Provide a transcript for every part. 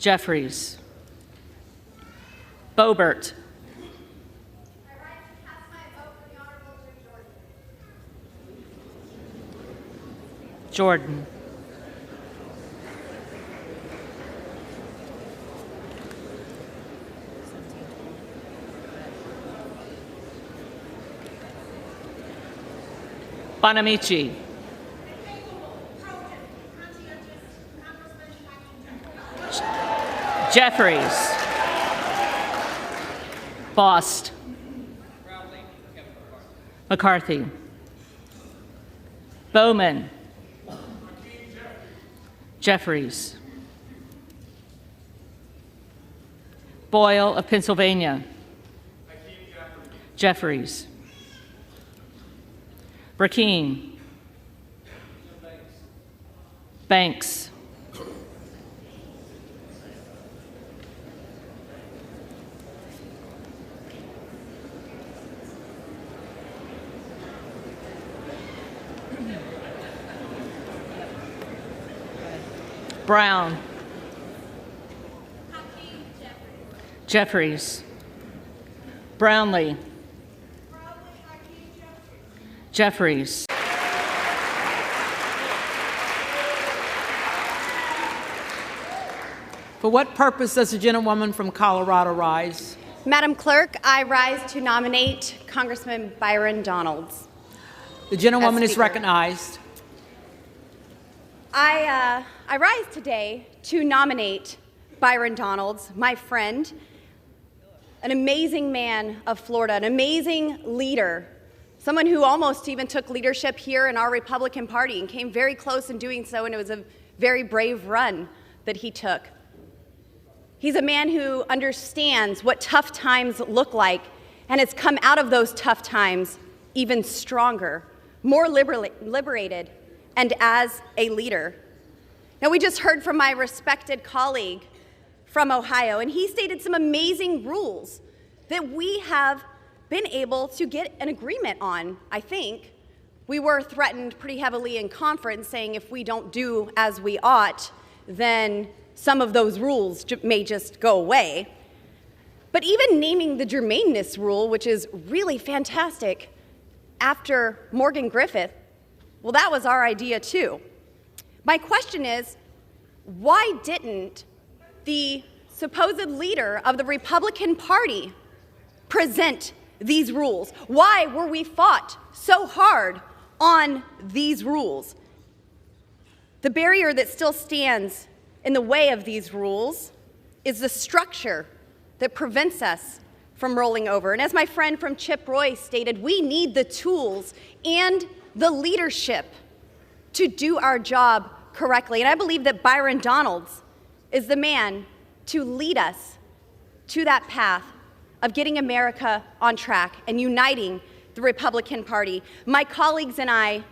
Jeffries. Boebert. Jordan. Bonamici. Jeffries. Bost. McCarthy. Bowman. Jeffries. Boyle of Pennsylvania. Jeffries. Brackeen. Banks. Brown. Jeffries. Brownlee. Jeffries. For what purpose does the gentlewoman from Colorado rise? Madam Clerk, I rise to nominate Congressman Byron Donalds. The gentlewoman is recognized. I rise today to nominate Byron Donalds, my friend, an amazing man of Florida, an amazing leader, someone who almost even took leadership here in our Republican Party and came very close in doing so, and it was a very brave run that he took. He's a man who understands what tough times look like and has come out of those tough times even stronger, more liberated, and as a leader. Now, we just heard from my respected colleague from Ohio, and he stated some amazing rules that we have been able to get an agreement on, I think. We were threatened pretty heavily in conference, saying if we don't do as we ought, then some of those rules may just go away. But even naming the germaneness rule, which is really fantastic, after Morgan Griffith, well, that was our idea too. My question is, why didn't the supposed leader of the Republican Party present these rules? Why were we fought so hard on these rules? The barrier that still stands in the way of these rules is the structure that prevents us from rolling over. And as my friend from Chip Roy stated, we need the tools and the leadership to do our job correctly. And I believe that Byron Donalds is the man to lead us to that path of getting America on track and uniting the Republican Party. My colleagues and I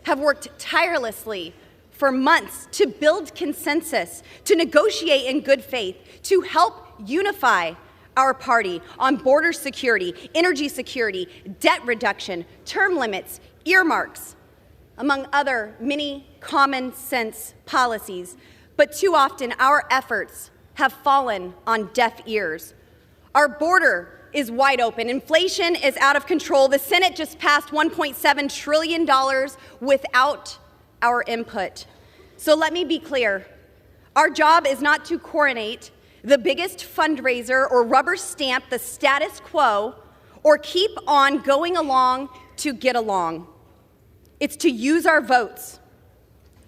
have worked tirelessly for months to build consensus, to negotiate in good faith, to help unify our party on border security, energy security, debt reduction, term limits, earmarks, among other many common sense policies. But too often our efforts have fallen on deaf ears. Our border is wide open. Inflation is out of control. The Senate just passed $1.7 trillion without our input. So let me be clear. Our job is not to coronate the biggest fundraiser or rubber stamp the status quo or keep on going along to get along. It's to use our votes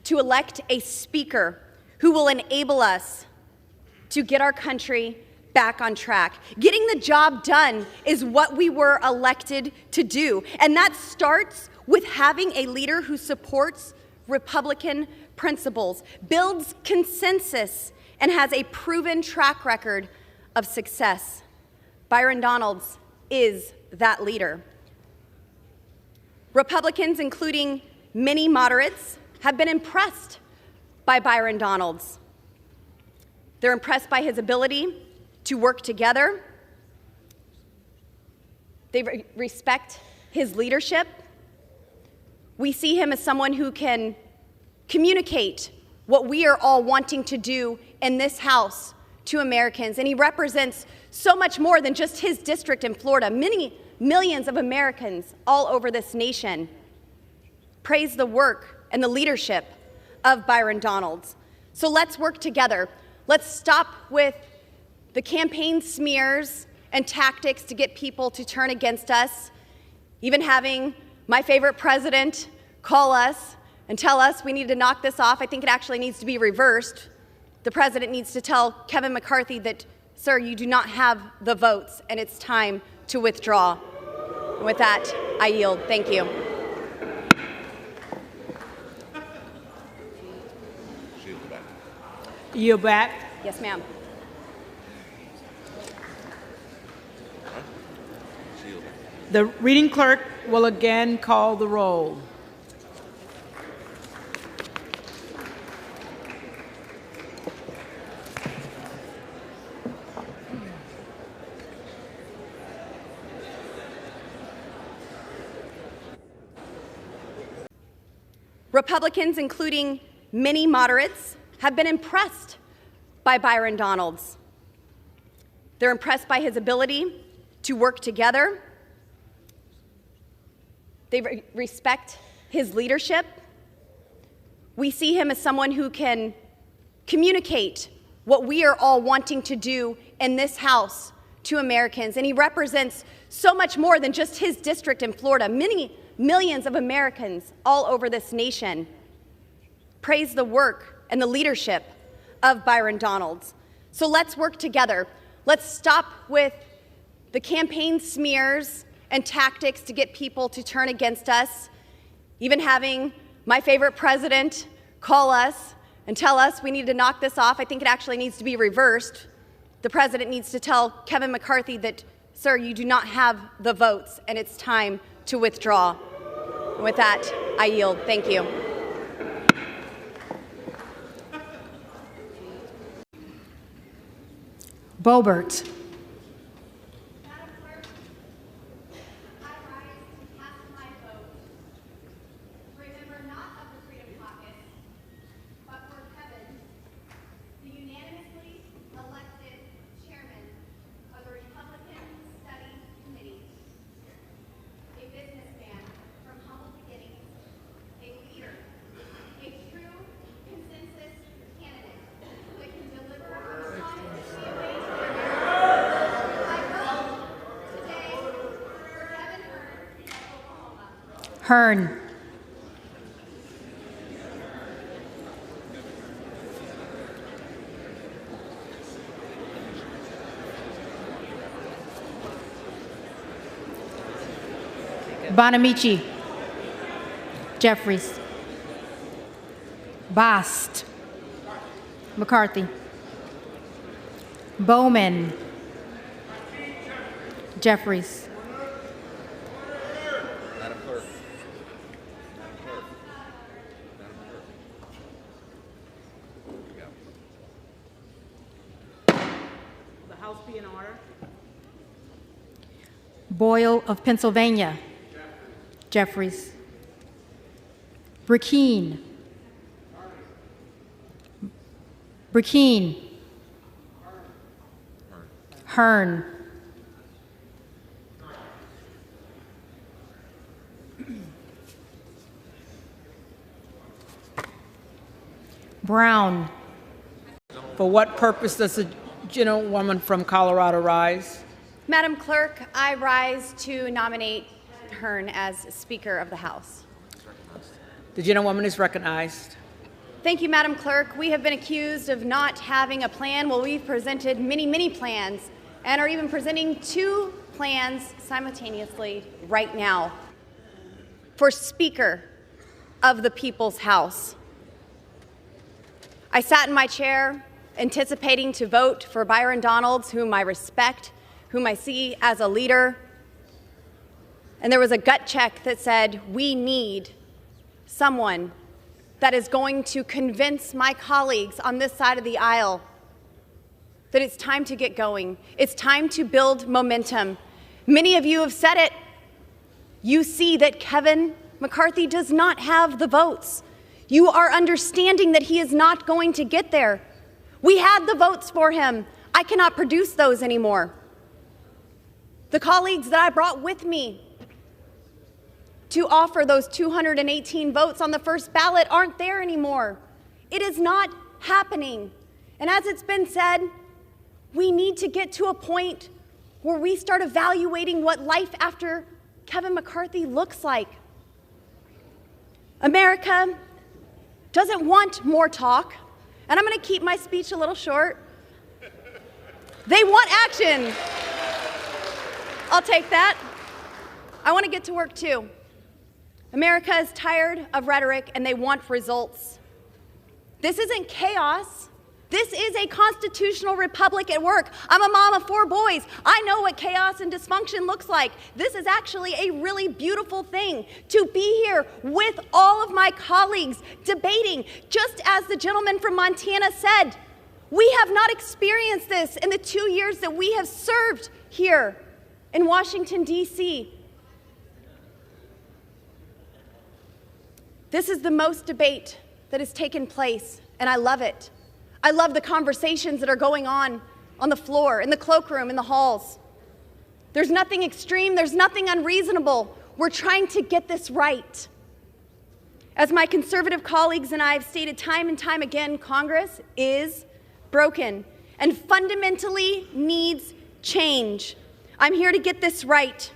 to elect a speaker who will enable us to get our country back on track. Getting the job done is what we were elected to do, and that starts with having a leader who supports Republican principles, builds consensus, and has a proven track record of success. Byron Donalds is that leader. Republicans, including many moderates, have been impressed by Byron Donalds. They're impressed by his ability to work together. They respect his leadership. We see him as someone who can communicate what we are all wanting to do in this House to Americans, and he represents so much more than just his district in Florida, many millions of Americans all over this nation. Praise the work and the leadership of Byron Donalds. So let's work together. Let's stop with the campaign smears and tactics to get people to turn against us, even having my favorite president call us and tell us we need to knock this off. I think it actually needs to be reversed. The president needs to tell Kevin McCarthy that, sir, you do not have the votes and it's time to withdraw. And with that, I yield. Thank you. Yield back. Yes, ma'am. The reading clerk will again call the roll. Republicans, including many moderates, have been impressed by Byron Donalds. They're impressed by his ability to work together. They respect his leadership. We see him as someone who can communicate what we are all wanting to do in this House to Americans, and he represents so much more than just his district in Florida, many millions of Americans all over this nation. Praise the work and the leadership of Byron Donalds. So let's work together. Let's stop with the campaign smears and tactics to get people to turn against us, even having my favorite president call us and tell us we need to knock this off. I think it actually needs to be reversed. The president needs to tell Kevin McCarthy that, sir, you do not have the votes and it's time to withdraw. And with that, I yield. Thank you. Boebert. Hearn. Bonamici. Jeffries. Bast. McCarthy. Bowman. Jeffries. Madam Clerk. The House be in order. Boyle of Pennsylvania. Jeffries. Burkeen. Hearn. Brown. For what purpose does the gentlewoman from Colorado rise? Madam Clerk, I rise to nominate Hearn as Speaker of the House. The gentlewoman is recognized. Thank you, Madam Clerk. We have been accused of not having a plan. Well, we've presented many plans and are even presenting 2 plans simultaneously right now for Speaker of the People's House. I sat in my chair anticipating to vote for Byron Donalds, whom I respect, whom I see as a leader. And there was a gut check that said, we need someone that is going to convince my colleagues on this side of the aisle that it's time to get going. It's time to build momentum. Many of you have said it. You see that Kevin McCarthy does not have the votes. You are understanding that he is not going to get there. We had the votes for him. I cannot produce those anymore. The colleagues that I brought with me to offer those 218 votes on the first ballot aren't there anymore. It is not happening. And as it's been said, we need to get to a point where we start evaluating what life after Kevin McCarthy looks like. America doesn't want more talk, and I'm going to keep my speech a little short. They want action. I'll take that. I want to get to work too. America is tired of rhetoric and they want results. This isn't chaos. This is a constitutional republic at work. I'm a mom of 4 boys. I know what chaos and dysfunction looks like. This is actually a really beautiful thing to be here with all of my colleagues debating. Just as the gentleman from Montana said, we have not experienced this in the 2 years that we have served here in Washington, D.C. This is the most debate that has taken place, and I love it. I love the conversations that are going on the floor, in the cloakroom, in the halls. There's nothing extreme, there's nothing unreasonable. We're trying to get this right. As my conservative colleagues and I have stated time and time again, Congress is broken and fundamentally needs change. I'm here to get this right.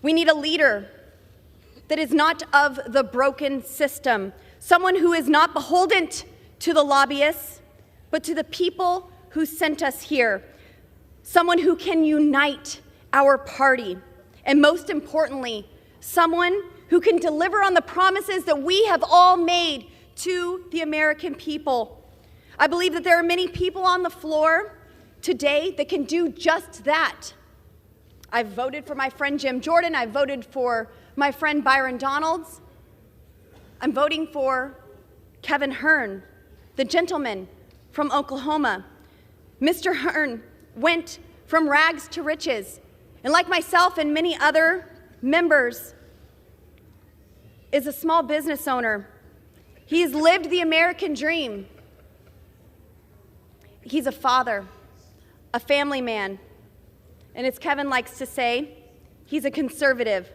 We need a leader that is not of the broken system, someone who is not beholden to the lobbyists, but to the people who sent us here, someone who can unite our party, and most importantly, someone who can deliver on the promises that we have all made to the American people. I believe that there are many people on the floor today that can do just that. I've voted for my friend Jim Jordan. I've voted for my friend Byron Donalds. I'm voting for Kevin Hearn, the gentleman from Oklahoma. Mr. Hearn went from rags to riches, and like myself and many other members, is a small business owner. He has lived the American dream. He's a father, a family man, and as Kevin likes to say, he's a conservative,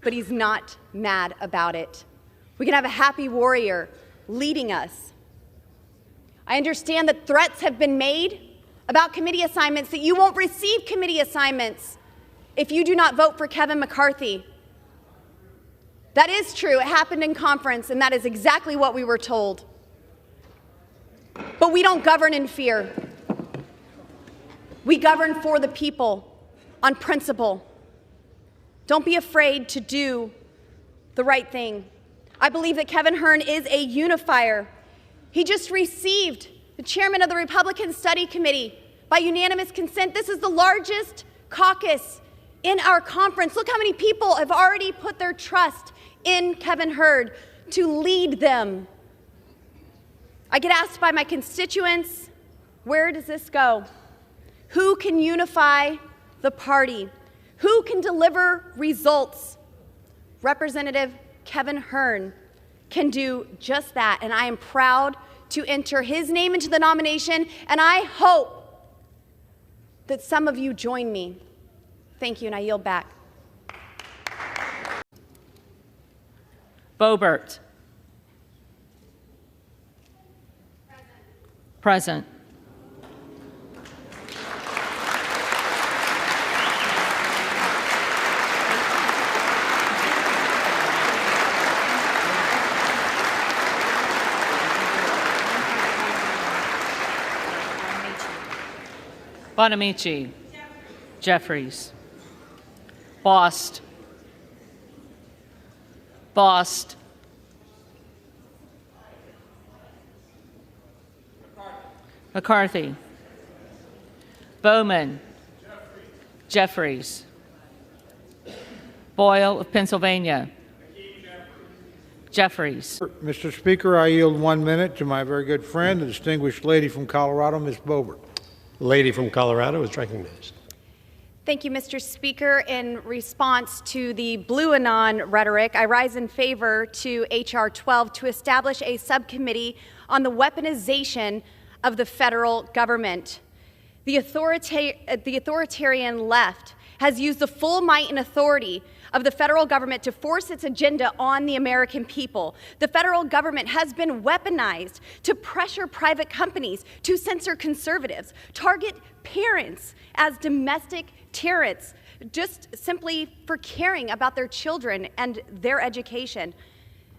but he's not mad about it. We can have a happy warrior leading us. I understand that threats have been made about committee assignments, that you won't receive committee assignments if you do not vote for Kevin McCarthy. That is true. It happened in conference, and that is exactly what we were told. But we don't govern in fear. We govern for the people on principle. Don't be afraid to do the right thing. I believe that Kevin Hearn is a unifier. He just received the chairman of the Republican Study Committee by unanimous consent. This is the largest caucus in our conference. Look how many people have already put their trust in Kevin Hearn to lead them. I get asked by my constituents, where does this go? Who can unify the party? Who can deliver results? Representative Kevin Hearn can do just that, and I am proud to enter his name into the nomination, and I hope that some of you join me. Thank you, and I yield back. Boebert. Present. Bonamici. Jeffries. Bost. Bost. McCarthy. Bowman. Jeffries. Boyle of Pennsylvania. Jeffries. Mr. Speaker, I yield 1 minute to my very good friend, the distinguished lady from Colorado, Ms. Boebert. The lady from Colorado is recognized. Thank you, Mr. Speaker. In response to the Blue Anon rhetoric, I rise in favor to H.R. 12 to establish a subcommittee on the weaponization of the federal government. The authoritarian left has used the full might and authority of the federal government to force its agenda on the American people. The federal government has been weaponized to pressure private companies to censor conservatives, target parents as domestic tyrants, just simply for caring about their children and their education,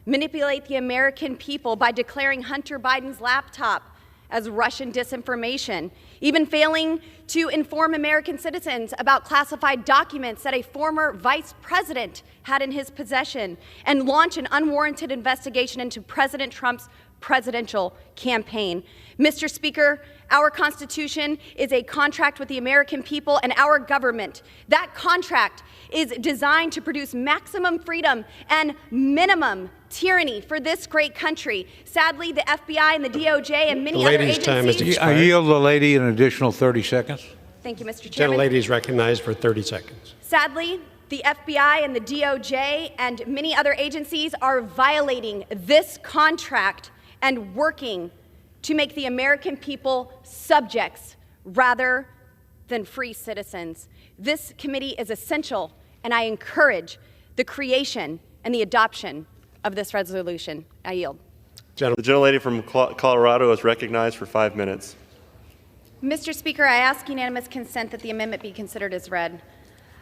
manipulate the American people by declaring Hunter Biden's laptop as Russian disinformation, even failing to inform American citizens about classified documents that a former vice president had in his possession, and launch an unwarranted investigation into President Trump's presidential campaign. Mr. Speaker, our Constitution is a contract with the American people and our government. That contract is designed to produce maximum freedom and minimum tyranny for this great country. Sadly, the FBI and the DOJ and many other agencies... time has expired. I yield the lady an additional 30 seconds. Thank you, Mr. Chairman. Gentlelady is recognized for 30 seconds. Sadly, the FBI and the DOJ and many other agencies are violating this contract and working to make the American people subjects rather than free citizens. This committee is essential, and I encourage the creation and the adoption of this resolution. I yield. The gentlelady from Colorado is recognized for 5 minutes. Mr. Speaker, I ask unanimous consent that the amendment be considered as read.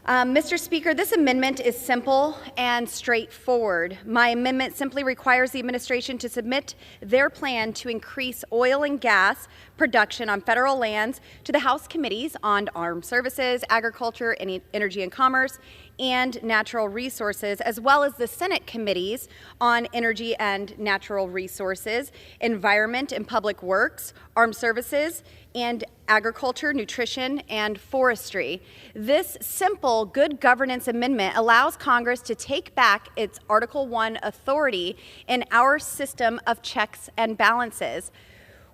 Mr. Speaker, this amendment is simple and straightforward. My amendment simply requires the administration to submit their plan to increase oil and gas production on federal lands to the House committees on Armed Services, Agriculture, Energy and Commerce, and Natural Resources, as well as the Senate committees on Energy and Natural Resources, Environment and Public Works, Armed Services, and Agriculture, Nutrition, and Forestry. This simple good governance amendment allows Congress to take back its Article I authority in our system of checks and balances.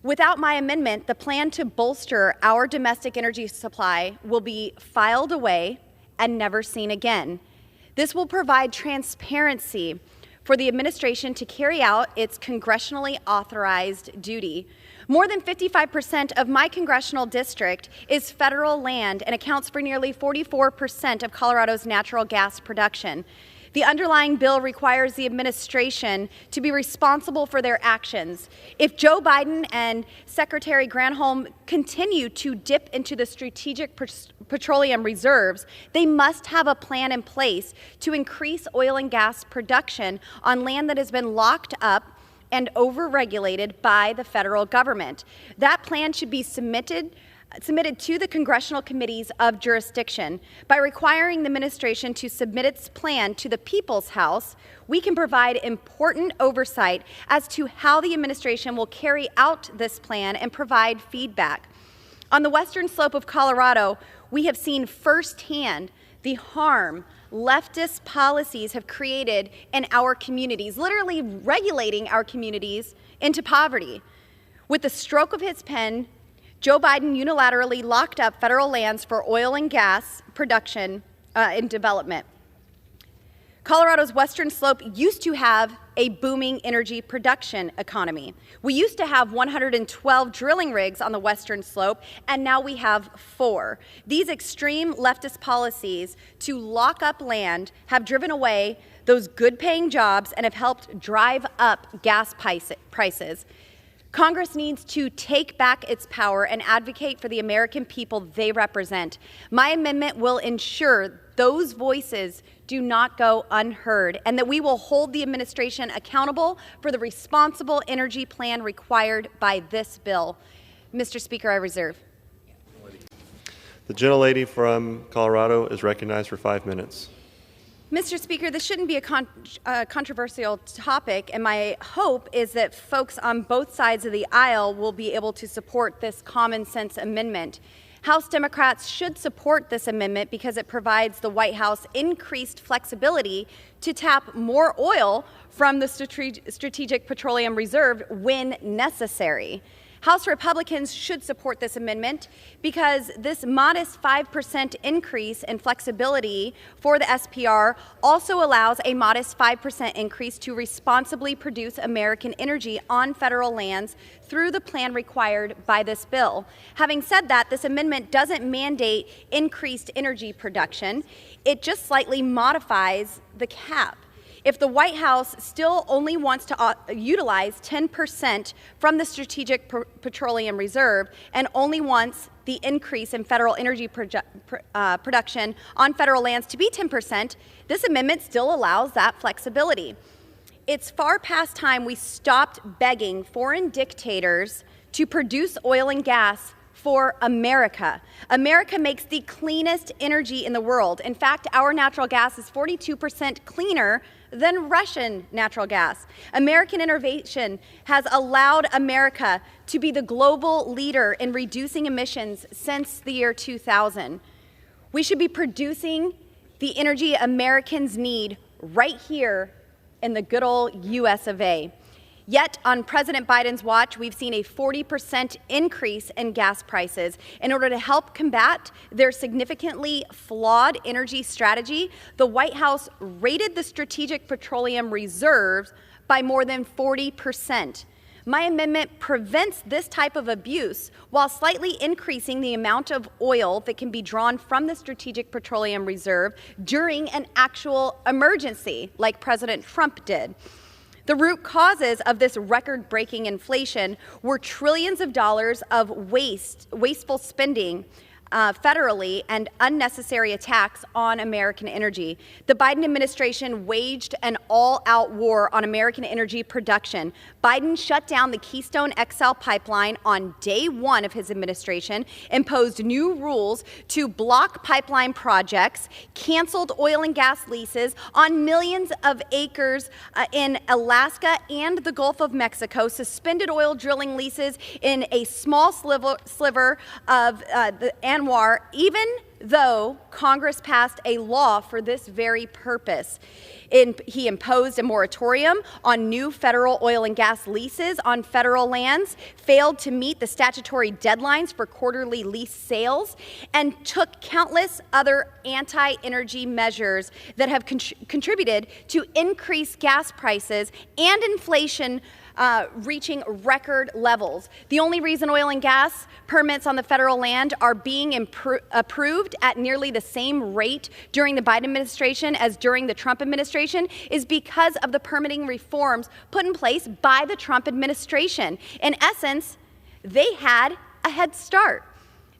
Without my amendment, the plan to bolster our domestic energy supply will be filed away and never seen again. This will provide transparency for the administration to carry out its congressionally authorized duty. More than 55% of my congressional district is federal land and accounts for nearly 44% of Colorado's natural gas production. The underlying bill requires the administration to be responsible for their actions. If Joe Biden and Secretary Granholm continue to dip into the strategic petroleum reserves, they must have a plan in place to increase oil and gas production on land that has been locked up and overregulated by the federal government. That plan should be submitted to the Congressional Committees of Jurisdiction. By requiring the administration to submit its plan to the People's House, we can provide important oversight as to how the administration will carry out this plan and provide feedback. On the western slope of Colorado, we have seen firsthand the harm leftist policies have created in our communities, literally regulating our communities into poverty. With the stroke of his pen, Joe Biden unilaterally locked up federal lands for oil and gas production and development. Colorado's western slope used to have a booming energy production economy. We used to have 112 drilling rigs on the western slope, and now we have 4. These extreme leftist policies to lock up land have driven away those good-paying jobs and have helped drive up gas prices. Congress needs to take back its power and advocate for the American people they represent. My amendment will ensure those voices do not go unheard, and that we will hold the administration accountable for the responsible energy plan required by this bill. Mr. Speaker, I reserve. The gentlelady from Colorado is recognized for 5 minutes. Mr. Speaker, this shouldn't be a controversial topic, and my hope is that folks on both sides of the aisle will be able to support this common sense amendment. House Democrats should support this amendment because it provides the White House increased flexibility to tap more oil from the Strategic Petroleum Reserve when necessary. House Republicans should support this amendment because this modest 5% increase in flexibility for the SPR also allows a modest 5% increase to responsibly produce American energy on federal lands through the plan required by this bill. Having said that, this amendment doesn't mandate increased energy production. It just slightly modifies the cap. If the White House still only wants to utilize 10% from the Strategic Petroleum Reserve and only wants the increase in federal energy production on federal lands to be 10%, this amendment still allows that flexibility. It's far past time we stopped begging foreign dictators to produce oil and gas for America. America makes the cleanest energy in the world. In fact, our natural gas is 42% cleaner than Russian natural gas. American innovation has allowed America to be the global leader in reducing emissions since the year 2000. We should be producing the energy Americans need right here in the good old US of A. Yet, on President Biden's watch, we've seen a 40% increase in gas prices. In order to help combat their significantly flawed energy strategy, the White House raided the Strategic Petroleum Reserves by more than 40%. My amendment prevents this type of abuse while slightly increasing the amount of oil that can be drawn from the Strategic Petroleum Reserve during an actual emergency, like President Trump did. The root causes of this record-breaking inflation were trillions of dollars of wasteful spending federally and unnecessary attacks on American energy. The Biden administration waged an all-out war on American energy production. Biden shut down the Keystone XL pipeline on day one of his administration, imposed new rules to block pipeline projects, canceled oil and gas leases on millions of acres in Alaska and the Gulf of Mexico, suspended oil drilling leases in a small sliver of the Anwar, even though Congress passed a law for this very purpose. He imposed a moratorium on new federal oil and gas leases on federal lands, failed to meet the statutory deadlines for quarterly lease sales, and took countless other anti-energy measures that have contributed to increased gas prices and inflation reaching record levels. The only reason oil and gas permits on the federal land are being approved at nearly the same rate during the Biden administration as during the Trump administration is because of the permitting reforms put in place by the Trump administration. In essence, they had a head start.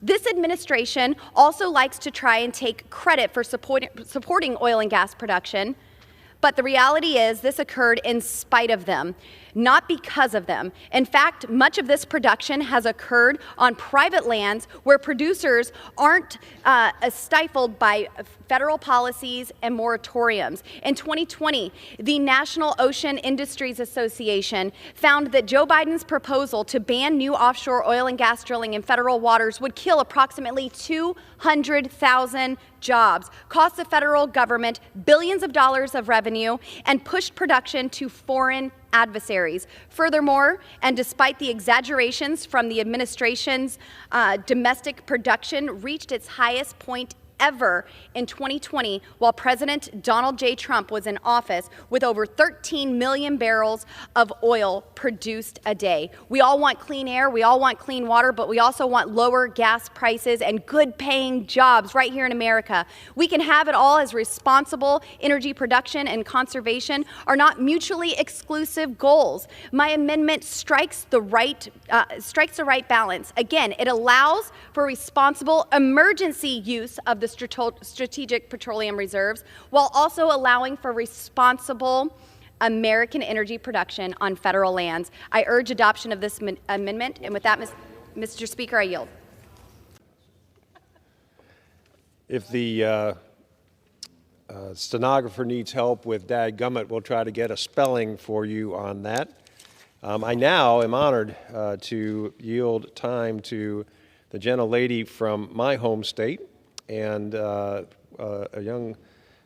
This administration also likes to try and take credit for supporting oil and gas production, but the reality is this occurred in spite of them, not because of them. In fact, much of this production has occurred on private lands where producers aren't stifled by federal policies and moratoriums. In 2020, the National Ocean Industries Association found that Joe Biden's proposal to ban new offshore oil and gas drilling in federal waters would kill approximately 200,000 jobs, cost the federal government billions of dollars of revenue, and pushed production to foreign adversaries. Furthermore, and despite the exaggerations from the administration's domestic production reached its highest point ever in 2020 while President Donald J. Trump was in office with over 13 million barrels of oil produced a day. We all want clean air, we all want clean water, but we also want lower gas prices and good paying jobs right here in America. We can have it all as responsible energy production and conservation are not mutually exclusive goals. My amendment strikes the right balance. Again, it allows for responsible emergency use of the Strategic Petroleum Reserves while also allowing for responsible American energy production on federal lands. I urge adoption of this amendment, and with that, Mr. Speaker, I yield. If the stenographer needs help with dadgummit, we'll try to get a spelling for you on that. I now am honored to yield time to the gentlelady from my home state, and a young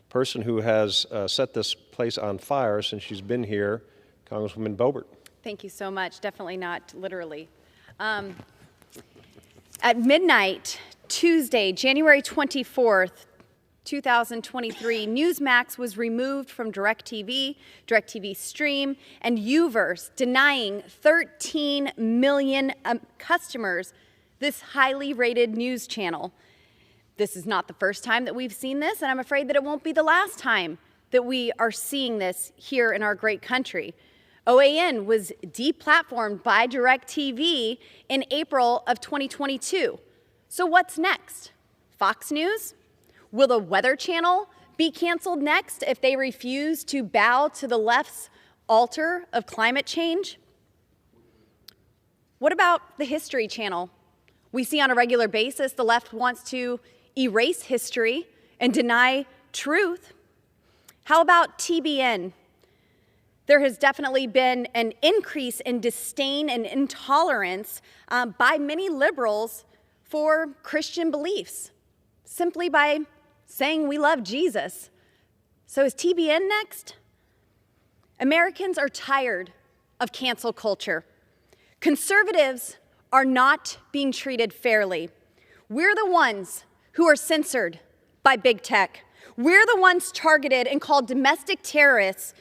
person who has set this place on fire since she's been here, Congresswoman Boebert. Thank you so much. Definitely not literally. At midnight, Tuesday, January 24th, 2023, Newsmax was removed from DirecTV, DirecTV Stream, and Uverse, denying 13 million customers this highly rated news channel. This is not the first time that we've seen this, and I'm afraid that it won't be the last time that we are seeing this here in our great country. OAN was deplatformed by DirecTV in April of 2022. So what's next? Fox News? Will the Weather Channel be canceled next if they refuse to bow to the left's altar of climate change? What about the History Channel? We see on a regular basis the left wants to erase history and deny truth. How about TBN? There has definitely been an increase in disdain and intolerance by many liberals for Christian beliefs, simply by saying we love Jesus. So is TBN next? Americans are tired of cancel culture. Conservatives are not being treated fairly. We're the ones who are censored by big tech. We're the ones targeted and called domestic terrorists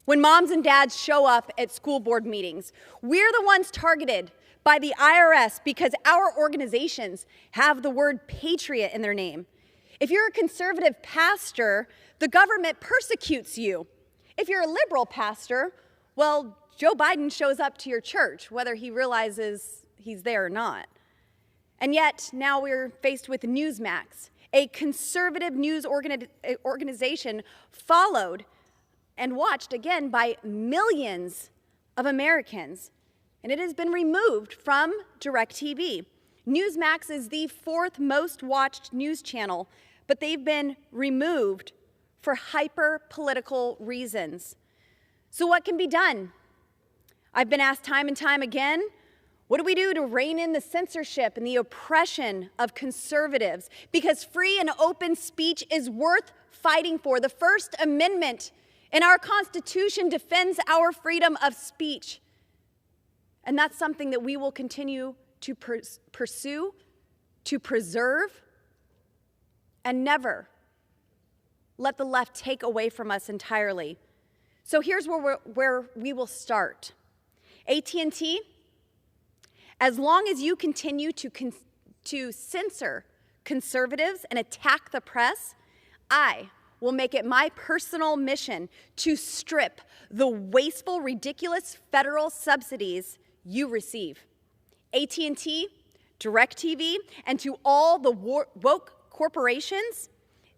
when moms and dads show up at school board meetings. We're the ones targeted by the IRS because our organizations have the word patriot in their name. If you're a conservative pastor, the government persecutes you. If you're a liberal pastor, well, Joe Biden shows up to your church, whether he realizes he's there or not. And yet, now we're faced with Newsmax, a conservative news organization followed and watched again by millions of Americans. And it has been removed from DirecTV. Newsmax is the fourth most watched news channel, but they've been removed for hyper-political reasons. So what can be done? I've been asked time and time again, what do we do to rein in the censorship and the oppression of conservatives? Because free and open speech is worth fighting for. The First Amendment in our Constitution defends our freedom of speech. And that's something that we will continue to pursue, to preserve, and never let the left take away from us entirely. So here's where we will start. AT&T, as long as you continue to censor conservatives and attack the press, I will make it my personal mission to strip the wasteful, ridiculous federal subsidies you receive. AT&T, DirecTV, and to all the woke corporations,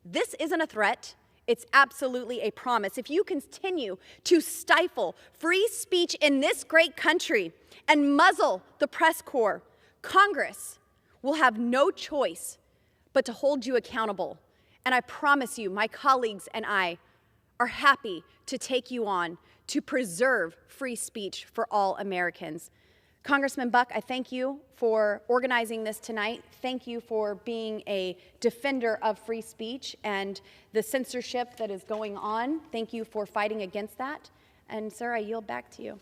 this isn't a threat. It's absolutely a promise. If you continue to stifle free speech in this great country and muzzle the press corps, Congress will have no choice but to hold you accountable. And I promise you, my colleagues and I are happy to take you on to preserve free speech for all Americans. Congressman Buck, I thank you for organizing this tonight. Thank you for being a defender of free speech and the censorship that is going on. Thank you for fighting against that. And sir, I yield back to you.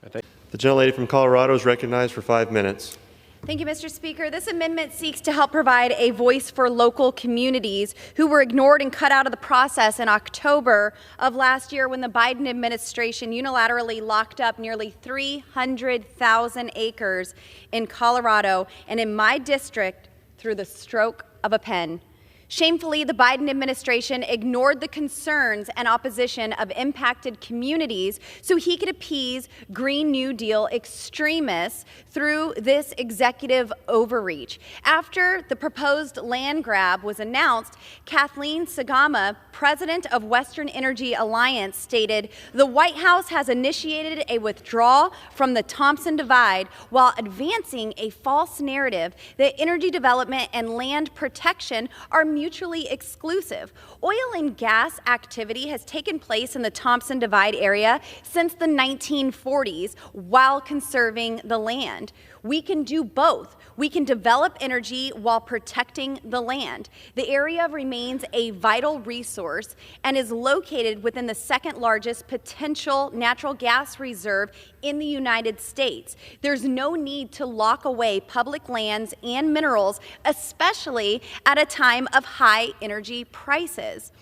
The gentlelady from Colorado is recognized for 5 minutes. Thank you, Mr. Speaker. This amendment seeks to help provide a voice for local communities who were ignored and cut out of the process in October of last year when the Biden administration unilaterally locked up nearly 300,000 acres in Colorado and in my district through the stroke of a pen. Shamefully, the Biden administration ignored the concerns and opposition of impacted communities so he could appease Green New Deal extremists through this executive overreach. After the proposed land grab was announced, Kathleen Sagama, president of Western Energy Alliance, stated, "The White House has initiated a withdrawal from the Thompson Divide while advancing a false narrative that energy development and land protection are mutually exclusive. Oil and gas activity has taken place in the Thompson Divide area since the 1940s while conserving the land. We can do both. We can develop energy while protecting the land. The area remains a vital resource and is located within the second largest potential natural gas reserve in the United States. There's no need to lock away public lands and minerals, especially at a time of high energy prices.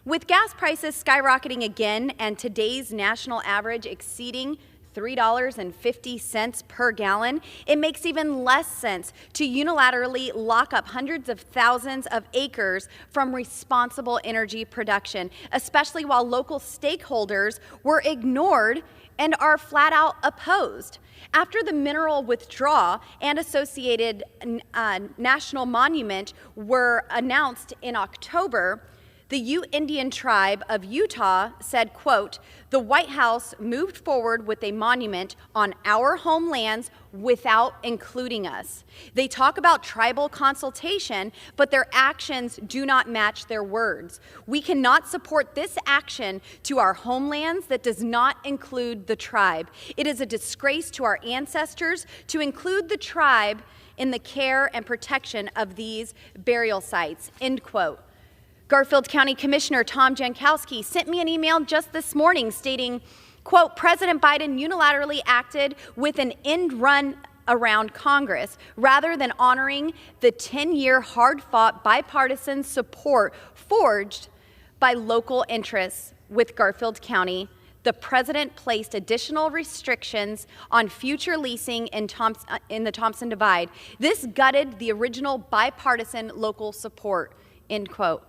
With gas prices skyrocketing again and today's national average exceeding $3.50 per gallon, it makes even less sense to unilaterally lock up hundreds of thousands of acres from responsible energy production, especially while local stakeholders were ignored and are flat out opposed. After the mineral withdrawal and associated national monument were announced in October, the Ute Indian tribe of Utah said, quote, "The White House moved forward with a monument on our homelands without including us. They talk about tribal consultation, but their actions do not match their words. We cannot support this action to our homelands that does not include the tribe. It is a disgrace to our ancestors to include the tribe in the care and protection of these burial sites," end quote. Garfield County Commissioner Tom Jankowski sent me an email just this morning stating, quote, "President Biden unilaterally acted with an end run around Congress rather than honoring the 10-year hard-fought bipartisan support forged by local interests with Garfield County. The president placed additional restrictions on future leasing in the Thompson Divide. This gutted the original bipartisan local support," end quote.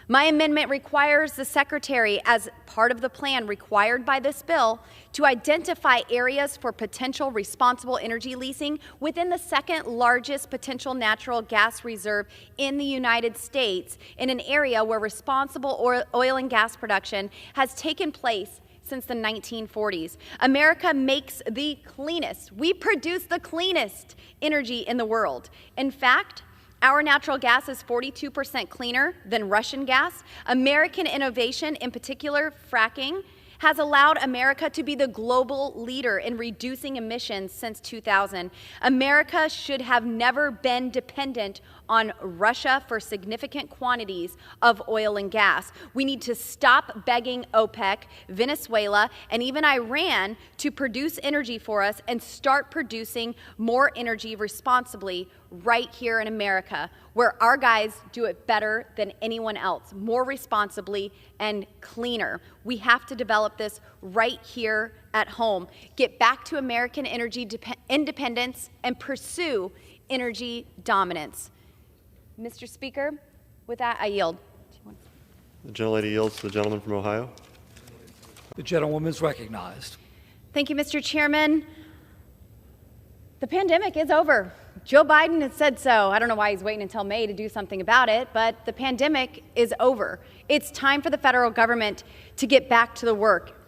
My amendment requires the Secretary, as part of the plan required by this bill, to identify areas for potential responsible energy leasing within the second largest potential natural gas reserve in the United States, in an area where responsible oil and gas production has taken place since the 1940s. America makes the cleanest, we produce the cleanest energy in the world. In fact, our natural gas is 42% cleaner than Russian gas. American innovation, in particular fracking, has allowed America to be the global leader in reducing emissions since 2000. America should have never been dependent on Russia for significant quantities of oil and gas. We need to stop begging OPEC, Venezuela, and even Iran to produce energy for us and start producing more energy responsibly right here in America, where our guys do it better than anyone else, more responsibly and cleaner. We have to develop this right here at home. Get back to American energy independence and pursue energy dominance. Mr. Speaker, with that, I yield. The gentlelady yields to the gentleman from Ohio. The gentlewoman is recognized. Thank you, Mr. Chairman. The pandemic is over. Joe Biden has said so. I don't know why he's waiting until May to do something about it, but the pandemic is over. It's time for the federal government to get back to the work.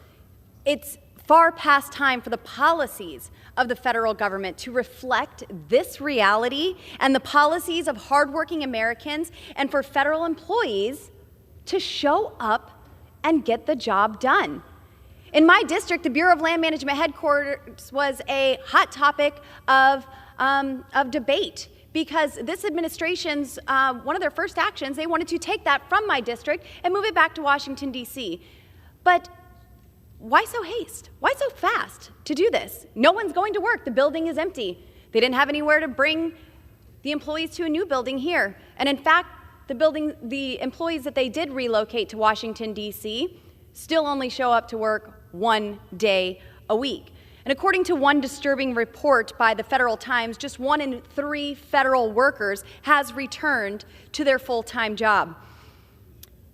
It's far past time for the policies of the federal government to reflect this reality and the policies of hardworking Americans, and for federal employees to show up and get the job done. In my district, the Bureau of Land Management headquarters was a hot topic of debate, because this administration's, one of their first actions, they wanted to take that from my district and move it back to Washington, D.C. But why so haste? Why so fast to do this? No one's going to work. The building is empty. They didn't have anywhere to bring the employees to a new building here. And in fact, the employees that they did relocate to Washington, D.C. still only show up to work one day a week. And according to one disturbing report by the Federal Times, just 1 in 3 federal workers has returned to their full-time job.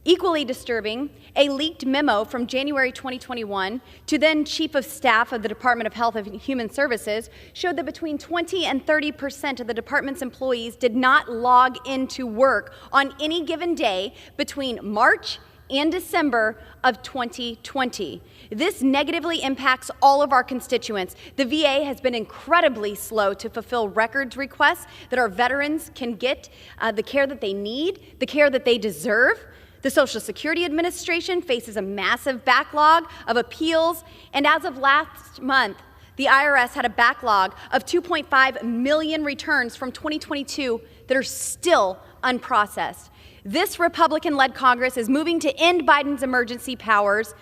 Equally disturbing, a leaked memo from January 2021 to then Chief of Staff of the Department of Health and Human Services showed that between 20 and 30% of the department's employees did not log into work on any given day between March and December of 2020. This negatively impacts all of our constituents. The VA has been incredibly slow to fulfill records requests that our veterans can get the care that they need, the care that they deserve. The Social Security Administration faces a massive backlog of appeals, and as of last month, the IRS had a backlog of 2.5 million returns from 2022 that are still unprocessed. This Republican-led Congress is moving to end Biden's emergency powers.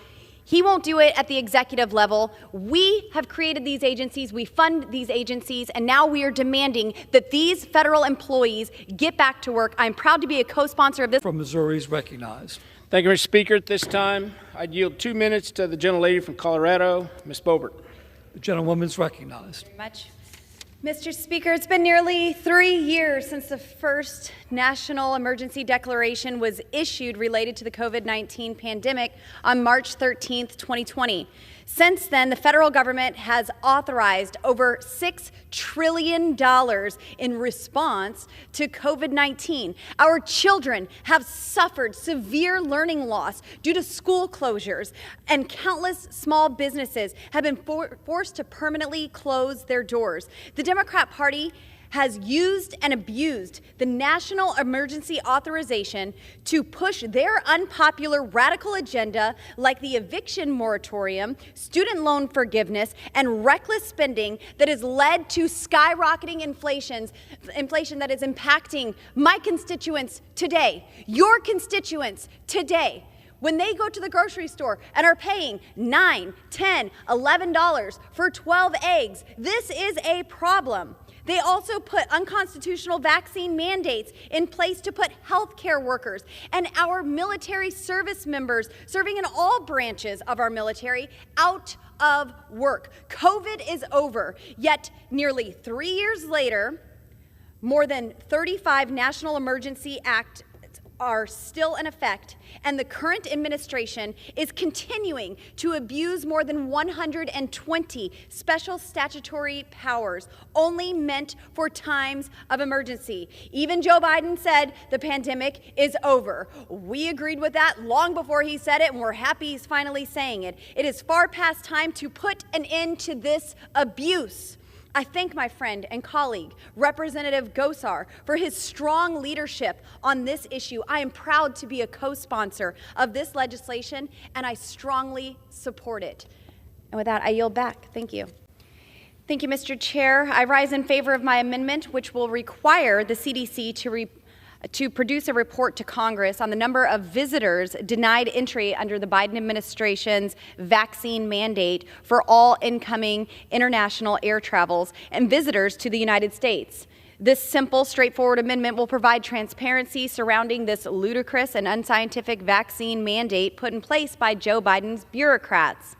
He won't do it at the executive level. We have created these agencies, we fund these agencies, and now we are demanding that these federal employees get back to work. I'm proud to be a co-sponsor of this. From Missouri is recognized. Thank you, Mr. Speaker. At this time, I'd yield 2 minutes to the gentlelady from Colorado, Ms. Boebert. The gentlewoman is recognized. Very much. Mr. Speaker, it's been nearly 3 years since the first national emergency declaration was issued related to the COVID-19 pandemic on March 13th, 2020. Since then, the federal government has authorized over $6 trillion in response to COVID-19. Our children have suffered severe learning loss due to school closures, and countless small businesses have been forced to permanently close their doors. The Democrat Party has used and abused the national emergency authorization to push their unpopular radical agenda like the eviction moratorium, student loan forgiveness, and reckless spending that has led to skyrocketing inflation that is impacting my constituents today, your constituents today. When they go to the grocery store and are paying $9, $10, $11 for 12 eggs, this is a problem. They also put unconstitutional vaccine mandates in place to put healthcare workers and our military service members serving in all branches of our military out of work. COVID is over, yet nearly 3 years later, more than 35 National Emergency Acts are still in effect, and the current administration is continuing to abuse more than 120 special statutory powers only meant for times of emergency. Even Joe Biden said the pandemic is over. We agreed with that long before he said it, and we're happy he's finally saying it. It is far past time to put an end to this abuse. I thank my friend and colleague, Representative Gosar, for his strong leadership on this issue. I am proud to be a co-sponsor of this legislation, and I strongly support it. And with that, I yield back. Thank you. Thank you, Mr. Chair. I rise in favor of my amendment, which will require the CDC to produce a report to Congress on the number of visitors denied entry under the Biden administration's vaccine mandate for all incoming international air travels and visitors to the United States. This simple, straightforward amendment will provide transparency surrounding this ludicrous and unscientific vaccine mandate put in place by Joe Biden's bureaucrats.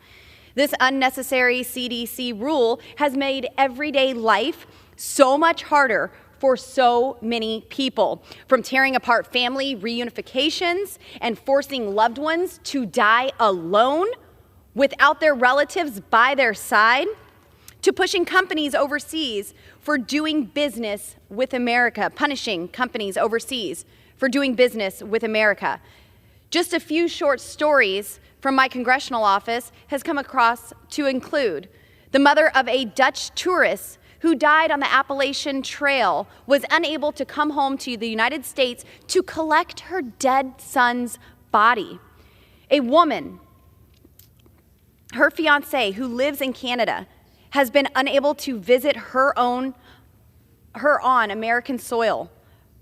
This unnecessary CDC rule has made everyday life so much harder for so many people, from tearing apart family reunifications and forcing loved ones to die alone without their relatives by their side, to pushing companies overseas for doing business with America, punishing companies overseas for doing business with America. Just a few short stories from my congressional office has come across to include the mother of a Dutch tourist who died on the Appalachian Trail was unable to come home to the United States to collect her dead son's body. A woman, her fiancé, who lives in Canada, has been unable to visit her on American soil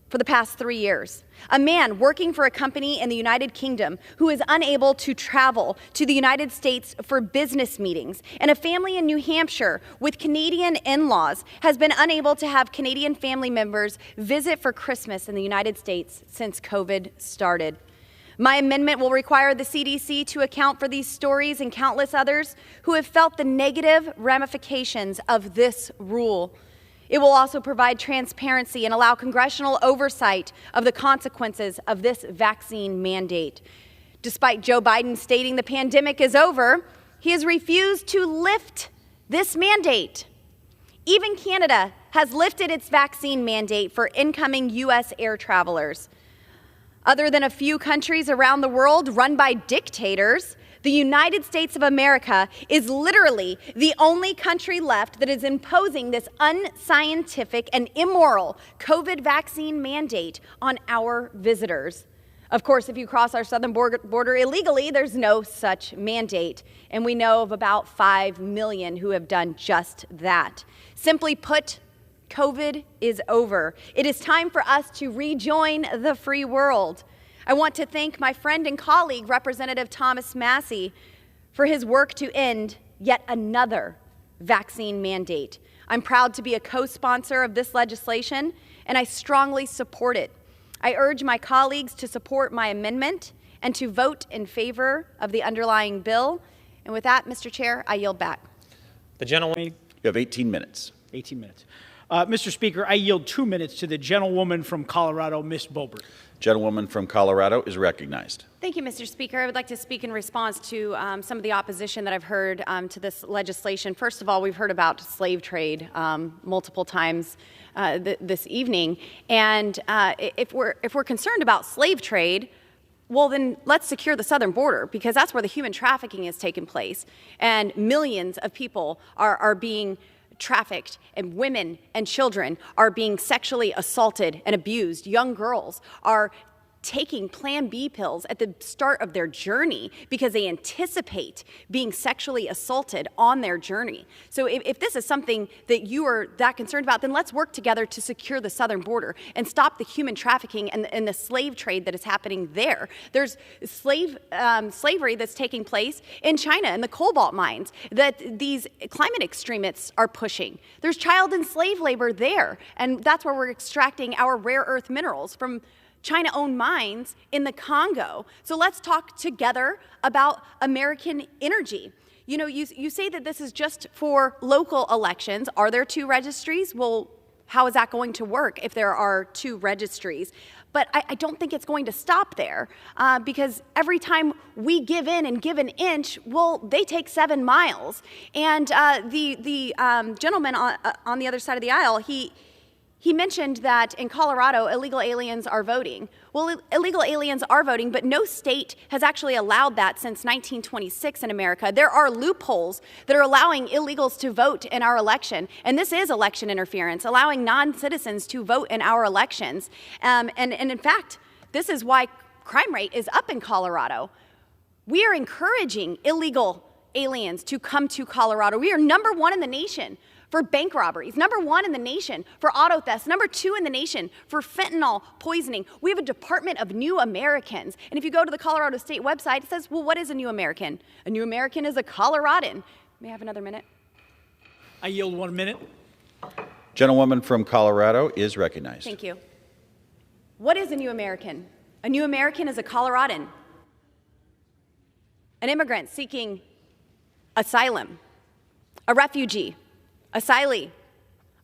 for the past 3 years. A man working for a company in the United Kingdom who is unable to travel to the United States for business meetings, and a family in New Hampshire with Canadian in-laws has been unable to have Canadian family members visit for Christmas in the United States since COVID started. My amendment will require the CDC to account for these stories and countless others who have felt the negative ramifications of this rule. It will also provide transparency and allow congressional oversight of the consequences of this vaccine mandate. Despite Joe Biden stating the pandemic is over, he has refused to lift this mandate. Even Canada has lifted its vaccine mandate for incoming U.S. air travelers. Other than a few countries around the world run by dictators, the United States of America is literally the only country left that is imposing this unscientific and immoral COVID vaccine mandate on our visitors. Of course, if you cross our southern border illegally, there's no such mandate. And we know of about 5 million who have done just that. Simply put, COVID is over. It is time for us to rejoin the free world. I want to thank my friend and colleague, Representative Thomas Massie, for his work to end yet another vaccine mandate. I'm proud to be a co-sponsor of this legislation, and I strongly support it. I urge my colleagues to support my amendment and to vote in favor of the underlying bill. And with that, Mr. Chair, I yield back. The gentleman. You have 18 minutes. 18 minutes. Mr. Speaker, I yield 2 minutes to the gentlewoman from Colorado, Ms. Boebert. Gentlewoman from Colorado is recognized. Thank you, Mr. Speaker. I would like to speak in response to some of the opposition that I've heard to this legislation. First of all, we've heard about slave trade multiple times this evening. And if we're concerned about slave trade, well, then let's secure the southern border, because that's where the human trafficking is taking place. And millions of people are being trafficked, and women and children are being sexually assaulted and abused. Young girls are taking Plan B pills at the start of their journey because they anticipate being sexually assaulted on their journey. So if this is something that you are that concerned about, then let's work together to secure the southern border and stop the human trafficking and the slave trade that is happening there. There's slavery that's taking place in China and the cobalt mines that these climate extremists are pushing. There's child and slave labor there, and that's where we're extracting our rare earth minerals from China-owned mines in the Congo. So let's talk together about American energy. You know, you say that this is just for local elections. Are there 2 registries? Well, how is that going to work if there are 2 registries? But I don't think it's going to stop there because every time we give in and give an inch, well, they take 7 miles. And the gentleman on the other side of the aisle, he mentioned that in Colorado, illegal aliens are voting. Well, illegal aliens are voting, but no state has actually allowed that since 1926 in America. There are loopholes that are allowing illegals to vote in our election, and this is election interference, allowing non-citizens to vote in our elections. And in fact, this is why crime rate is up in Colorado. We are encouraging illegal aliens to come to Colorado. We are #1 in the nation for bank robberies, #1 in the nation for auto thefts, #2 in the nation for fentanyl poisoning. We have a Department of New Americans. And if you go to the Colorado State website, it says, well, what is a new American? A new American is a Coloradan. May I have another minute? I yield 1 minute. Gentlewoman from Colorado is recognized. Thank you. What is a new American? A new American is a Coloradan, an immigrant seeking asylum, a refugee, asylee,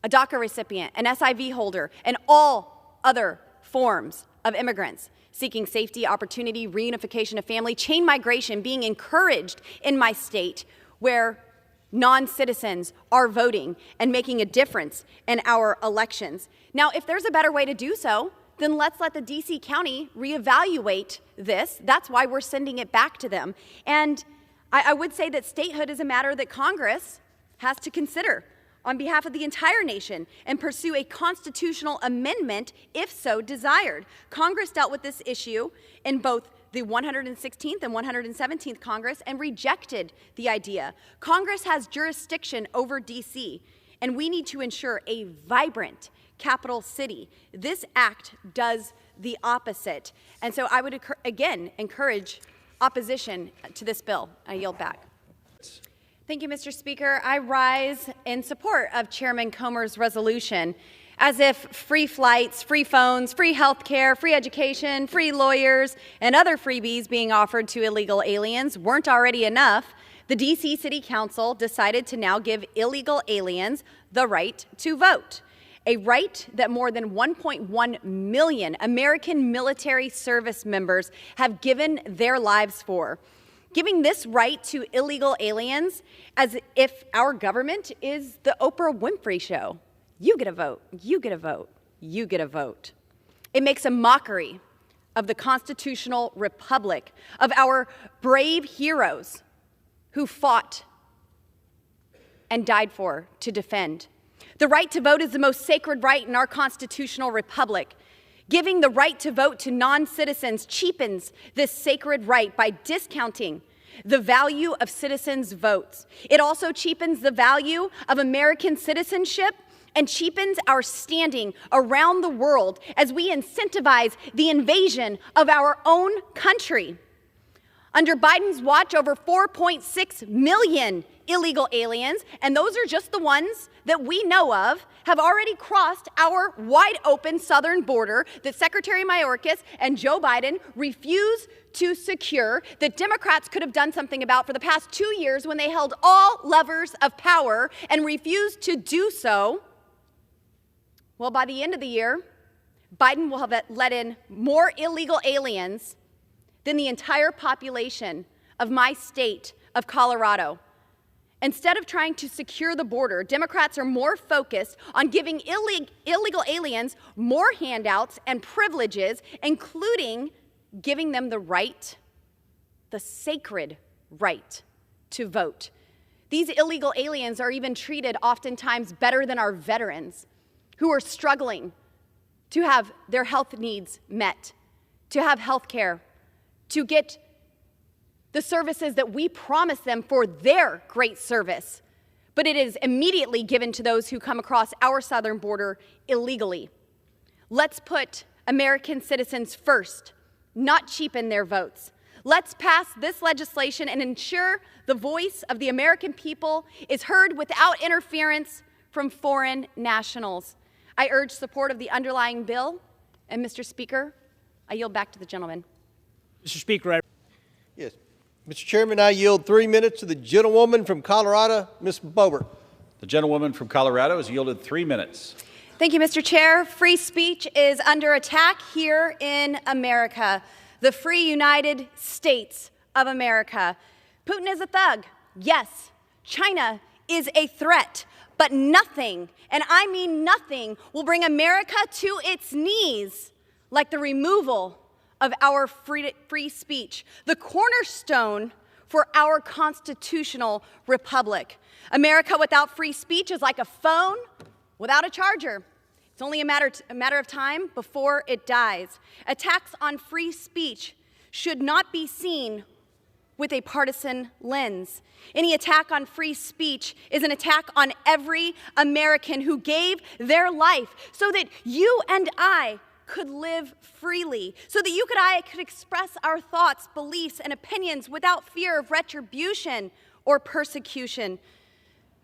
a DACA recipient, an SIV holder, and all other forms of immigrants seeking safety, opportunity, reunification of family, chain migration being encouraged in my state where non-citizens are voting and making a difference in our elections. Now, if there's a better way to do so, then let's let the D.C. County reevaluate this. That's why we're sending it back to them. And I would say that statehood is a matter that Congress has to consider on behalf of the entire nation and pursue a constitutional amendment if so desired. Congress dealt with this issue in both the 116th and 117th Congress and rejected the idea. Congress has jurisdiction over D.C., and we need to ensure a vibrant capital city. This act does the opposite. And so I would, again, encourage opposition to this bill. I yield back. Thank you, Mr. Speaker. I rise in support of Chairman Comer's resolution. As if free flights, free phones, free health care, free education, free lawyers, and other freebies being offered to illegal aliens weren't already enough, the D.C. City Council decided to now give illegal aliens the right to vote, a right that more than 1.1 million American military service members have given their lives for. Giving this right to illegal aliens as if our government is the Oprah Winfrey Show. You get a vote, you get a vote, you get a vote. It makes a mockery of the constitutional republic, of our brave heroes who fought and died for to defend. The right to vote is the most sacred right in our constitutional republic. Giving the right to vote to non-citizens cheapens this sacred right by discounting the value of citizens' votes. It also cheapens the value of American citizenship and cheapens our standing around the world as we incentivize the invasion of our own country. Under Biden's watch, over 4.6 million illegal aliens, and those are just the ones that we know of, have already crossed our wide open southern border that Secretary Mayorkas and Joe Biden refuse to secure, that Democrats could have done something about for the past 2 years when they held all levers of power and refused to do so. Well, by the end of the year, Biden will have let in more illegal aliens than the entire population of my state of Colorado. Instead of trying to secure the border, Democrats are more focused on giving illegal aliens more handouts and privileges, including giving them the right, the sacred right, to vote. These illegal aliens are even treated oftentimes better than our veterans who are struggling to have their health needs met, to have health care, to get the services that we promise them for their great service, but it is immediately given to those who come across our southern border illegally. Let's put American citizens first, not cheapen their votes. Let's pass this legislation and ensure the voice of the American people is heard without interference from foreign nationals. I urge support of the underlying bill, and Mr. Speaker, I yield back to the gentleman. Mr. Speaker, Yes. Mr. Chairman, I yield 3 minutes to the gentlewoman from Colorado, Ms. Boebert. The gentlewoman from Colorado has yielded 3 minutes. Thank you, Mr. Chair. Free speech is under attack here in America, the free United States of America. Putin is a thug. Yes, China is a threat, but nothing, and I mean nothing, will bring America to its knees like the removal of our free speech, the cornerstone for our constitutional republic. America without free speech is like a phone without a charger. It's only a matter of time before it dies. Attacks on free speech should not be seen with a partisan lens. Any attack on free speech is an attack on every American who gave their life so that you and I could live freely, so that you and I could express our thoughts, beliefs, and opinions without fear of retribution or persecution.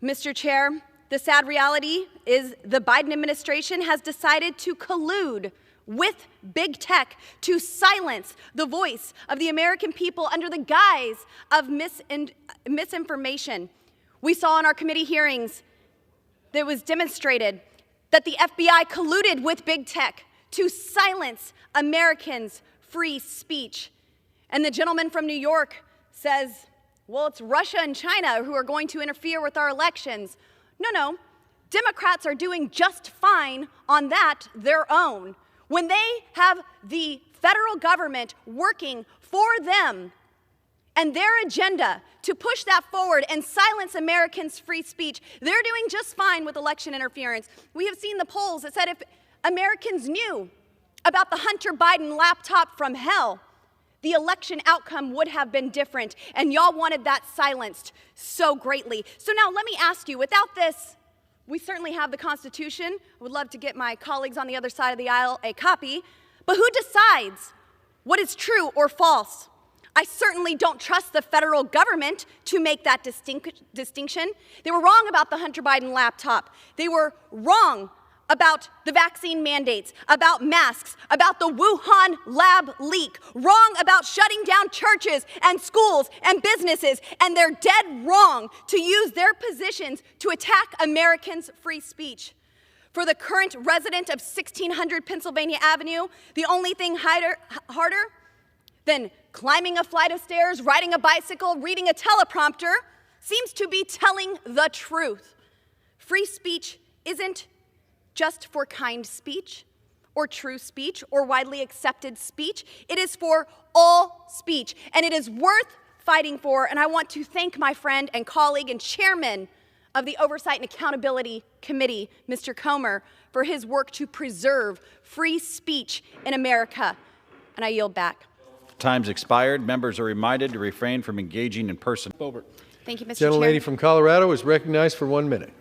Mr. Chair, the sad reality is the Biden administration has decided to collude with big tech to silence the voice of the American people under the guise of misinformation. We saw in our committee hearings that it was demonstrated that the FBI colluded with big tech to silence Americans' free speech. And the gentleman from New York says, well, it's Russia and China who are going to interfere with our elections. No, Democrats are doing just fine on that their own. When they have the federal government working for them and their agenda to push that forward and silence Americans' free speech, they're doing just fine with election interference. We have seen the polls that said if Americans knew about the Hunter Biden laptop from hell, the election outcome would have been different, and y'all wanted that silenced so greatly. So now let me ask you, without this, we certainly have the Constitution. I would love to get my colleagues on the other side of the aisle a copy, but who decides what is true or false? I certainly don't trust the federal government to make that distinction. They were wrong about the Hunter Biden laptop. They were wrong about the vaccine mandates, about masks, about the Wuhan lab leak, wrong about shutting down churches and schools and businesses, and they're dead wrong to use their positions to attack Americans' free speech. For the current resident of 1600 Pennsylvania Avenue, the only thing harder than climbing a flight of stairs, riding a bicycle, reading a teleprompter seems to be telling the truth. Free speech isn't just for kind speech or true speech or widely accepted speech. It is for all speech, and it is worth fighting for. And I want to thank my friend and colleague and chairman of the Oversight and Accountability Committee, Mr. Comer, for his work to preserve free speech in America. And I yield back. Time's expired. Members are reminded to refrain from engaging in person. Boebert. Thank you, Mr. Chair. Gentlelady from Colorado is recognized for 1 minute.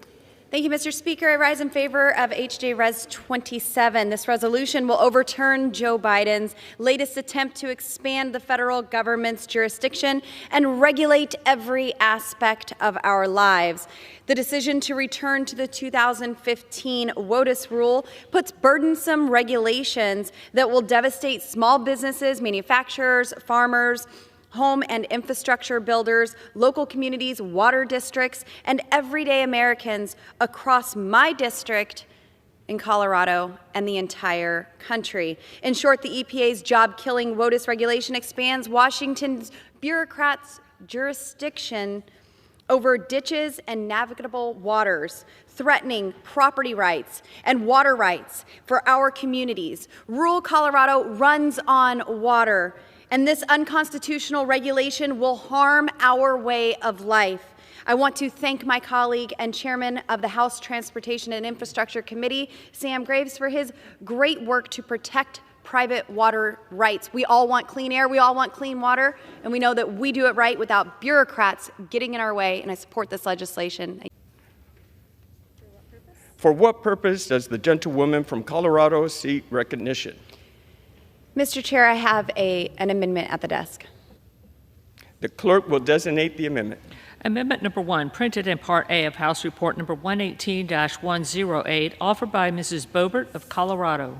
Thank you, Mr. Speaker. I rise in favor of HJ Res 27. This resolution will overturn Joe Biden's latest attempt to expand the federal government's jurisdiction and regulate every aspect of our lives. The decision to return to the 2015 WOTUS rule puts burdensome regulations that will devastate small businesses, manufacturers, farmers, home and infrastructure builders, local communities, water districts, and everyday Americans across my district in Colorado and the entire country. In short, the EPA's job-killing WOTUS regulation expands Washington's bureaucrats' jurisdiction over ditches and navigable waters, threatening property rights and water rights for our communities. Rural Colorado runs on water, and this unconstitutional regulation will harm our way of life. I want to thank my colleague and chairman of the House Transportation and Infrastructure Committee, Sam Graves, for his great work to protect private water rights. We all want clean air, we all want clean water, and we know that we do it right without bureaucrats getting in our way, and I support this legislation. For what purpose does the gentlewoman from Colorado seek recognition? Mr. Chair, I have an amendment at the desk. The clerk will designate the amendment. Amendment number 1, printed in Part A of House Report number 118-108, offered by Mrs. Boebert of Colorado.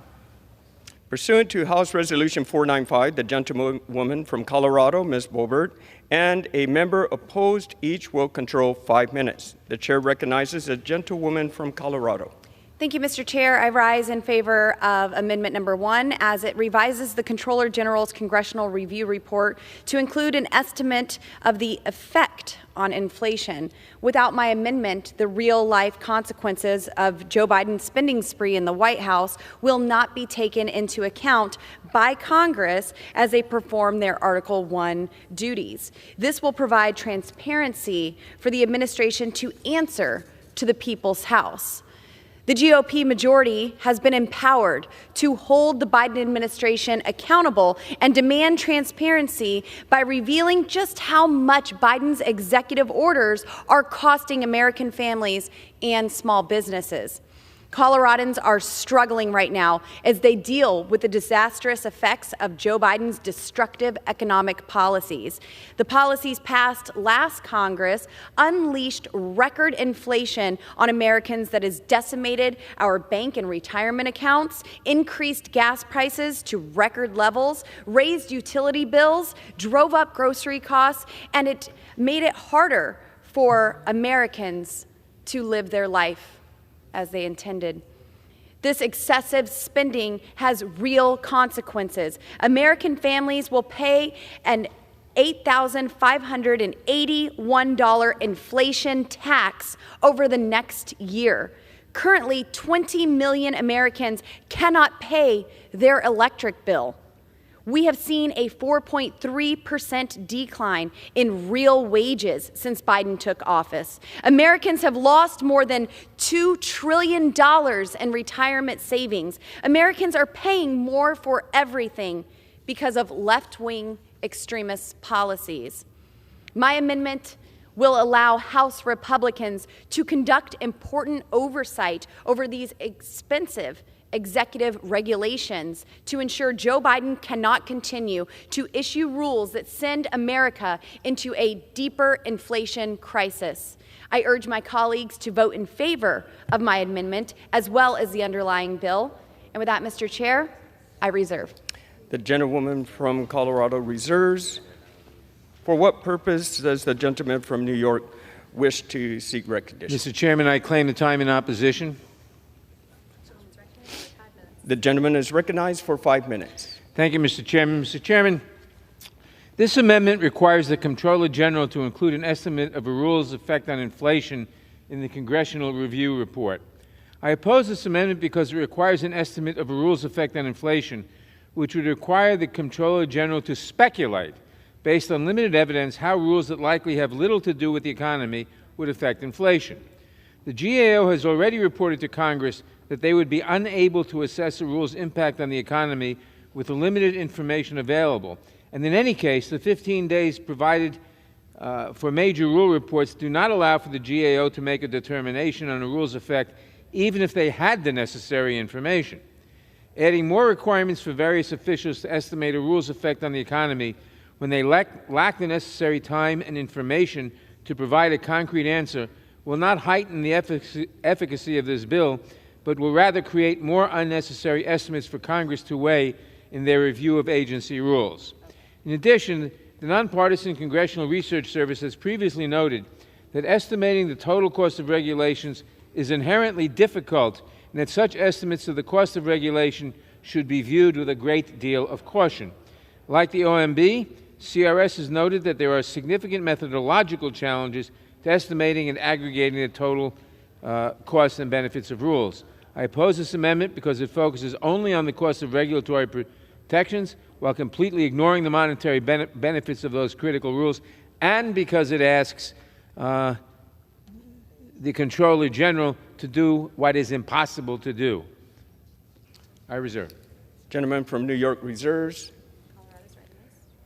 Pursuant to House Resolution 495, the gentlewoman from Colorado, Ms. Boebert, and a member opposed, each will control 5 minutes. The chair recognizes the gentlewoman from Colorado. Thank you, Mr. Chair. I rise in favor of Amendment number 1 as it revises the Comptroller General's Congressional Review Report to include an estimate of the effect on inflation. Without my amendment, the real-life consequences of Joe Biden's spending spree in the White House will not be taken into account by Congress as they perform their Article 1 duties. This will provide transparency for the administration to answer to the people's House. The GOP majority has been empowered to hold the Biden administration accountable and demand transparency by revealing just how much Biden's executive orders are costing American families and small businesses. Coloradans are struggling right now as they deal with the disastrous effects of Joe Biden's destructive economic policies. The policies passed last Congress unleashed record inflation on Americans that has decimated our bank and retirement accounts, increased gas prices to record levels, raised utility bills, drove up grocery costs, and it made it harder for Americans to live their life as they intended. This excessive spending has real consequences. American families will pay an $8,581 inflation tax over the next year. Currently, 20 million Americans cannot pay their electric bill. We have seen a 4.3% decline in real wages since Biden took office. Americans have lost more than $2 trillion in retirement savings. Americans are paying more for everything because of left-wing extremist policies. My amendment will allow House Republicans to conduct important oversight over these expensive executive regulations to ensure Joe Biden cannot continue to issue rules that send America into a deeper inflation crisis. I urge my colleagues to vote in favor of my amendment as well as the underlying bill. And with that, Mr. Chair, I reserve. The gentlewoman from Colorado reserves. For what purpose does the gentleman from New York wish to seek recognition? Mr. Chairman, I claim the time in opposition. The gentleman is recognized for 5 minutes. Thank you, Mr. Chairman. Mr. Chairman, this amendment requires the Comptroller General to include an estimate of a rule's effect on inflation in the Congressional Review Report. I oppose this amendment because it requires an estimate of a rule's effect on inflation, which would require the Comptroller General to speculate, based on limited evidence, how rules that likely have little to do with the economy would affect inflation. The GAO has already reported to Congress that they would be unable to assess a rule's impact on the economy with the limited information available. And in any case, the 15 days provided for major rule reports do not allow for the GAO to make a determination on a rule's effect, even if they had the necessary information. Adding more requirements for various officials to estimate a rule's effect on the economy when they lack the necessary time and information to provide a concrete answer will not heighten the efficacy of this bill, but will rather create more unnecessary estimates for Congress to weigh in their review of agency rules. In addition, the Nonpartisan Congressional Research Service has previously noted that estimating the total cost of regulations is inherently difficult and that such estimates of the cost of regulation should be viewed with a great deal of caution. Like the OMB, CRS has noted that there are significant methodological challenges to estimating and aggregating the total costs and benefits of rules. I oppose this amendment because it focuses only on the cost of regulatory protections while completely ignoring the monetary benefits of those critical rules, and because it asks the Comptroller General to do what is impossible to do. I reserve. Gentleman from New York reserves.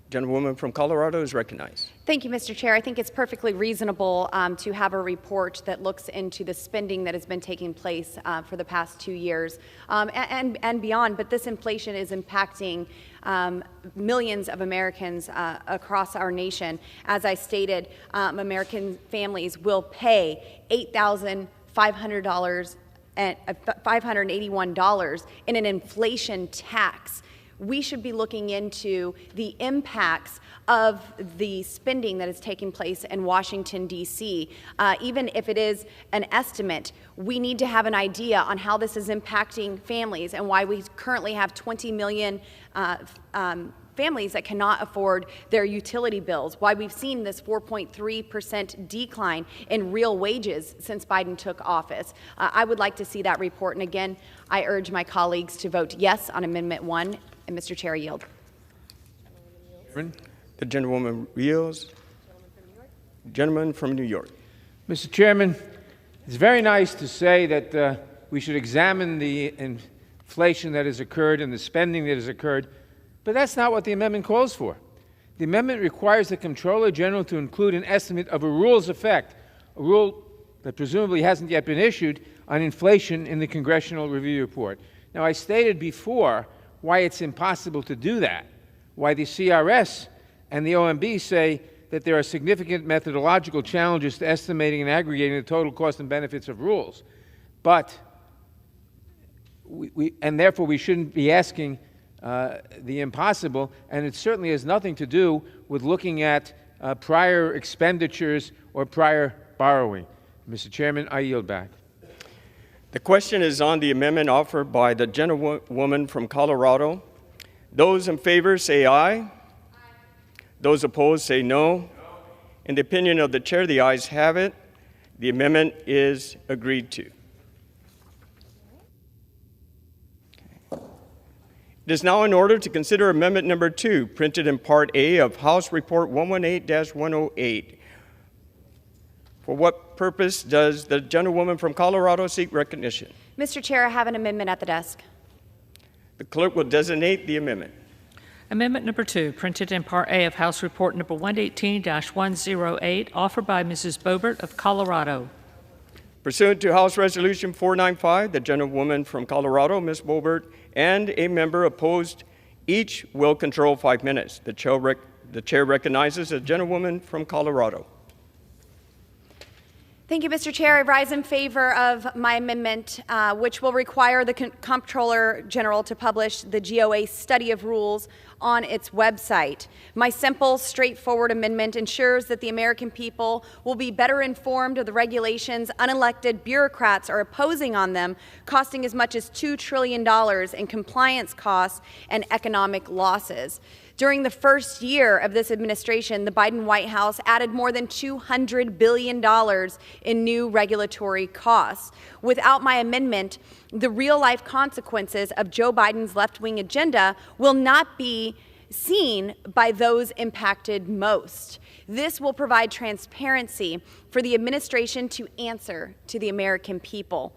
Gentlewoman from Colorado is recognized. Thank you, Mr. Chair. I think it's perfectly reasonable to have a report that looks into the spending that has been taking place for the past 2 years and beyond. But this inflation is impacting millions of Americans across our nation. As I stated, American families will pay $8,500 and $581 in an inflation tax. We should be looking into the impacts of the spending that is taking place in Washington, D.C. Even if it is an estimate, we need to have an idea on how this is impacting families and why we currently have 20 million families that cannot afford their utility bills, why we've seen this 4.3% decline in real wages since Biden took office. I would like to see that report, and again, I urge my colleagues to vote yes on Amendment 1. And Mr. Chair, I yield. The gentlewoman yields. Gentleman from New York. Mr. Chairman, it's very nice to say that we should examine the inflation that has occurred and the spending that has occurred, but that's not what the amendment calls for. The amendment requires the Comptroller General to include an estimate of a rule's effect, a rule that presumably hasn't yet been issued, on inflation in the Congressional Review Report. Now, I stated before why it's impossible to do that, why the CRS and the OMB say that there are significant methodological challenges to estimating and aggregating the total cost and benefits of rules. But and therefore we shouldn't be asking the impossible, and it certainly has nothing to do with looking at prior expenditures or prior borrowing. Mr. Chairman, I yield back. The question is on the amendment offered by the gentlewoman from Colorado. Those in favor say aye. Aye. Those opposed say no. In the opinion of the chair, the ayes have it. The amendment is agreed to. It is now in order to consider Amendment Number 2, printed in Part A of House Report 118-108. For what purpose does the gentlewoman from Colorado seek recognition? Mr. Chair, I have an amendment at the desk. The clerk will designate the amendment. Amendment Number 2, printed in Part A of House Report Number 118-108, offered by Mrs. Boebert of Colorado. Pursuant to House Resolution 495, the gentlewoman from Colorado, Ms. Boebert, and a member opposed, each will control 5 minutes. The chair recognizes the gentlewoman from Colorado. Thank you, Mr. Chair. I rise in favor of my amendment, which will require the Comptroller General to publish the GOA study of rules on its website. My simple, straightforward amendment ensures that the American people will be better informed of the regulations unelected bureaucrats are imposing on them, costing as much as $2 trillion in compliance costs and economic losses. During the first year of this administration, the Biden White House added more than $200 billion in new regulatory costs. Without my amendment, the real-life consequences of Joe Biden's left-wing agenda will not be seen by those impacted most. This will provide transparency for the administration to answer to the American people.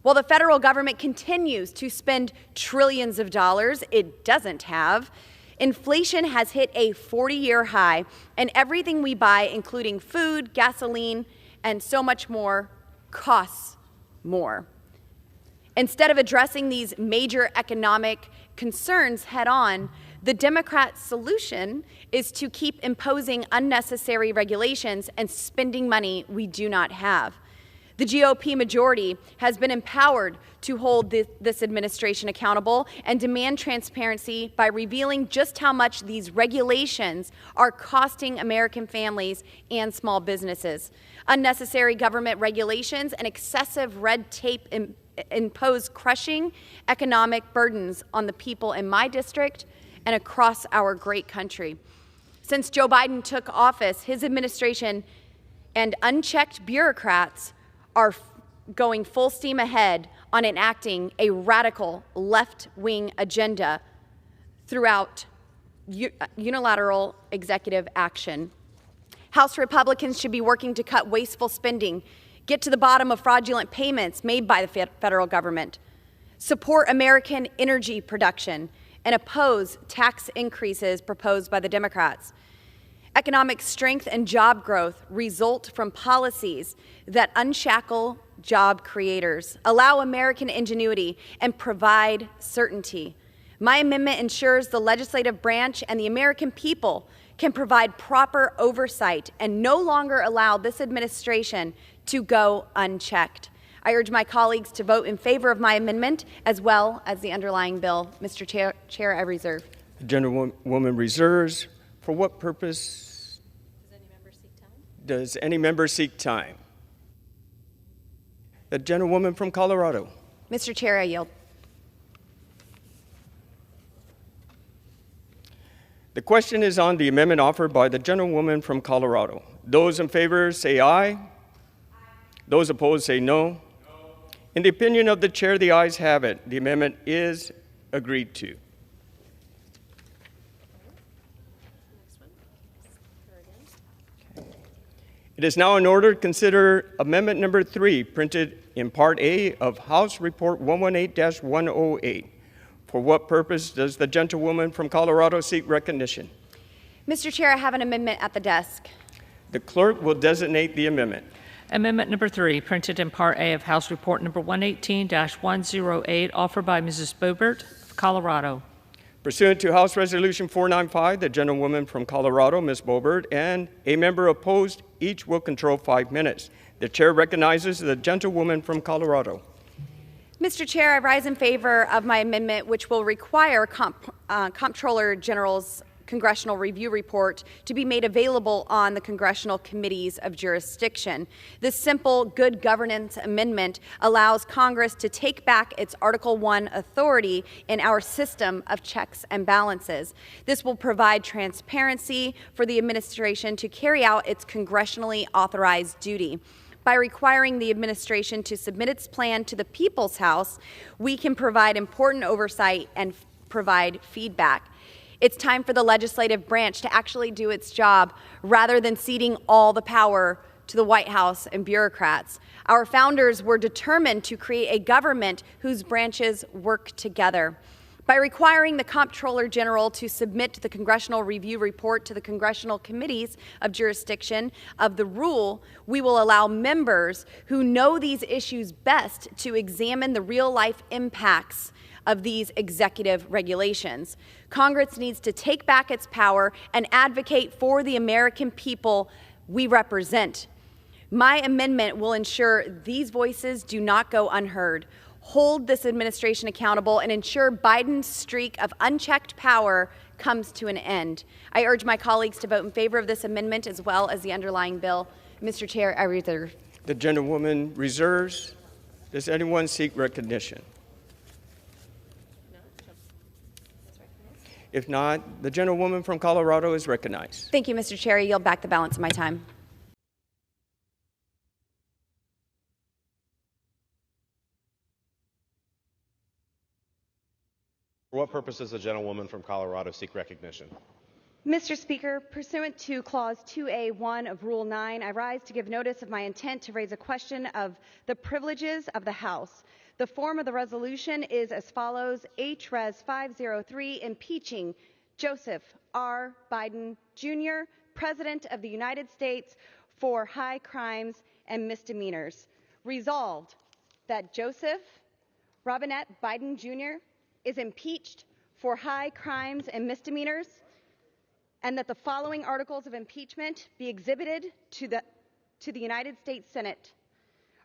While the federal government continues to spend trillions of dollars it doesn't have, inflation has hit a 40-year high, and everything we buy, including food, gasoline, and so much more, costs more. Instead of addressing these major economic concerns head-on, the Democrats' solution is to keep imposing unnecessary regulations and spending money we do not have. The GOP majority has been empowered to hold this administration accountable and demand transparency by revealing just how much these regulations are costing American families and small businesses. Unnecessary government regulations and excessive red tape impose crushing economic burdens on the people in my district and across our great country. Since Joe Biden took office, his administration and unchecked bureaucrats are going full steam ahead on enacting a radical left-wing agenda throughout unilateral executive action. House Republicans should be working to cut wasteful spending, get to the bottom of fraudulent payments made by the federal government, support American energy production, and oppose tax increases proposed by the Democrats. Economic strength and job growth result from policies that unshackle job creators, allow American ingenuity, and provide certainty. My amendment ensures the legislative branch and the American people can provide proper oversight and no longer allow this administration to go unchecked. I urge my colleagues to vote in favor of my amendment as well as the underlying bill. Mr. Chair, I reserve. The gentlewoman reserves. For what purpose? Does any member seek time? The gentlewoman from Colorado. Mr. Chair, I yield. The question is on the amendment offered by the gentlewoman from Colorado. Those in favor say aye. Those opposed say no. In the opinion of the chair, the ayes have it. The amendment is agreed to. It is now in order to consider amendment number 3, printed in Part A of House Report 118-108. For what purpose does the gentlewoman from Colorado seek recognition? Mr. Chair, I have an amendment at the desk. The clerk will designate the amendment. Amendment number 3, printed in Part A of House Report number 118-108, offered by Mrs. Boebert of Colorado. Pursuant to House Resolution 495, the gentlewoman from Colorado, Ms. Boebert, and a member opposed, each will control 5 minutes. The chair recognizes the gentlewoman from Colorado. Mr. Chair, I rise in favor of my amendment, which will require Comptroller General's Congressional Review Report to be made available on the Congressional Committees of Jurisdiction. This simple good governance amendment allows Congress to take back its Article 1 authority in our system of checks and balances. This will provide transparency for the administration to carry out its congressionally authorized duty. By requiring the administration to submit its plan to the People's House, we can provide important oversight and provide feedback. It's time for the legislative branch to actually do its job rather than ceding all the power to the White House and bureaucrats. Our founders were determined to create a government whose branches work together. By requiring the Comptroller General to submit the Congressional Review Report to the Congressional Committees of Jurisdiction of the rule, we will allow members who know these issues best to examine the real-life impacts of these executive regulations. Congress needs to take back its power and advocate for the American people we represent. My amendment will ensure these voices do not go unheard, hold this administration accountable, and ensure Biden's streak of unchecked power comes to an end. I urge my colleagues to vote in favor of this amendment as well as the underlying bill. Mr. Chair, I reserve. The gentlewoman reserves. Does anyone seek recognition? If not, the gentlewoman from Colorado is recognized. Thank you, Mr. Chair. I yield back the balance of my time. For what purpose does the gentlewoman from Colorado seek recognition? Mr. Speaker, pursuant to Clause 2A1 of Rule 9, I rise to give notice of my intent to raise a question of the privileges of the House. The form of the resolution is as follows: H-Res 503, impeaching Joseph R. Biden, Jr., President of the United States, for high crimes and misdemeanors. Resolved that Joseph Robinette Biden, Jr. is impeached for high crimes and misdemeanors, and that the following articles of impeachment be exhibited to the United States Senate.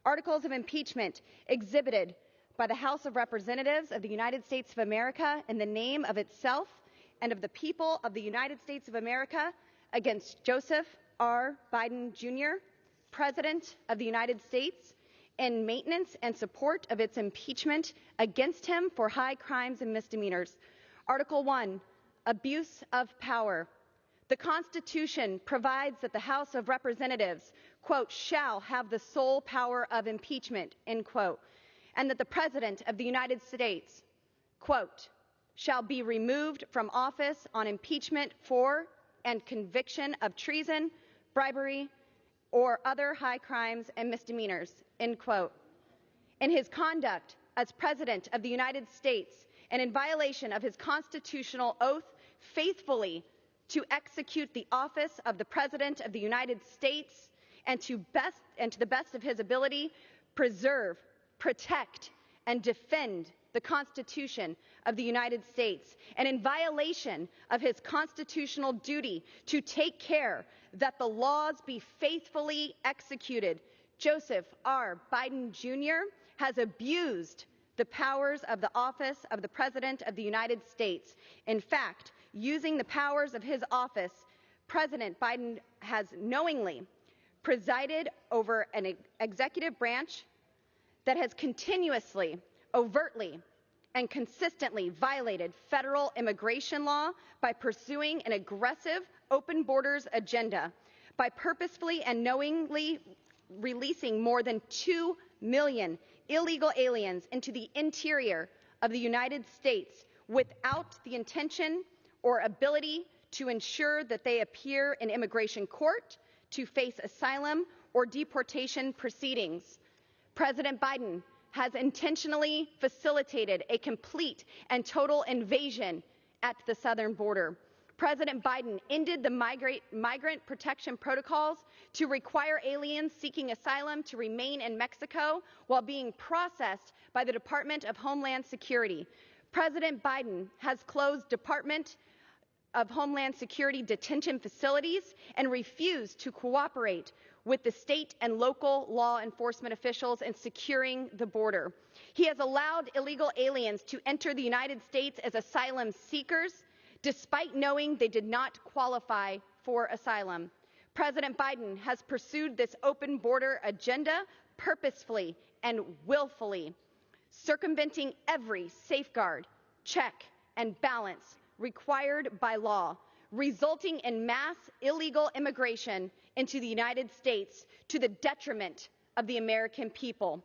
Articles of impeachment exhibited by the House of Representatives of the United States of America in the name of itself and of the people of the United States of America against Joseph R. Biden, Jr., President of the United States, in maintenance and support of its impeachment against him for high crimes and misdemeanors. Article 1, abuse of power. The Constitution provides that the House of Representatives, quote, shall have the sole power of impeachment, end quote, and that the President of the United States, quote, shall be removed from office on impeachment for and conviction of treason, bribery, or other high crimes and misdemeanors, end quote. In his conduct as President of the United States and in violation of his constitutional oath faithfully to execute the office of the President of the United States and to the best of his ability, preserve, protect, and defend the Constitution of the United States, and in violation of his constitutional duty to take care that the laws be faithfully executed, Joseph R. Biden, Jr. has abused the powers of the office of the President of the United States. In fact, using the powers of his office, President Biden has knowingly presided over an executive branch that has continuously, overtly, and consistently violated federal immigration law by pursuing an aggressive open borders agenda, by purposefully and knowingly releasing more than 2 million illegal aliens into the interior of the United States without the intention or ability to ensure that they appear in immigration court to face asylum or deportation proceedings. President Biden has intentionally facilitated a complete and total invasion at the southern border. President Biden ended the migrant protection protocols to require aliens seeking asylum to remain in Mexico while being processed by the Department of Homeland Security. President Biden has closed Department of Homeland Security detention facilities and refused to cooperate with the state and local law enforcement officials in securing the border. He has allowed illegal aliens to enter the United States as asylum seekers, despite knowing they did not qualify for asylum. President Biden has pursued this open border agenda purposefully and willfully, circumventing every safeguard, check, and balance required by law, resulting in mass illegal immigration into the United States to the detriment of the American people.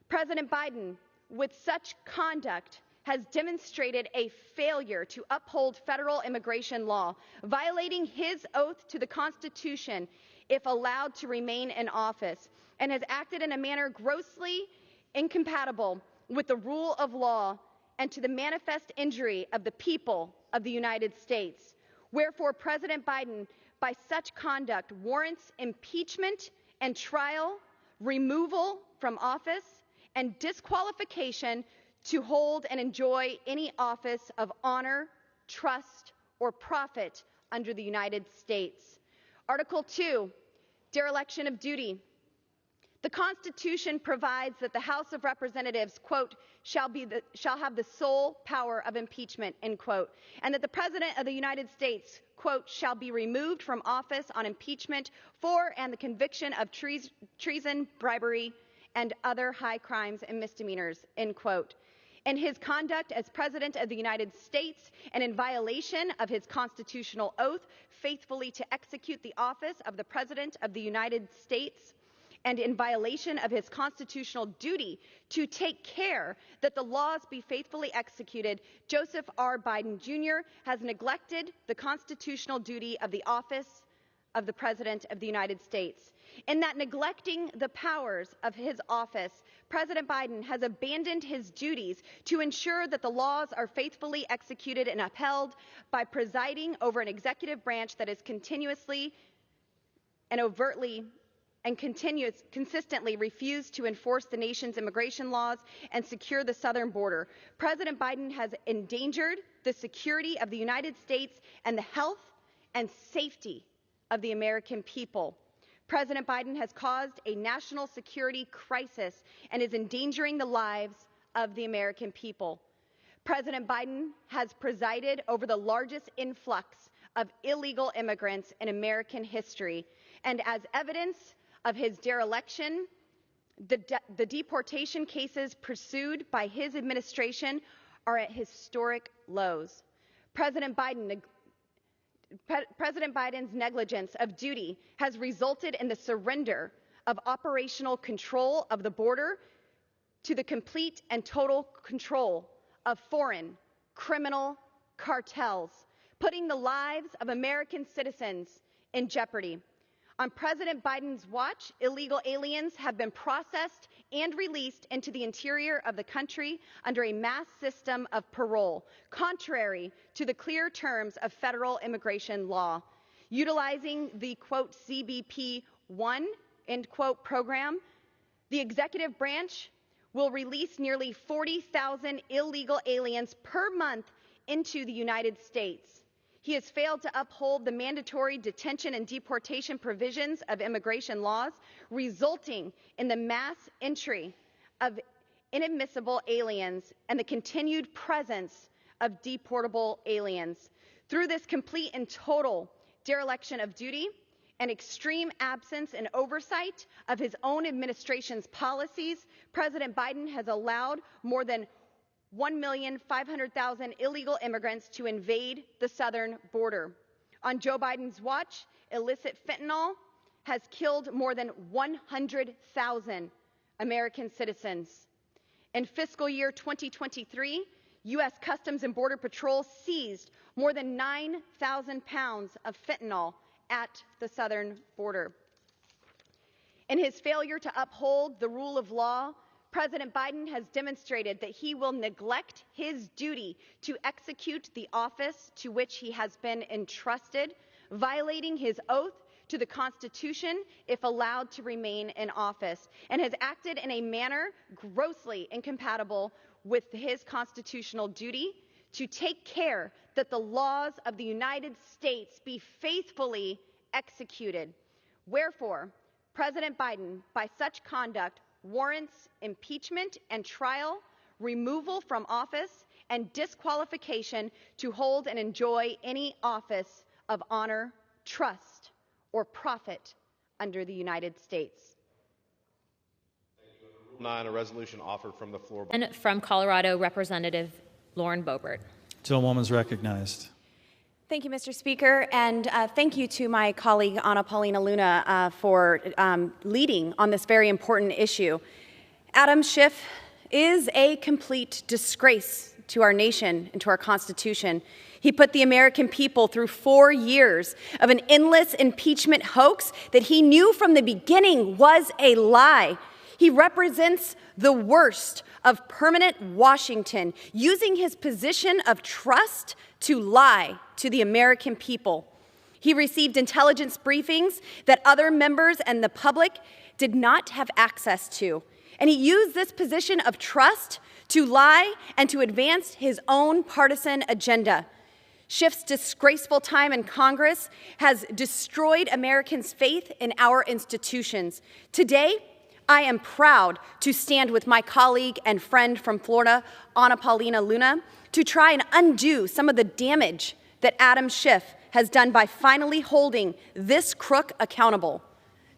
President Biden, with such conduct, has demonstrated a failure to uphold federal immigration law, violating his oath to the Constitution if allowed to remain in office, and has acted in a manner grossly incompatible with the rule of law and to the manifest injury of the people of the United States. Wherefore, President Biden, by such conduct, warrants impeachment and trial, removal from office, and disqualification to hold and enjoy any office of honor, trust, or profit under the United States. Article 2, dereliction of duty. The Constitution provides that the House of Representatives, quote, shall have the sole power of impeachment, end quote, and that the President of the United States, quote, shall be removed from office on impeachment for and the conviction of treason, bribery, and other high crimes and misdemeanors, end quote. In his conduct as President of the United States and in violation of his constitutional oath faithfully to execute the office of the President of the United States, and in violation of his constitutional duty to take care that the laws be faithfully executed, Joseph R. Biden Jr. has neglected the constitutional duty of the office of the President of the United States. In that neglecting the powers of his office, President Biden has abandoned his duties to ensure that the laws are faithfully executed and upheld by presiding over an executive branch that is continuously and overtly and consistently refused to enforce the nation's immigration laws and secure the southern border. President Biden has endangered the security of the United States and the health and safety of the American people. President Biden has caused a national security crisis and is endangering the lives of the American people. President Biden has presided over the largest influx of illegal immigrants in American history, and as evidence of his dereliction, the deportation cases pursued by his administration are at historic lows. President Biden's negligence of duty has resulted in the surrender of operational control of the border to the complete and total control of foreign criminal cartels, putting the lives of American citizens in jeopardy. On President Biden's watch, illegal aliens have been processed and released into the interior of the country under a mass system of parole, contrary to the clear terms of federal immigration law. Utilizing the, quote, CBP-1, end quote, program, the executive branch will release nearly 40,000 illegal aliens per month into the United States. He has failed to uphold the mandatory detention and deportation provisions of immigration laws, resulting in the mass entry of inadmissible aliens and the continued presence of deportable aliens. Through this complete and total dereliction of duty and extreme absence and oversight of his own administration's policies, President Biden has allowed more than 1,500,000 illegal immigrants to invade the southern border. On Joe Biden's watch, illicit fentanyl has killed more than 100,000 American citizens. In fiscal year 2023, U.S. Customs and Border Patrol seized more than 9,000 pounds of fentanyl at the southern border. In his failure to uphold the rule of law, President Biden has demonstrated that he will neglect his duty to execute the office to which he has been entrusted, violating his oath to the Constitution if allowed to remain in office, and has acted in a manner grossly incompatible with his constitutional duty to take care that the laws of the United States be faithfully executed. Wherefore, President Biden, by such conduct, warrants impeachment and trial, removal from office, and disqualification to hold and enjoy any office of honor, trust, or profit under the United States. Rule 9, a resolution offered from the floor. And from Colorado, Representative Lauren Boebert. Gentlewoman is recognized. Thank you, Mr. Speaker, and thank you to my colleague Anna Paulina Luna for leading on this very important issue. Adam Schiff is a complete disgrace to our nation and to our Constitution. He put the American people through 4 years of an endless impeachment hoax that he knew from the beginning was a lie. He represents the worst of permanent Washington, using his position of trust to lie to the American people. He received intelligence briefings that other members and the public did not have access to. And he used this position of trust to lie and to advance his own partisan agenda. Schiff's disgraceful time in Congress has destroyed Americans' faith in our institutions. Today, I am proud to stand with my colleague and friend from Florida, Anna Paulina Luna, to try and undo some of the damage that Adam Schiff has done by finally holding this crook accountable.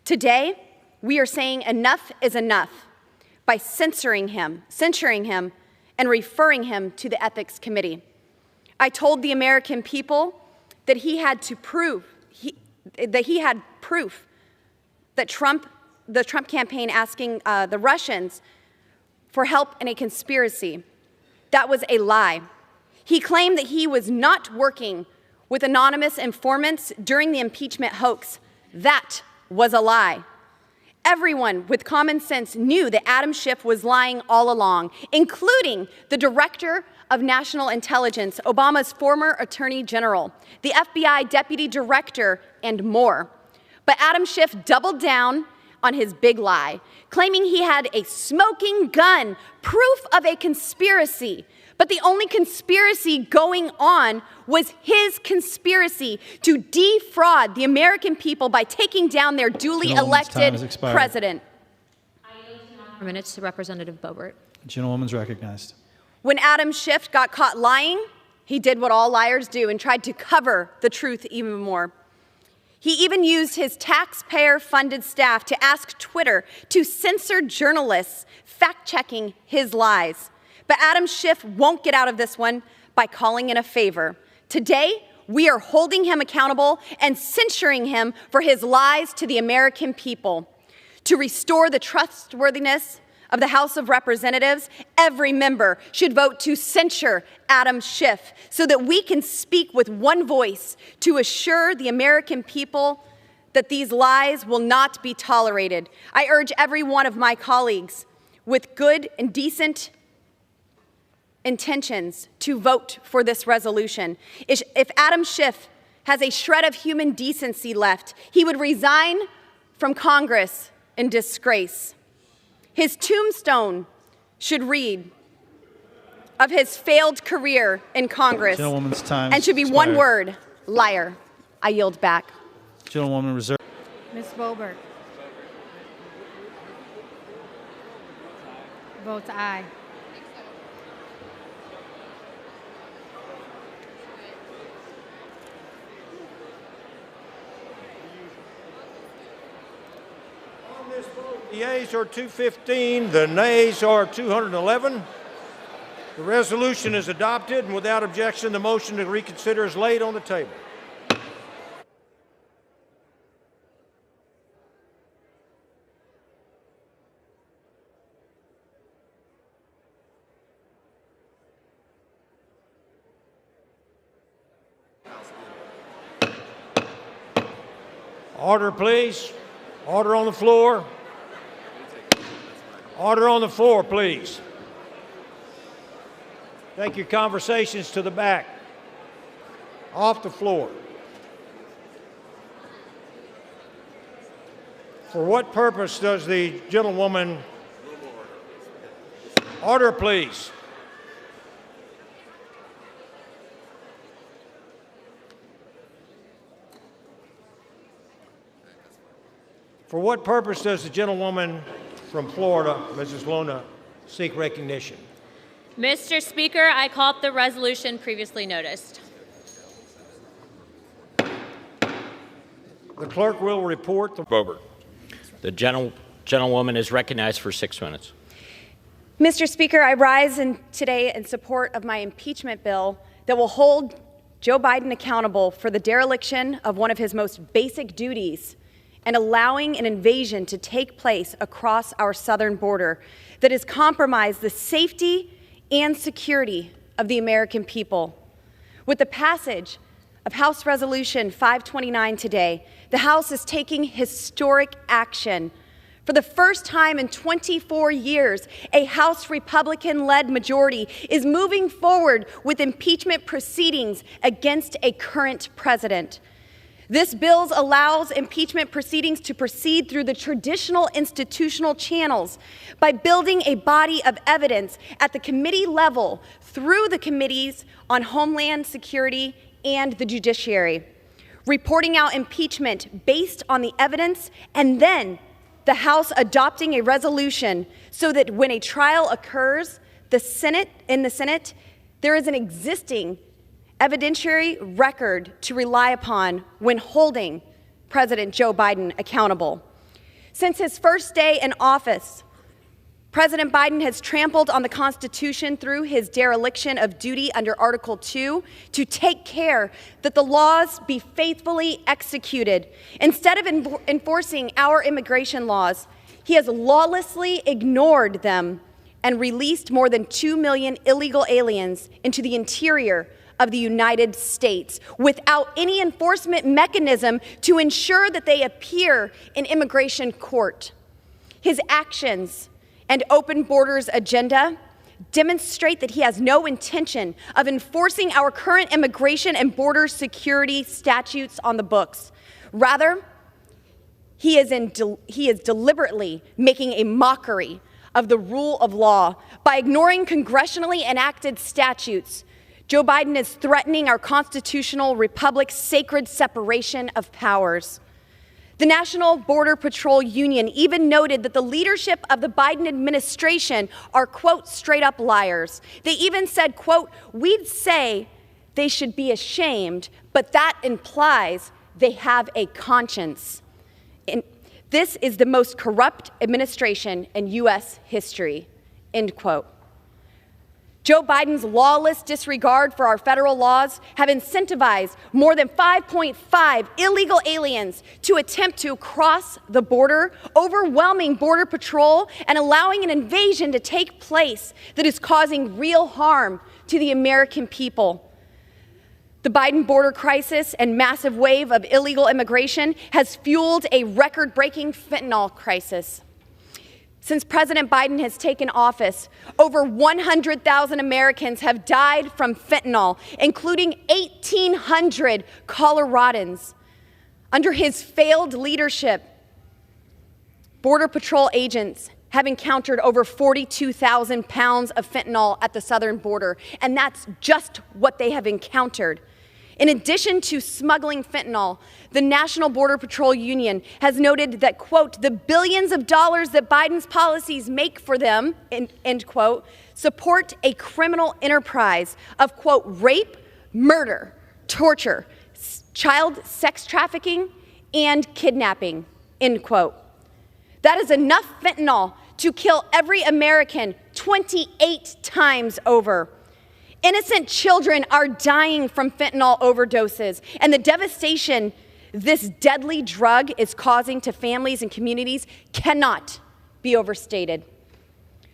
Today, we are saying enough is enough by censuring him, and referring him to the Ethics Committee. I told the American people that he had proof that the Trump campaign asking the Russians for help in a conspiracy. That was a lie. He claimed that he was not working with anonymous informants during the impeachment hoax. That was a lie. Everyone with common sense knew that Adam Schiff was lying all along, including the Director of National Intelligence, Obama's former Attorney General, the FBI Deputy Director, and more. But Adam Schiff doubled down on his big lie, claiming he had a smoking gun, proof of a conspiracy. But the only conspiracy going on was his conspiracy to defraud the American people by taking down their duly elected president. Minutes to Representative Boebert. The gentlewoman's recognized. When Adam Schiff got caught lying, he did what all liars do and tried to cover the truth even more. He even used his taxpayer-funded staff to ask Twitter to censor journalists fact-checking his lies. But Adam Schiff won't get out of this one by calling in a favor. Today, we are holding him accountable and censuring him for his lies to the American people. To restore the trustworthiness of the House of Representatives, every member should vote to censure Adam Schiff so that we can speak with one voice to assure the American people that these lies will not be tolerated. I urge every one of my colleagues with good and decent intentions to vote for this resolution. If Adam Schiff has a shred of human decency left, he would resign from Congress in disgrace. His tombstone should read of his failed career in Congress Gentlewoman's time and should be one word: liar. I yield back. Gentlewoman reserved. Ms. Boebert. Votes aye. The yeas are 215, the nays are 211. The resolution is adopted, and without objection, the motion to reconsider is laid on the table. Order, please. Order on the floor. Order on the floor, please. Take your conversations to the back. Off the floor. For what purpose does the gentlewoman... Order, please. For what purpose does the gentlewoman from Florida, Mrs. Luna, seek recognition? Mr. Speaker, I call up the resolution previously noticed. The clerk will report the... Boebert. The gentlewoman is recognized for 6 minutes. Mr. Speaker, I rise today in support of my impeachment bill that will hold Joe Biden accountable for the dereliction of one of his most basic duties and allowing an invasion to take place across our southern border that has compromised the safety and security of the American people. With the passage of House Resolution 529 today, the House is taking historic action. For the first time in 24 years, a House Republican-led majority is moving forward with impeachment proceedings against a current president. This bill allows impeachment proceedings to proceed through the traditional institutional channels by building a body of evidence at the committee level through the committees on Homeland Security and the judiciary, reporting out impeachment based on the evidence, and then the House adopting a resolution so that when a trial occurs, in the Senate, there is an existing evidentiary record to rely upon when holding President Joe Biden accountable. Since his first day in office, President Biden has trampled on the Constitution through his dereliction of duty under Article 2 to take care that the laws be faithfully executed. Instead of enforcing our immigration laws he has lawlessly ignored them and released more than 2 million illegal aliens into the interior of the United States without any enforcement mechanism to ensure that they appear in immigration court. His actions and open borders agenda demonstrate that he has no intention of enforcing our current immigration and border security statutes on the books. Rather, he is deliberately making a mockery of the rule of law by ignoring congressionally enacted statutes. Joe Biden is threatening our constitutional republic's sacred separation of powers. The National Border Patrol Union even noted that the leadership of the Biden administration are, quote, straight up liars. They even said, quote, we'd say they should be ashamed, but that implies they have a conscience. This is the most corrupt administration in U.S. history, end quote. Joe Biden's lawless disregard for our federal laws have incentivized more than 5.5 illegal aliens to attempt to cross the border, overwhelming Border Patrol and allowing an invasion to take place that is causing real harm to the American people. The Biden border crisis and massive wave of illegal immigration has fueled a record-breaking fentanyl crisis. Since President Biden has taken office, over 100,000 Americans have died from fentanyl, including 1,800 Coloradans. Under his failed leadership, Border Patrol agents have encountered over 42,000 pounds of fentanyl at the southern border, and that's just what they have encountered. In addition to smuggling fentanyl, the National Border Patrol Union has noted that, quote, the billions of dollars that Biden's policies make for them, end quote, support a criminal enterprise of, quote, rape, murder, torture, child sex trafficking, and kidnapping, end quote. That is enough fentanyl to kill every American 28 times over. Innocent children are dying from fentanyl overdoses, and the devastation this deadly drug is causing to families and communities cannot be overstated.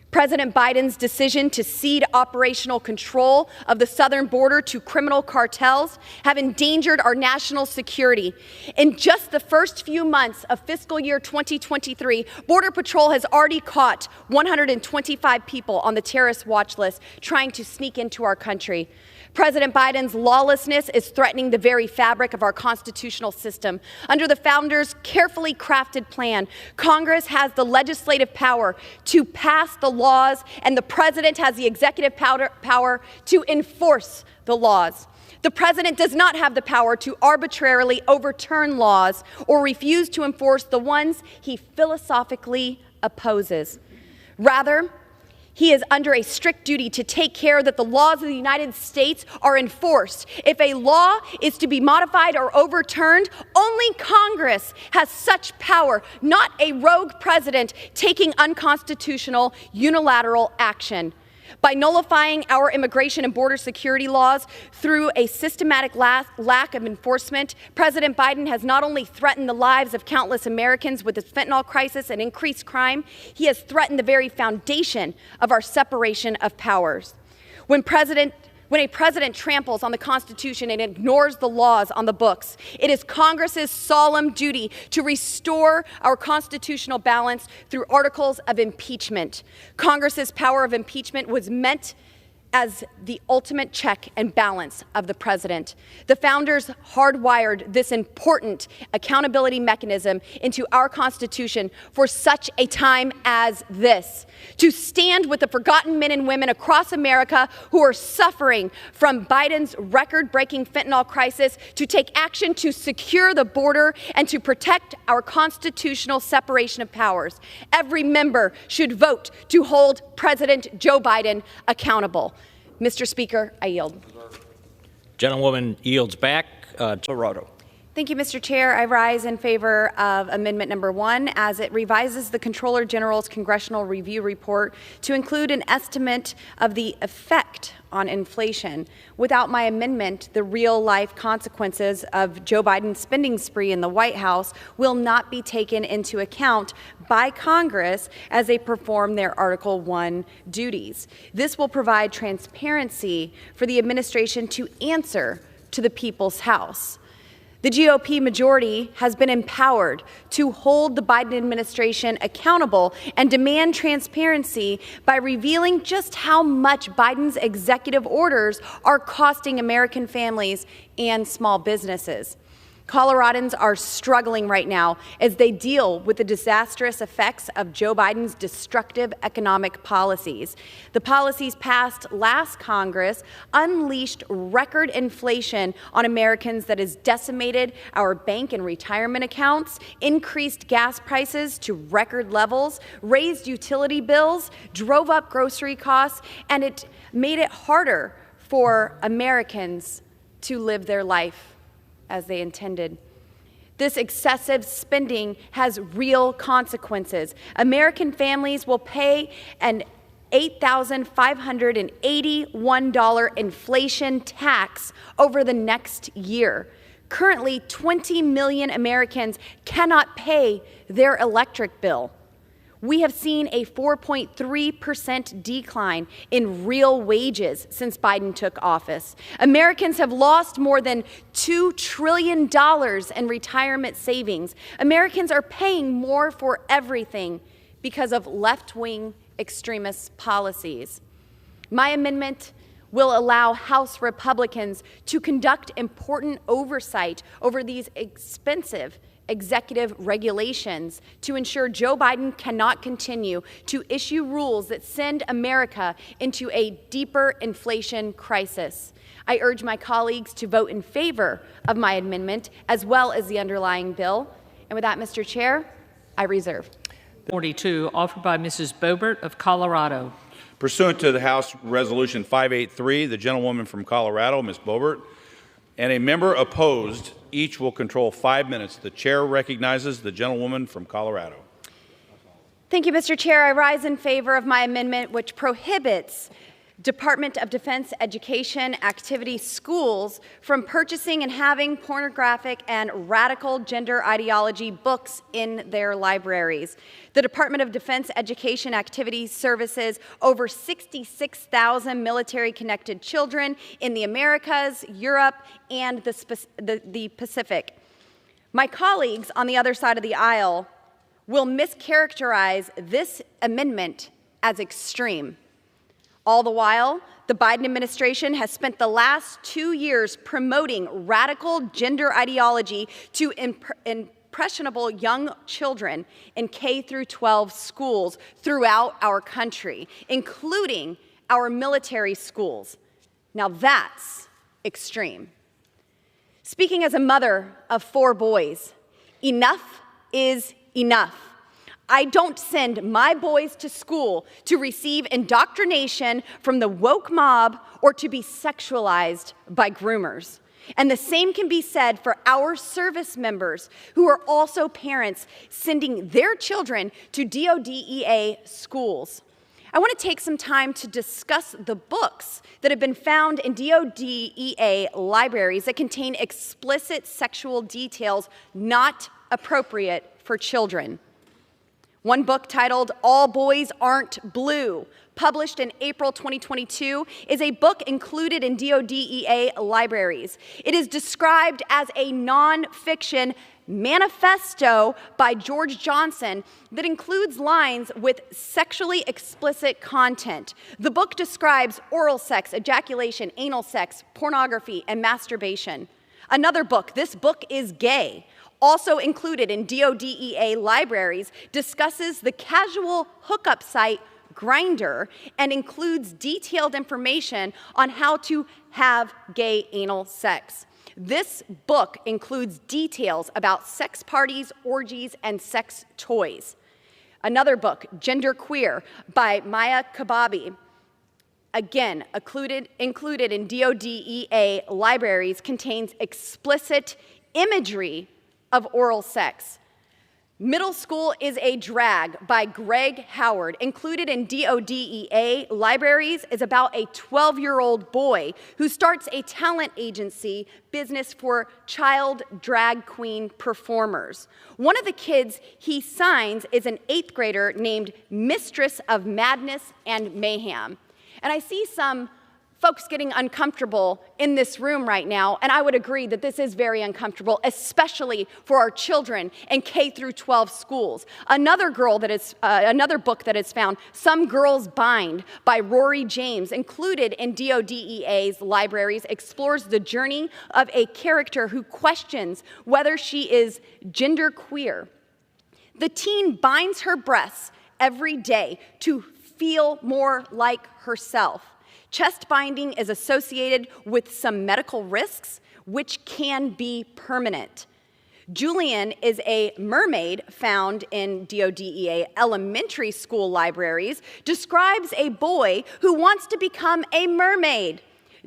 President Biden's decision to cede operational control of the southern border to criminal cartels have endangered our national security. In just the first few months of fiscal year 2023, Border Patrol has already caught 125 people on the terrorist watch list trying to sneak into our country. President Biden's lawlessness is threatening the very fabric of our constitutional system. Under the founders' carefully crafted plan, Congress has the legislative power to pass the laws, and the president has the executive power to enforce the laws. The president does not have the power to arbitrarily overturn laws or refuse to enforce the ones he philosophically opposes. Rather, he is under a strict duty to take care that the laws of the United States are enforced. If a law is to be modified or overturned, only Congress has such power, not a rogue president taking unconstitutional unilateral action. By nullifying our immigration and border security laws through a systematic lack of enforcement, President Biden has not only threatened the lives of countless Americans with his fentanyl crisis and increased crime, he has threatened the very foundation of our separation of powers. When a president tramples on the Constitution and ignores the laws on the books, it is Congress's solemn duty to restore our constitutional balance through articles of impeachment. Congress's power of impeachment was meant as the ultimate check and balance of the president. The founders hardwired this important accountability mechanism into our Constitution for such a time as this, to stand with the forgotten men and women across America who are suffering from Biden's record-breaking fentanyl crisis, to take action to secure the border and to protect our constitutional separation of powers. Every member should vote to hold President Joe Biden accountable. Mr. Speaker, I yield. Gentlewoman yields back. Colorado. Thank you, Mr. Chair. I rise in favor of Amendment Number 1 as it revises the Comptroller General's Congressional Review Report to include an estimate of the effect on inflation. Without my amendment, the real-life consequences of Joe Biden's spending spree in the White House will not be taken into account by Congress as they perform their Article 1 duties. This will provide transparency for the administration to answer to the people's House. The GOP majority has been empowered to hold the Biden administration accountable and demand transparency by revealing just how much Biden's executive orders are costing American families and small businesses. Coloradans are struggling right now as they deal with the disastrous effects of Joe Biden's destructive economic policies. The policies passed last Congress unleashed record inflation on Americans that has decimated our bank and retirement accounts, increased gas prices to record levels, raised utility bills, drove up grocery costs, and it made it harder for Americans to live their life as they intended. This excessive spending has real consequences. American families will pay an $8,581 inflation tax over the next year. Currently, 20 million Americans cannot pay their electric bill. We have seen a 4.3% decline in real wages since Biden took office. Americans have lost more than $2 trillion in retirement savings. Americans are paying more for everything because of left-wing extremist policies. My amendment will allow House Republicans to conduct important oversight over these expensive executive regulations to ensure Joe Biden cannot continue to issue rules that send America into a deeper inflation crisis. I urge my colleagues to vote in favor of my amendment as well as the underlying bill. And with that, Mr. Chair, I reserve. 42, offered by Mrs. Boebert of Colorado. Pursuant to the House Resolution 583, the gentlewoman from Colorado, Ms. Boebert, and a member opposed, each will control 5 minutes. The chair recognizes the gentlewoman from Colorado. Thank you, Mr. Chair. I rise in favor of my amendment, which prohibits Department of Defense education activity schools from purchasing and having pornographic and radical gender ideology books in their libraries. The Department of Defense education activities services over 66,000 military-connected children in the Americas, Europe, and the Pacific. My colleagues on the other side of the aisle will mischaracterize this amendment as extreme. All the while, the Biden administration has spent the last 2 years promoting radical gender ideology to impressionable young children in K-12 schools throughout our country, including our military schools. Now that's extreme. Speaking as a mother of 4 boys, enough is enough. I don't send my boys to school to receive indoctrination from the woke mob or to be sexualized by groomers. And the same can be said for our service members who are also parents sending their children to DODEA schools. I want to take some time to discuss the books that have been found in DODEA libraries that contain explicit sexual details not appropriate for children. One book titled All Boys Aren't Blue, published in April 2022, is a book included in DODEA libraries. It is described as a nonfiction manifesto by George Johnson that includes lines with sexually explicit content. The book describes oral sex, ejaculation, anal sex, pornography, and masturbation. Another book, This Book is Gay, also included in DODEA libraries, discusses the casual hookup site Grindr and includes detailed information on how to have gay anal sex. This book includes details about sex parties, orgies, and sex toys. Another book, Gender Queer, by Maya Kababi, again included in DODEA libraries, contains explicit imagery of oral sex. Middle School is a Drag by Greg Howard, included in DODEA libraries, is about a 12-year-old boy who starts a talent agency business for child drag queen performers. One of the kids he signs is an 8th grader named Mistress of Madness and Mayhem. And I see some folks getting uncomfortable in this room right now, and I would agree that this is very uncomfortable, especially for our children in K through 12 schools. Another book that is found, Some Girls Bind by Rory James, included in DODEA's libraries, explores the journey of a character who questions whether she is genderqueer. The teen binds her breasts every day to feel more like herself. Chest binding is associated with some medical risks, which can be permanent. Julian is a mermaid found in DODEA elementary school libraries, describes a boy who wants to become a mermaid.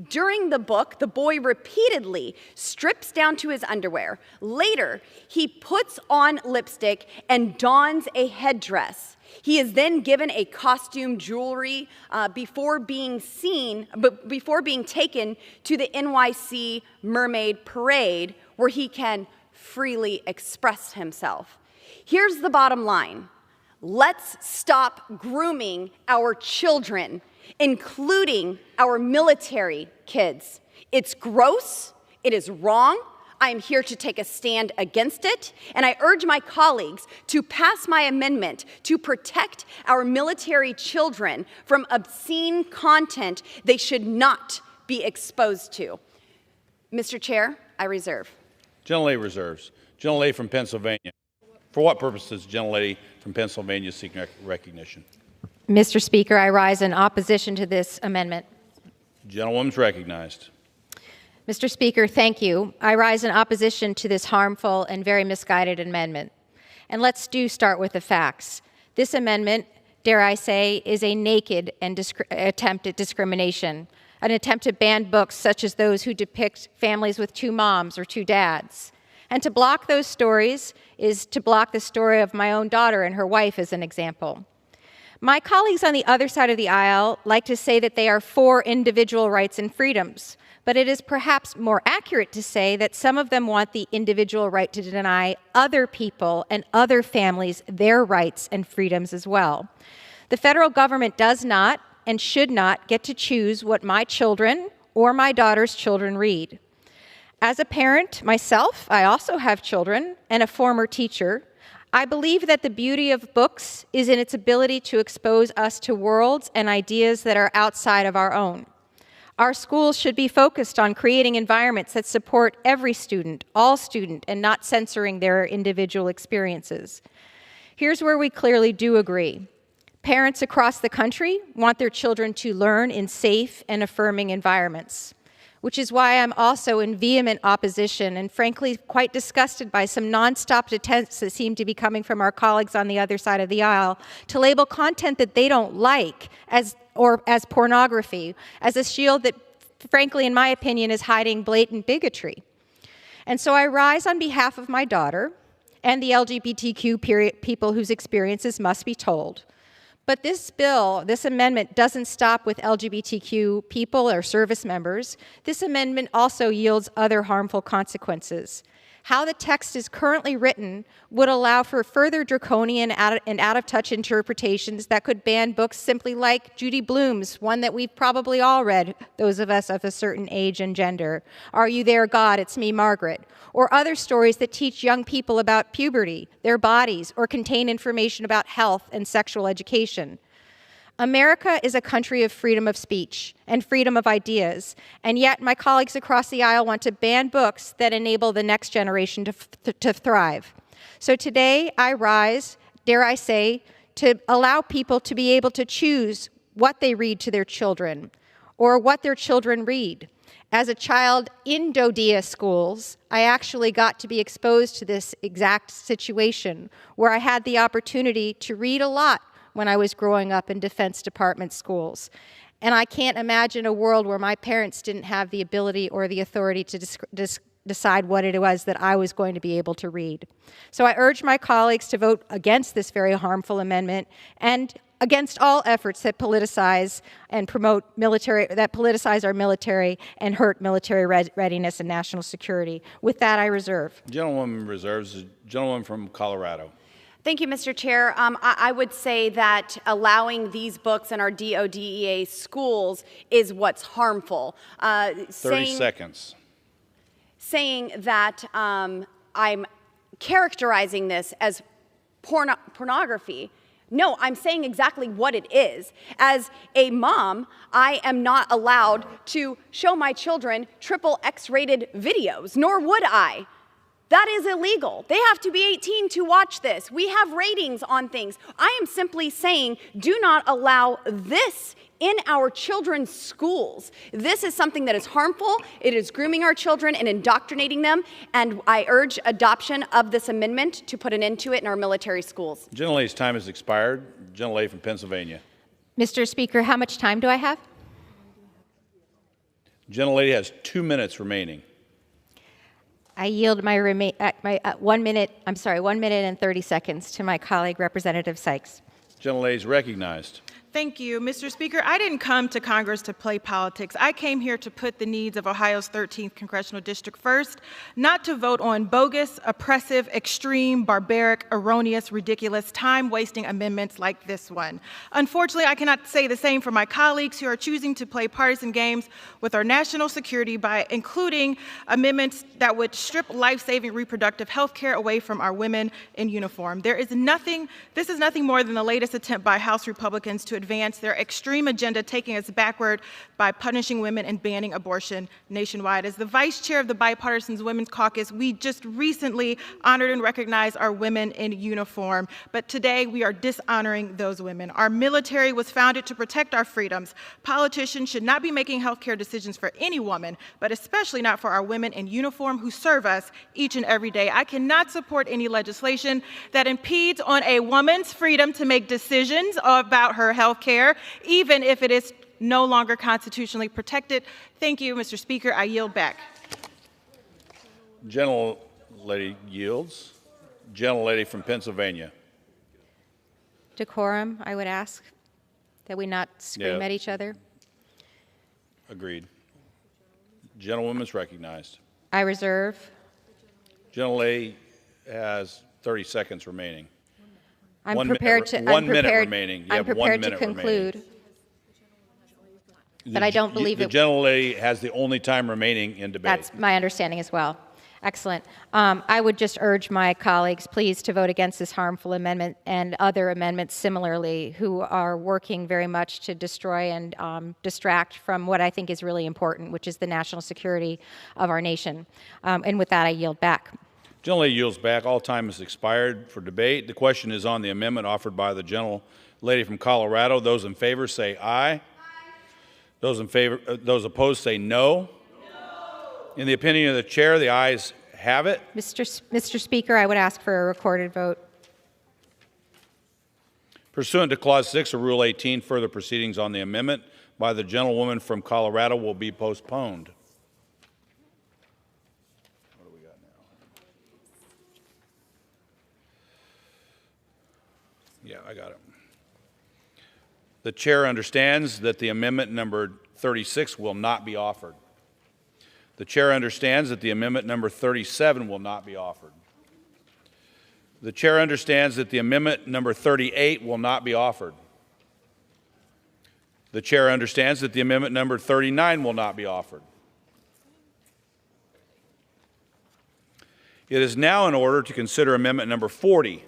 During the book, the boy repeatedly strips down to his underwear. Later, he puts on lipstick and dons a headdress. He is then given a costume jewelry before being taken to the NYC Mermaid Parade, where he can freely express himself. Here's the bottom line. Let's stop grooming our children, including our military kids. It's gross, it is wrong. I am here to take a stand against it, and I urge my colleagues to pass my amendment to protect our military children from obscene content they should not be exposed to. Mr. Chair, I reserve. Gentlelady reserves. Gentlelady from Pennsylvania. For what purpose does the gentlelady from Pennsylvania seek recognition? Mr. Speaker, I rise in opposition to this amendment. Gentlewoman's recognized. Mr. Speaker, thank you. I rise in opposition to this harmful and very misguided amendment. And let's start with the facts. This amendment, dare I say, is a naked and attempt at discrimination, an attempt to ban books such as those who depict families with 2 moms or 2 dads. And to block those stories is to block the story of my own daughter and her wife, as an example. My colleagues on the other side of the aisle like to say that they are for individual rights and freedoms, but it is perhaps more accurate to say that some of them want the individual right to deny other people and other families their rights and freedoms as well. The federal government does not and should not get to choose what my children or my daughter's children read. As a parent myself, I also have children, and a former teacher. I believe that the beauty of books is in its ability to expose us to worlds and ideas that are outside of our own. Our schools should be focused on creating environments that support every student, all student, and not censoring their individual experiences. Here's where we clearly do agree. Parents across the country want their children to learn in safe and affirming environments, which is why I'm also in vehement opposition and frankly quite disgusted by some nonstop attempts that seem to be coming from our colleagues on the other side of the aisle to label content that they don't like as pornography, as a shield that, frankly, in my opinion, is hiding blatant bigotry. And so I rise on behalf of my daughter and the LGBTQ people whose experiences must be told. But this bill, this amendment, doesn't stop with LGBTQ people or service members. This amendment also yields other harmful consequences. How the text is currently written would allow for further draconian and out-of-touch interpretations that could ban books simply like Judy Blume's, one that we've probably all read, those of us of a certain age and gender, Are You There, God? It's Me, Margaret, or other stories that teach young people about puberty, their bodies, or contain information about health and sexual education. America is a country of freedom of speech and freedom of ideas, and yet my colleagues across the aisle want to ban books that enable the next generation to thrive. So today I rise, dare I say, to allow people to be able to choose what they read to their children or what their children read. As a child in DODEA schools, I actually got to be exposed to this exact situation where I had the opportunity to read a lot when I was growing up in Defense Department schools. And I can't imagine a world where my parents didn't have the ability or the authority to decide what it was that I was going to be able to read. So I urge my colleagues to vote against this very harmful amendment and against all efforts that politicize and promote that politicize our military and hurt military readiness and national security. With that, I reserve. Gentlewoman reserves. The gentlewoman from Colorado. Thank you, Mr. Chair. I would say that allowing these books in our DODEA schools is what's harmful. 30 seconds. Saying that I'm characterizing this as pornography. No, I'm saying exactly what it is. As a mom, I am not allowed to show my children triple X-rated videos, nor would I. That is illegal. They have to be 18 to watch this. We have ratings on things. I am simply saying, do not allow this in our children's schools. This is something that is harmful. It is grooming our children and indoctrinating them, and I urge adoption of this amendment to put an end to it in our military schools. Gentlelady's time has expired. Gentlelady from Pennsylvania. Mr. Speaker, how much time do I have? Gentlelady has 2 minutes remaining. I yield my 1 minute and 30 seconds to my colleague, Representative Sykes. Gentlelady is recognized. Thank you, Mr. Speaker. I didn't come to Congress to play politics. I came here to put the needs of Ohio's 13th Congressional District first, not to vote on bogus, oppressive, extreme, barbaric, erroneous, ridiculous, time-wasting amendments like this one. Unfortunately, I cannot say the same for my colleagues who are choosing to play partisan games with our national security by including amendments that would strip life-saving reproductive health care away from our women in uniform. This is nothing more than the latest attempt by House Republicans to advance their extreme agenda, taking us backward by punishing women and banning abortion nationwide. As the vice chair of the Bipartisan Women's Caucus, we just recently honored and recognized our women in uniform, but today we are dishonoring those women. Our military was founded to protect our freedoms. Politicians should not be making healthcare decisions for any woman, but especially not for our women in uniform who serve us each and every day. I cannot support any legislation that impedes on a woman's freedom to make decisions about her health care, even if it is no longer constitutionally protected. Thank you, Mr. Speaker. I yield back. Gentlelady yields. Gentlelady from Pennsylvania. Decorum, I would ask that we not scream at each other. Agreed. Gentlewoman is recognized. I reserve. Gentlelady has 30 seconds remaining. I'm prepared to conclude. Remaining. But I don't believe the gentlelady has the only time remaining in debate. That's my understanding as well. Excellent. I would just urge my colleagues, please, to vote against this harmful amendment and other amendments similarly, who are working very much to destroy and distract from what I think is really important, which is the national security of our nation. And with that, I yield back. Gentlelady yields back. All time has expired for debate. The question is on the amendment offered by the gentlelady from Colorado. Those in favor say aye. Aye. Those opposed say no. In the opinion of the chair, the ayes have it. Mr. Speaker, I would ask for a recorded vote. Pursuant to Clause 6 of Rule 18, further proceedings on the amendment by the gentlewoman from Colorado will be postponed. What do we got now? Yeah, I got it. The chair understands that the amendment number 36 will not be offered. The chair understands that the amendment number 37 will not be offered. The chair understands that the amendment number 38 will not be offered. The chair understands that the amendment number 39 will not be offered. It is now in order to consider amendment number 40,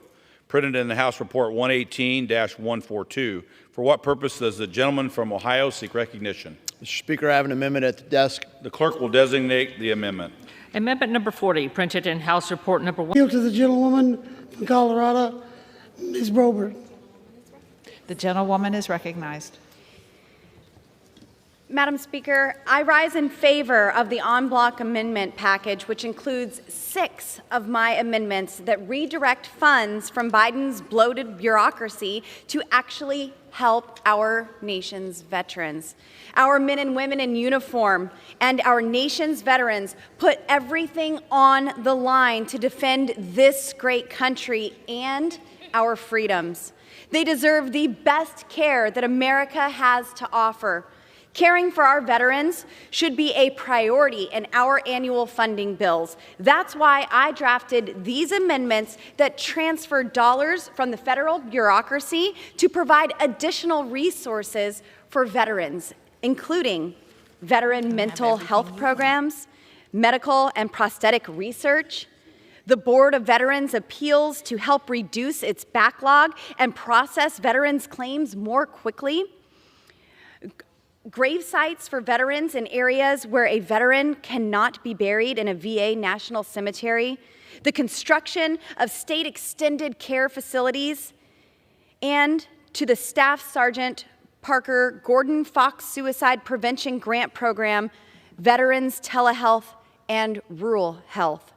printed in the House Report 118-142. For what purpose does the gentleman from Ohio seek recognition? Mr. Speaker, I have an amendment at the desk. The clerk will designate the amendment. Amendment number 40, printed in House Report number 1. Yield to the gentlewoman from Colorado, Ms. Boebert. The gentlewoman is recognized. Madam Speaker, I rise in favor of the en bloc amendment package, which includes 6 of my amendments that redirect funds from Biden's bloated bureaucracy to actually help our nation's veterans. Our men and women in uniform and our nation's veterans put everything on the line to defend this great country and our freedoms. They deserve the best care that America has to offer. Caring for our veterans should be a priority in our annual funding bills. That's why I drafted these amendments that transfer dollars from the federal bureaucracy to provide additional resources for veterans, including veteran mental health programs, medical and prosthetic research, the Board of Veterans Appeals to help reduce its backlog and process veterans' claims more quickly, grave sites for veterans in areas where a veteran cannot be buried in a VA national cemetery, the construction of state extended care facilities, and to the Staff Sergeant Parker Gordon Fox Suicide Prevention Grant Program, Veterans Telehealth, and Rural Health.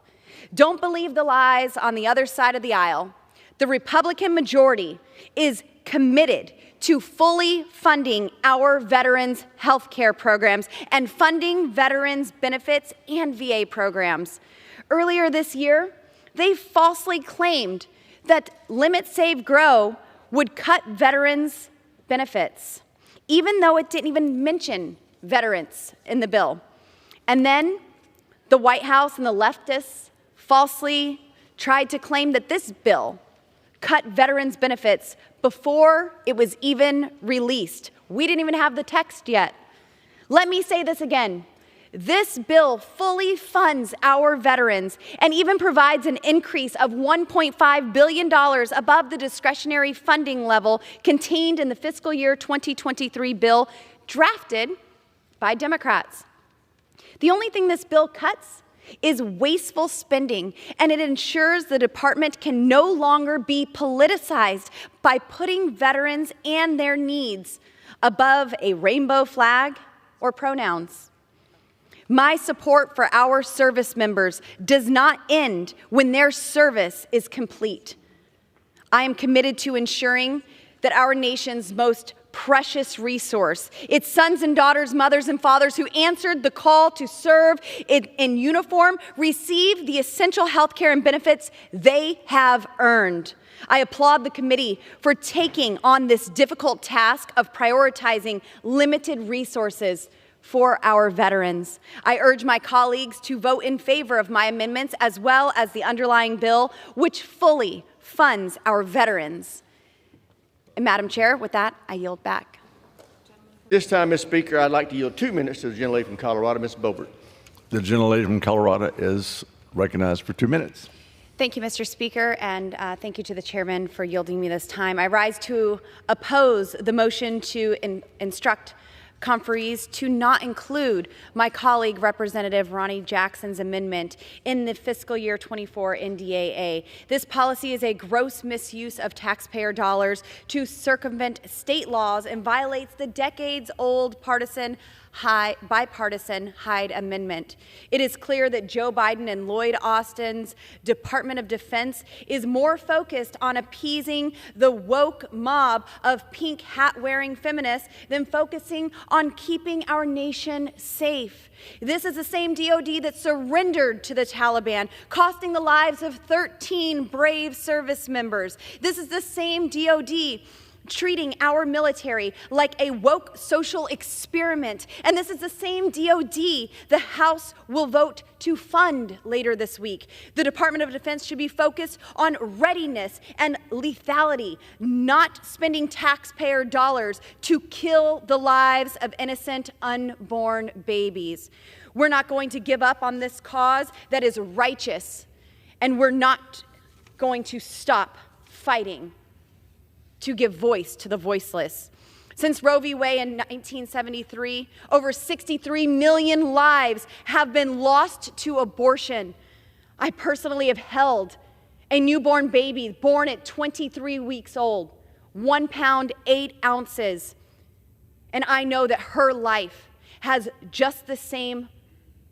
Don't believe the lies on the other side of the aisle. The Republican majority is committed to fully funding our veterans' health care programs and funding veterans' benefits and VA programs. Earlier this year, they falsely claimed that Limit, Save, Grow would cut veterans' benefits, even though it didn't even mention veterans in the bill. And then the White House and the leftists falsely tried to claim that this bill cut veterans' benefits before it was even released. We didn't even have the text yet. Let me say this again. This bill fully funds our veterans and even provides an increase of $1.5 billion above the discretionary funding level contained in the fiscal year 2023 bill drafted by Democrats. The only thing this bill cuts is wasteful spending, and it ensures the department can no longer be politicized by putting veterans and their needs above a rainbow flag or pronouns. My support for our service members does not end when their service is complete. I am committed to ensuring that our nation's most precious resource, its sons and daughters, mothers and fathers who answered the call to serve in uniform, receive the essential health care and benefits they have earned. I applaud the committee for taking on this difficult task of prioritizing limited resources for our veterans. I urge my colleagues to vote in favor of my amendments as well as the underlying bill, which fully funds our veterans. And Madam Chair, with that, I yield back. This time, Ms. Speaker, I'd like to yield 2 minutes to the gentlelady from Colorado, Ms. Boebert. The gentlelady from Colorado is recognized for 2 minutes. Thank you, Mr. Speaker, and thank you to the chairman for yielding me this time. I rise to oppose the motion to instruct conferees to not include my colleague, Representative Ronnie Jackson's amendment in the fiscal year 24 NDAA. This policy is a gross misuse of taxpayer dollars to circumvent state laws and violates the decades-old bipartisan Hyde Amendment. It is clear that Joe Biden and Lloyd Austin's Department of Defense is more focused on appeasing the woke mob of pink hat-wearing feminists than focusing on keeping our nation safe. This is the same DOD that surrendered to the Taliban, costing the lives of 13 brave service members. This is the same DOD treating our military like a woke social experiment. And this is the same DOD the House will vote to fund later this week. The Department of Defense should be focused on readiness and lethality, not spending taxpayer dollars to kill the lives of innocent unborn babies. We're not going to give up on this cause that is righteous, and we're not going to stop fighting to give voice to the voiceless. Since Roe v. Wade in 1973, over 63 million lives have been lost to abortion. I personally have held a newborn baby born at 23 weeks old, 1 pound, 8 ounces. And I know that her life has just the same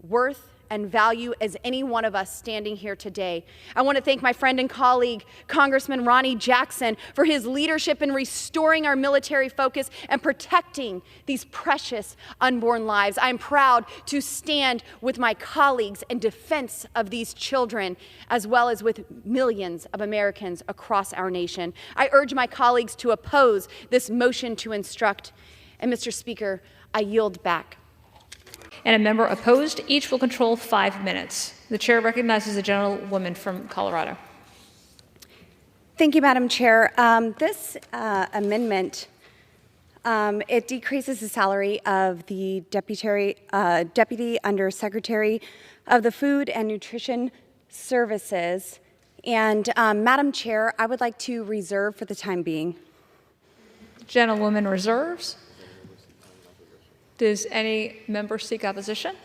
worth and value as any one of us standing here today. I want to thank my friend and colleague, Congressman Ronnie Jackson, for his leadership in restoring our military focus and protecting these precious unborn lives. I'm proud to stand with my colleagues in defense of these children, as well as with millions of Americans across our nation. I urge my colleagues to oppose this motion to instruct. And Mr. Speaker, I yield back. And a member opposed. Each will control 5 minutes. The chair recognizes the gentlewoman from Colorado. Thank you, Madam Chair. This amendment, it decreases the salary of the Deputy Undersecretary of the Food and Nutrition Services. And Madam Chair, I would like to reserve for the time being. Gentlewoman reserves. Does any member seek opposition?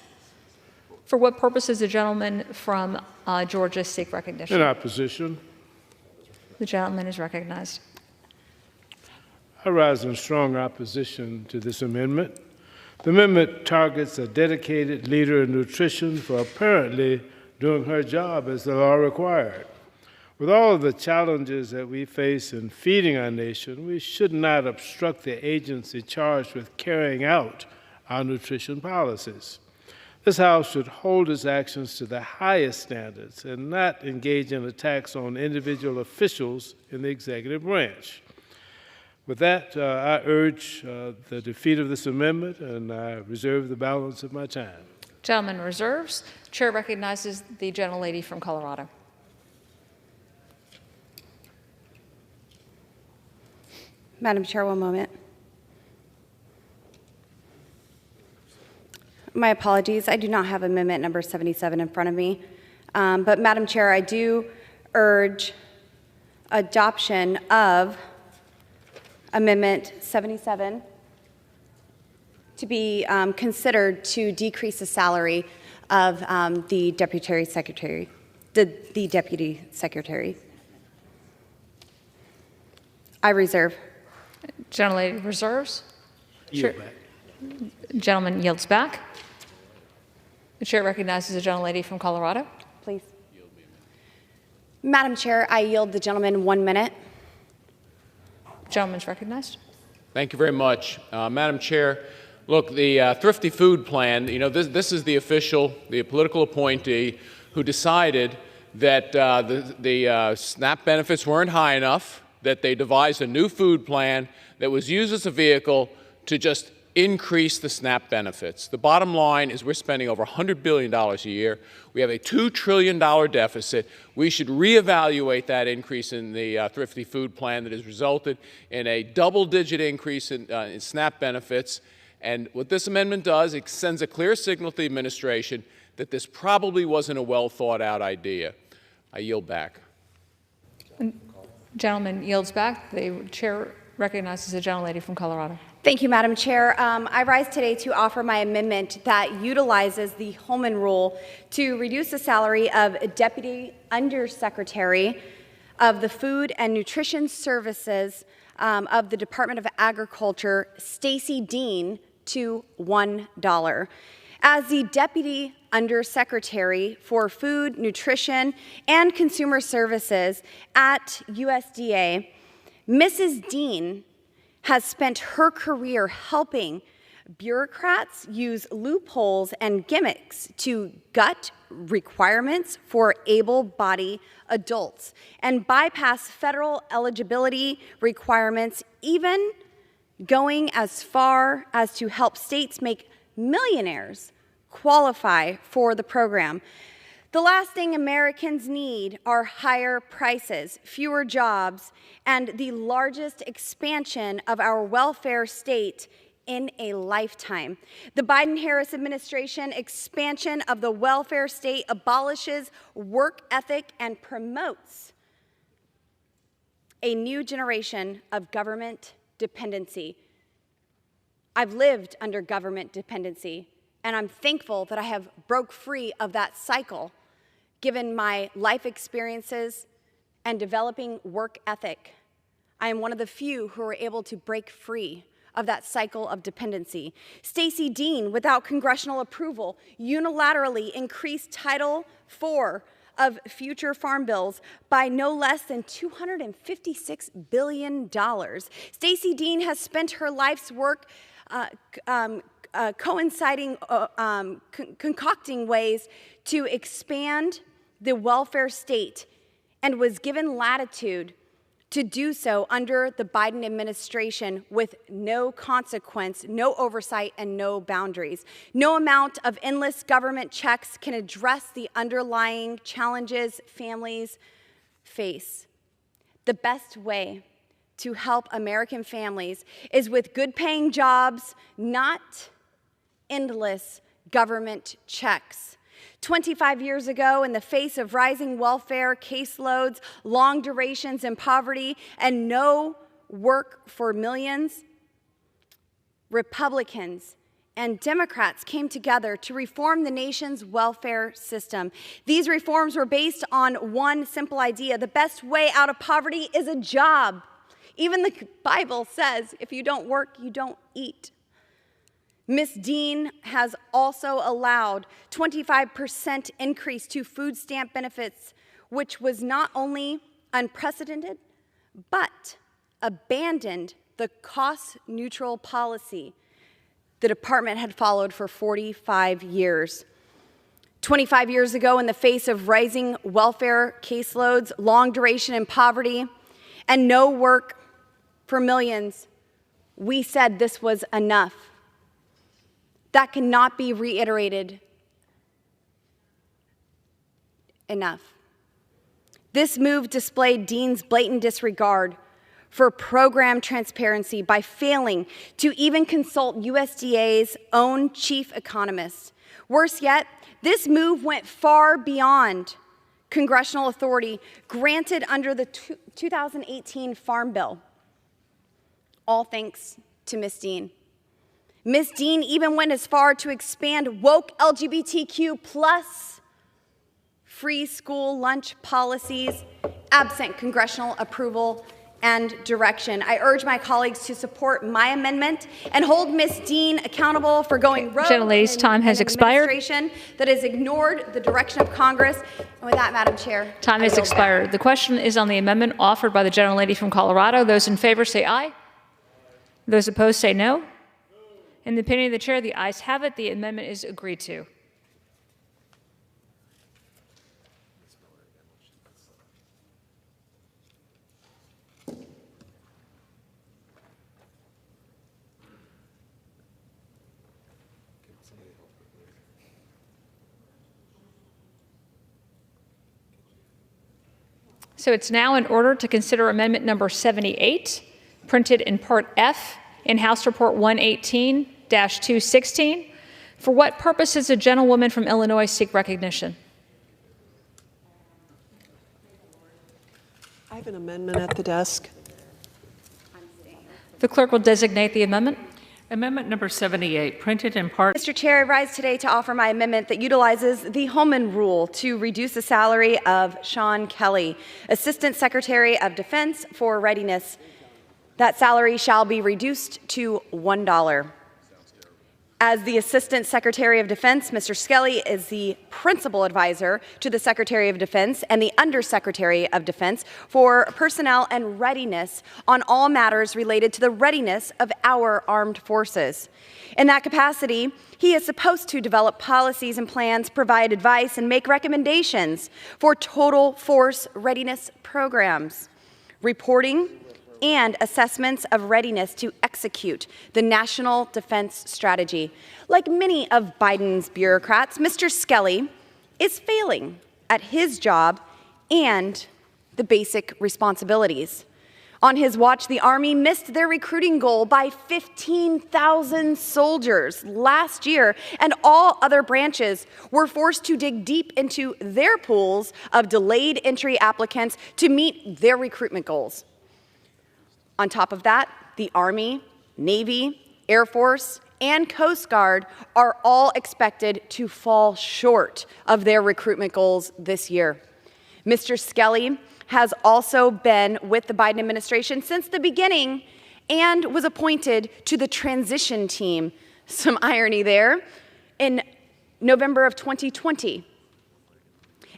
For what purpose does the gentleman from Georgia seek recognition? In opposition. The gentleman is recognized. I rise in strong opposition to this amendment. The amendment targets a dedicated leader in nutrition for apparently doing her job as the law required. With all of the challenges that we face in feeding our nation, we should not obstruct the agency charged with carrying out our nutrition policies. This House should hold its actions to the highest standards and not engage in attacks on individual officials in the executive branch. With that, I urge the defeat of this amendment, and I reserve the balance of my time. Gentleman reserves. Chair recognizes the gentlelady from Colorado. Madam Chair, one moment. My apologies. I do not have amendment number 77 in front of me. But Madam Chair, I do urge adoption of Amendment 77 to be considered to decrease the salary of the Deputy Secretary. The Deputy Secretary. I reserve. Gentlelady reserves. Yield back. Gentleman yields back. The chair recognizes the gentlelady from Colorado. Please. Madam Chair, I yield the gentleman 1 minute. Gentleman's recognized. Thank you very much. Madam Chair, look, the Thrifty Food Plan, you know, this is the official, the political appointee who decided that the SNAP benefits weren't high enough, that they devised a new food plan that was used as a vehicle to just increase the SNAP benefits. The bottom line is we're spending over $100 billion a year. We have a $2 trillion deficit. We should reevaluate that increase in the Thrifty Food Plan that has resulted in a double-digit increase in SNAP benefits. And what this amendment does, it sends a clear signal to the administration that this probably wasn't a well-thought-out idea. I yield back. Gentleman yields back. The chair recognizes the gentlelady from Colorado. Thank you, Madam Chair. I rise today to offer my amendment that utilizes the Holman Rule to reduce the salary of Deputy Undersecretary of the Food and Nutrition Services of the Department of Agriculture, Stacy Dean, to $1. As the Deputy Undersecretary for Food, Nutrition, and Consumer Services at USDA, Mrs. Dean has spent her career helping bureaucrats use loopholes and gimmicks to gut requirements for able-bodied adults and bypass federal eligibility requirements, even going as far as to help states make millionaires qualify for the program. The last thing Americans need are higher prices, fewer jobs, and the largest expansion of our welfare state in a lifetime. The Biden-Harris administration expansion of the welfare state abolishes work ethic and promotes a new generation of government dependency. I've lived under government dependency, and I'm thankful that I have broke free of that cycle, given my life experiences and developing work ethic. I am one of the few who are able to break free of that cycle of dependency. Stacey Dean, without congressional approval, unilaterally increased Title IV of future farm bills by no less than $256 billion. Stacey Dean has spent her life's work concocting ways to expand the welfare state and was given latitude to do so under the Biden administration with no consequence, no oversight, and no boundaries. No amount of endless government checks can address the underlying challenges families face. The best way to help American families is with good-paying jobs, not endless government checks. 25 years ago, in the face of rising welfare caseloads, long durations in poverty, and no work for millions, Republicans and Democrats came together to reform the nation's welfare system. These reforms were based on one simple idea: the best way out of poverty is a job. Even the Bible says, if you don't work, you don't eat. Ms. Dean has also allowed 25% increase to food stamp benefits, which was not only unprecedented, but abandoned the cost-neutral policy the department had followed for 45 years. 25 years ago, in the face of rising welfare caseloads, long duration in poverty, and no work for millions, we said this was enough. That cannot be reiterated enough. This move displayed Dean's blatant disregard for program transparency by failing to even consult USDA's own chief economist. Worse yet, this move went far beyond congressional authority granted under the 2018 Farm Bill. All thanks to Ms. Dean. Ms. Dean even went as far to expand woke LGBTQ plus free school lunch policies, absent congressional approval and direction. I urge my colleagues to support my amendment and hold Ms. Dean accountable for going rogue Gentlelady's time has expired. That has ignored the direction of Congress. And with that, Madam Chair, time has expired. The question is on the amendment offered by the gentlelady from Colorado. Those in favor say aye. Those opposed say no. In the opinion of the chair, the ayes have it. The amendment is agreed to. So it's now in order to consider amendment number 78, printed in Part F in House Report 118-216. For what purpose does a gentlewoman from Illinois seek recognition? I have an amendment at the desk. The clerk will designate the amendment. Amendment number 78, printed in part. Mr. Chair, I rise today to offer my amendment that utilizes the Holman Rule to reduce the salary of Sean Kelly, Assistant Secretary of Defense for Readiness. That salary shall be reduced to $1. As the Assistant Secretary of Defense, Mr. Skelly is the principal advisor to the Secretary of Defense and the Undersecretary of Defense for Personnel and Readiness on all matters related to the readiness of our armed forces. In that capacity, he is supposed to develop policies and plans, provide advice, and make recommendations for total force readiness programs, reporting, and assessments of readiness to execute the National Defense Strategy. Like many of Biden's bureaucrats, Mr. Skelly is failing at his job and the basic responsibilities. On his watch, the Army missed their recruiting goal by 15,000 soldiers last year, and all other branches were forced to dig deep into their pools of delayed entry applicants to meet their recruitment goals. On top of that, the Army, Navy, Air Force, and Coast Guard are all expected to fall short of their recruitment goals this year. Mr. Skelly has also been with the Biden administration since the beginning and was appointed to the transition team, some irony there, in November of 2020.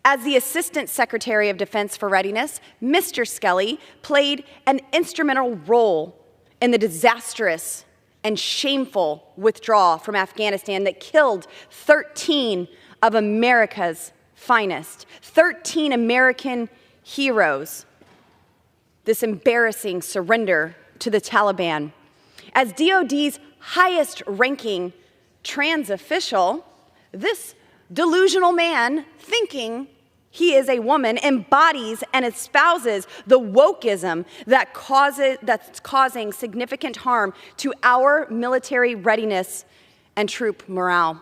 As the Assistant Secretary of Defense for Readiness, Mr. Skelly played an instrumental role in the disastrous and shameful withdrawal from Afghanistan that killed 13 of America's finest, 13 American heroes. This embarrassing surrender to the Taliban. As DOD's highest-ranking trans official, this delusional man, thinking he is a woman, embodies and espouses the wokeism that's causing significant harm to our military readiness and troop morale.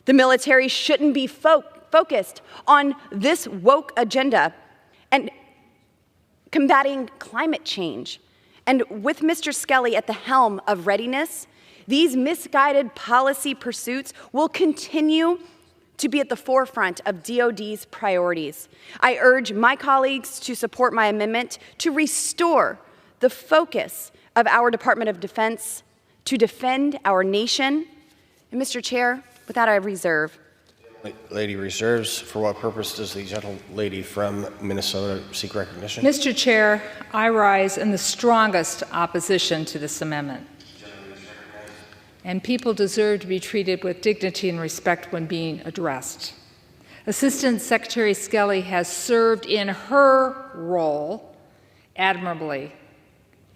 The military shouldn't be focused on this woke agenda and combating climate change. And with Mr. Skelly at the helm of Readiness, these misguided policy pursuits will continue to be at the forefront of DOD's priorities. I urge my colleagues to support my amendment to restore the focus of our Department of Defense to defend our nation. And Mr. Chair, with that I reserve. Lady reserves. For what purpose does the gentlelady from Minnesota seek recognition? Mr. Chair, I rise in the strongest opposition to this amendment. And people deserve to be treated with dignity and respect when being addressed. Assistant Secretary Skelly has served in her role admirably,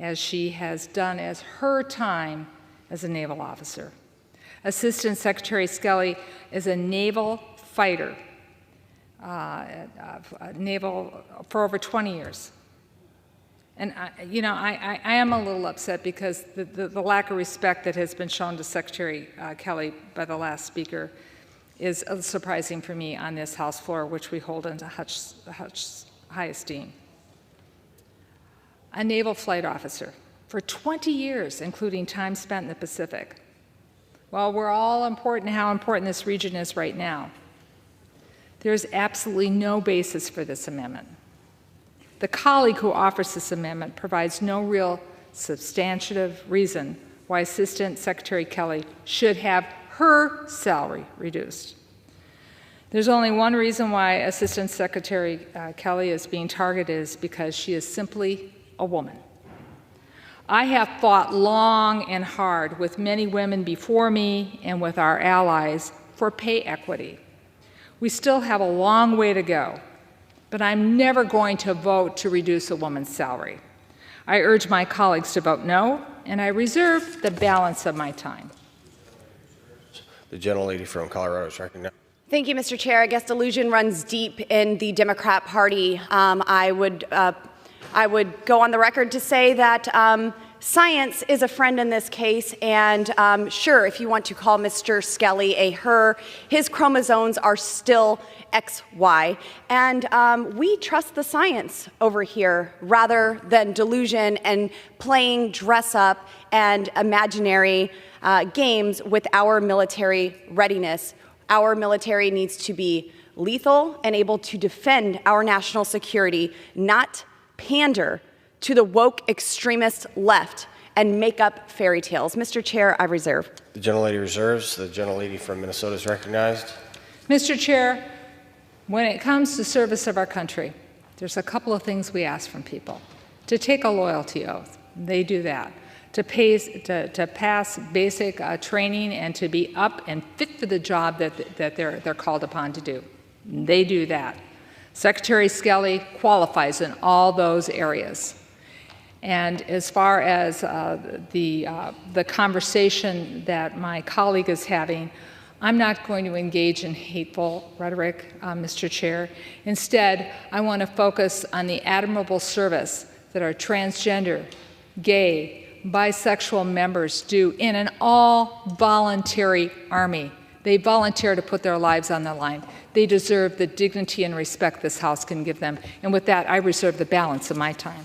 as she has done as her time as a naval officer. Assistant Secretary Skelly is a naval fighter, naval for over 20 years. And, I am a little upset because the lack of respect that has been shown to Secretary Kelly by the last speaker is surprising for me on this House floor, which we hold in high esteem. A naval flight officer for 20 years, including time spent in the Pacific. Well, we're all important how important this region is right now. There's absolutely no basis for this amendment. The colleague who offers this amendment provides no real substantive reason why Assistant Secretary Kelly should have her salary reduced. There's only one reason why Assistant Secretary Kelly is being targeted is because she is simply a woman. I have fought long and hard with many women before me and with our allies for pay equity. We still have a long way to go, but I'm never going to vote to reduce a woman's salary. I urge my colleagues to vote no, and I reserve the balance of my time. The gentlelady from Colorado is recognized. Thank you, Mr. Chair. I guess delusion runs deep in the Democrat Party. I would go on the record to say that science is a friend in this case, and sure, if you want to call Mr. Skelly a her, his chromosomes are still XY, and we trust the science over here rather than delusion and playing dress up and imaginary games with our military readiness. Our military needs to be lethal and able to defend our national security, not pander to the woke extremist left and make up fairy tales. Mr. Chair, I reserve. The gentlelady reserves. The gentlelady from Minnesota is recognized. Mr. Chair, when it comes to service of our country, there's a couple of things we ask from people. To take a loyalty oath, they do that. To pass basic training and to be up and fit for the job that they're called upon to do. They do that. Secretary Skelly qualifies in all those areas. And as far as the conversation that my colleague is having, I'm not going to engage in hateful rhetoric, Mr. Chair. Instead, I want to focus on the admirable service that our transgender, gay, bisexual members do in an all-voluntary army. They volunteer to put their lives on the line. They deserve the dignity and respect this House can give them. And with that, I reserve the balance of my time.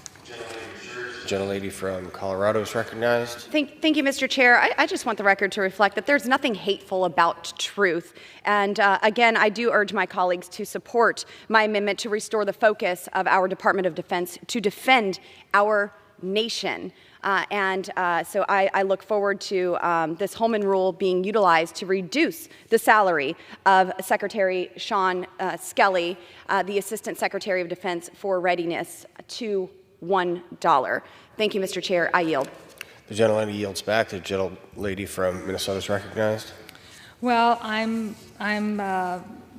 Gentlelady from Colorado is recognized. Thank you, Mr. Chair. I just want the record to reflect that there's nothing hateful about truth. And again, I do urge my colleagues to support my amendment to restore the focus of our Department of Defense to defend our nation. So I look forward to this Holman rule being utilized to reduce the salary of Secretary Sean Skelly, the Assistant Secretary of Defense for Readiness, to $1. Thank you, Mr. Chair. I yield. The gentlelady yields back. The gentlelady from Minnesota is recognized. Well, I'm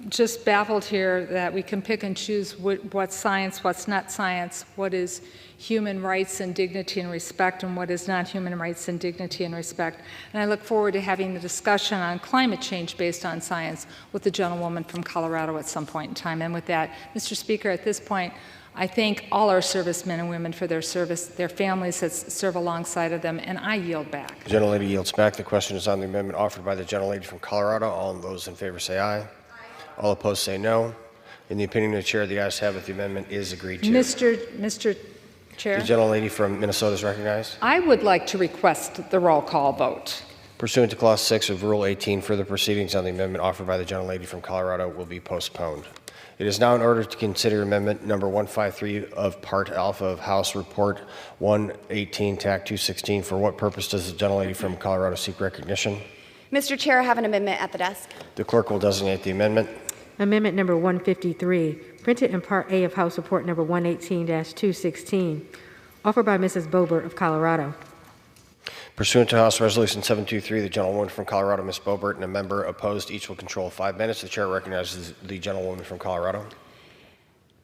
just baffled here that we can pick and choose what's science, what's not science, what is human rights and dignity and respect, and what is not human rights and dignity and respect. And I look forward to having the discussion on climate change based on science with the gentlewoman from Colorado at some point in time. And with that, Mr. Speaker, at this point, I thank all our servicemen and women for their service, their families that serve alongside of them, and I yield back. The gentlelady yields back. The question is on the amendment offered by the gentlelady from Colorado. All those in favor say aye. All opposed say no. In the opinion of the chair, the ayes have it. The amendment is agreed to. Mr. Chair? The gentlelady from Minnesota is recognized. I would like to request the roll call vote. Pursuant to Clause 6 of Rule 18, further proceedings on the amendment offered by the gentlelady from Colorado will be postponed. It is now in order to consider amendment number 153 of Part Alpha of House Report 118, TAC 216. For what purpose does the gentlelady from Colorado seek recognition? Mr. Chair, I have an amendment at the desk. The clerk will designate the amendment. Amendment number 153, printed in Part A of House Report number 118-216, offered by Mrs. Boebert of Colorado. Pursuant to House Resolution 723, the gentlewoman from Colorado, Ms. Boebert, and a member opposed, each will control 5 minutes. The chair recognizes the gentlewoman from Colorado.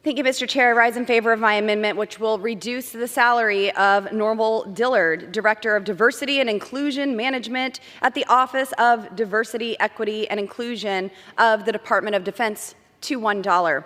Thank you, Mr. Chair. I rise in favor of my amendment, which will reduce the salary of Norval Dillard, Director of Diversity and Inclusion Management at the Office of Diversity, Equity, and Inclusion of the Department of Defense, to $1.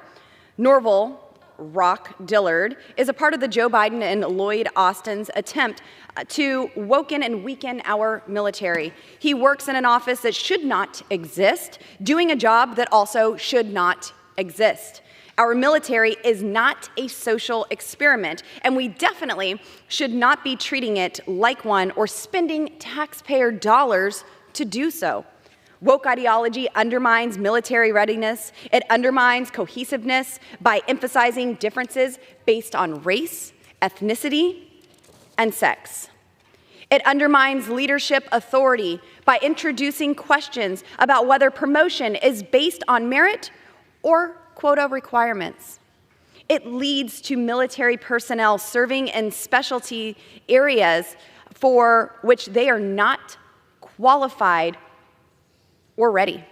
Norval Rock Dillard is a part of the Joe Biden and Lloyd Austin's attempt to woken and weaken our military. He works in an office that should not exist, doing a job that also should not exist. Our military is not a social experiment, and we definitely should not be treating it like one or spending taxpayer dollars to do so. Woke ideology undermines military readiness. It undermines cohesiveness by emphasizing differences based on race, ethnicity, and sex. It undermines leadership authority by introducing questions about whether promotion is based on merit or quota requirements. It leads to military personnel serving in specialty areas for which they are not qualified or ready.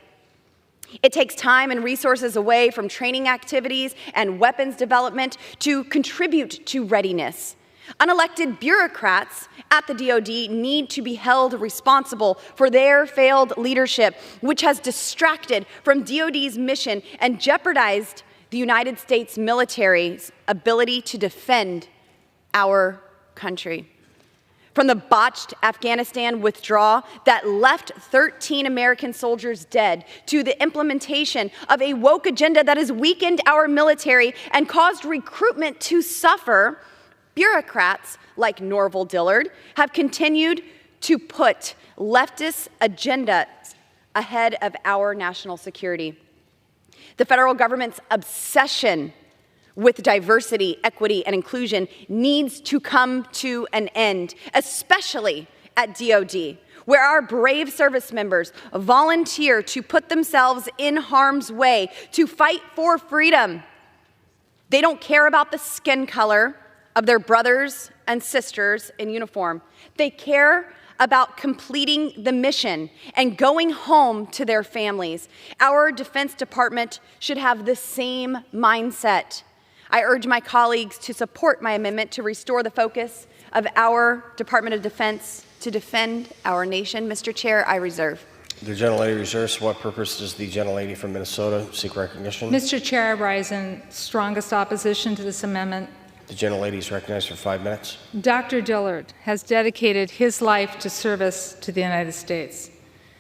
It takes time and resources away from training activities and weapons development to contribute to readiness. Unelected bureaucrats at the DoD need to be held responsible for their failed leadership, which has distracted from DoD's mission and jeopardized the United States military's ability to defend our country. From the botched Afghanistan withdrawal that left 13 American soldiers dead, to the implementation of a woke agenda that has weakened our military and caused recruitment to suffer, bureaucrats like Norval Dillard have continued to put leftist agendas ahead of our national security. The federal government's obsession with diversity, equity, and inclusion needs to come to an end, especially at DoD, where our brave service members volunteer to put themselves in harm's way to fight for freedom. They don't care about the skin color of their brothers and sisters in uniform. They care about completing the mission and going home to their families. Our Defense Department should have the same mindset. I urge my colleagues to support my amendment to restore the focus of our Department of Defense to defend our nation. Mr. Chair, I reserve. The gentlelady reserves. For what purpose does the gentlelady from Minnesota seek recognition? Mr. Chair, I rise in strongest opposition to this amendment. The gentlelady is recognized for 5 minutes. Dr. Dillard has dedicated his life to service to the United States.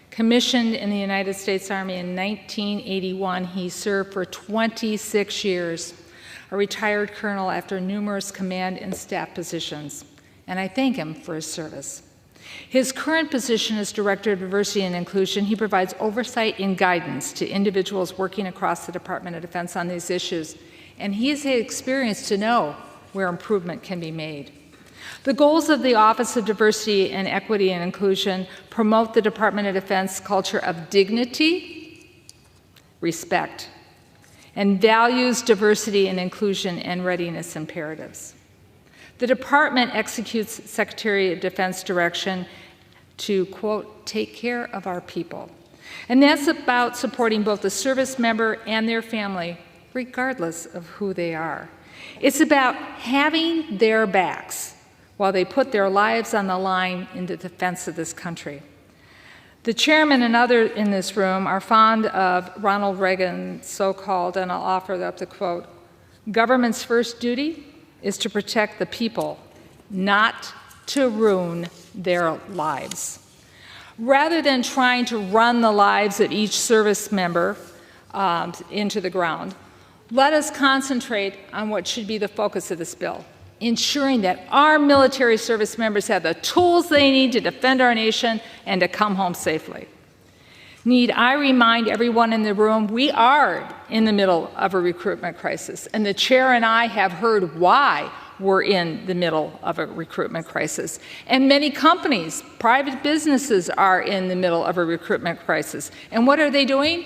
Commissioned in the United States Army in 1981, he served for 26 years, a retired colonel after numerous command and staff positions, and I thank him for his service. His current position as Director of Diversity and Inclusion, he provides oversight and guidance to individuals working across the Department of Defense on these issues, and he has had experience to know where improvement can be made. The goals of the Office of Diversity and Equity and Inclusion promote the Department of Defense culture of dignity, respect, and values diversity and inclusion and readiness imperatives. The department executes Secretary of Defense direction to, quote, take care of our people. And that's about supporting both the service member and their family, regardless of who they are. It's about having their backs while they put their lives on the line in the defense of this country. The chairman and others in this room are fond of Ronald Reagan's so-called, and I'll offer up the quote, government's first duty is to protect the people, not to ruin their lives. Rather than trying to run the lives of each service member into the ground, let us concentrate on what should be the focus of this bill, ensuring that our military service members have the tools they need to defend our nation and to come home safely. Need I remind everyone in the room, we are in the middle of a recruitment crisis, and the chair and I have heard why we're in the middle of a recruitment crisis. And many companies, private businesses are in the middle of a recruitment crisis. And what are they doing?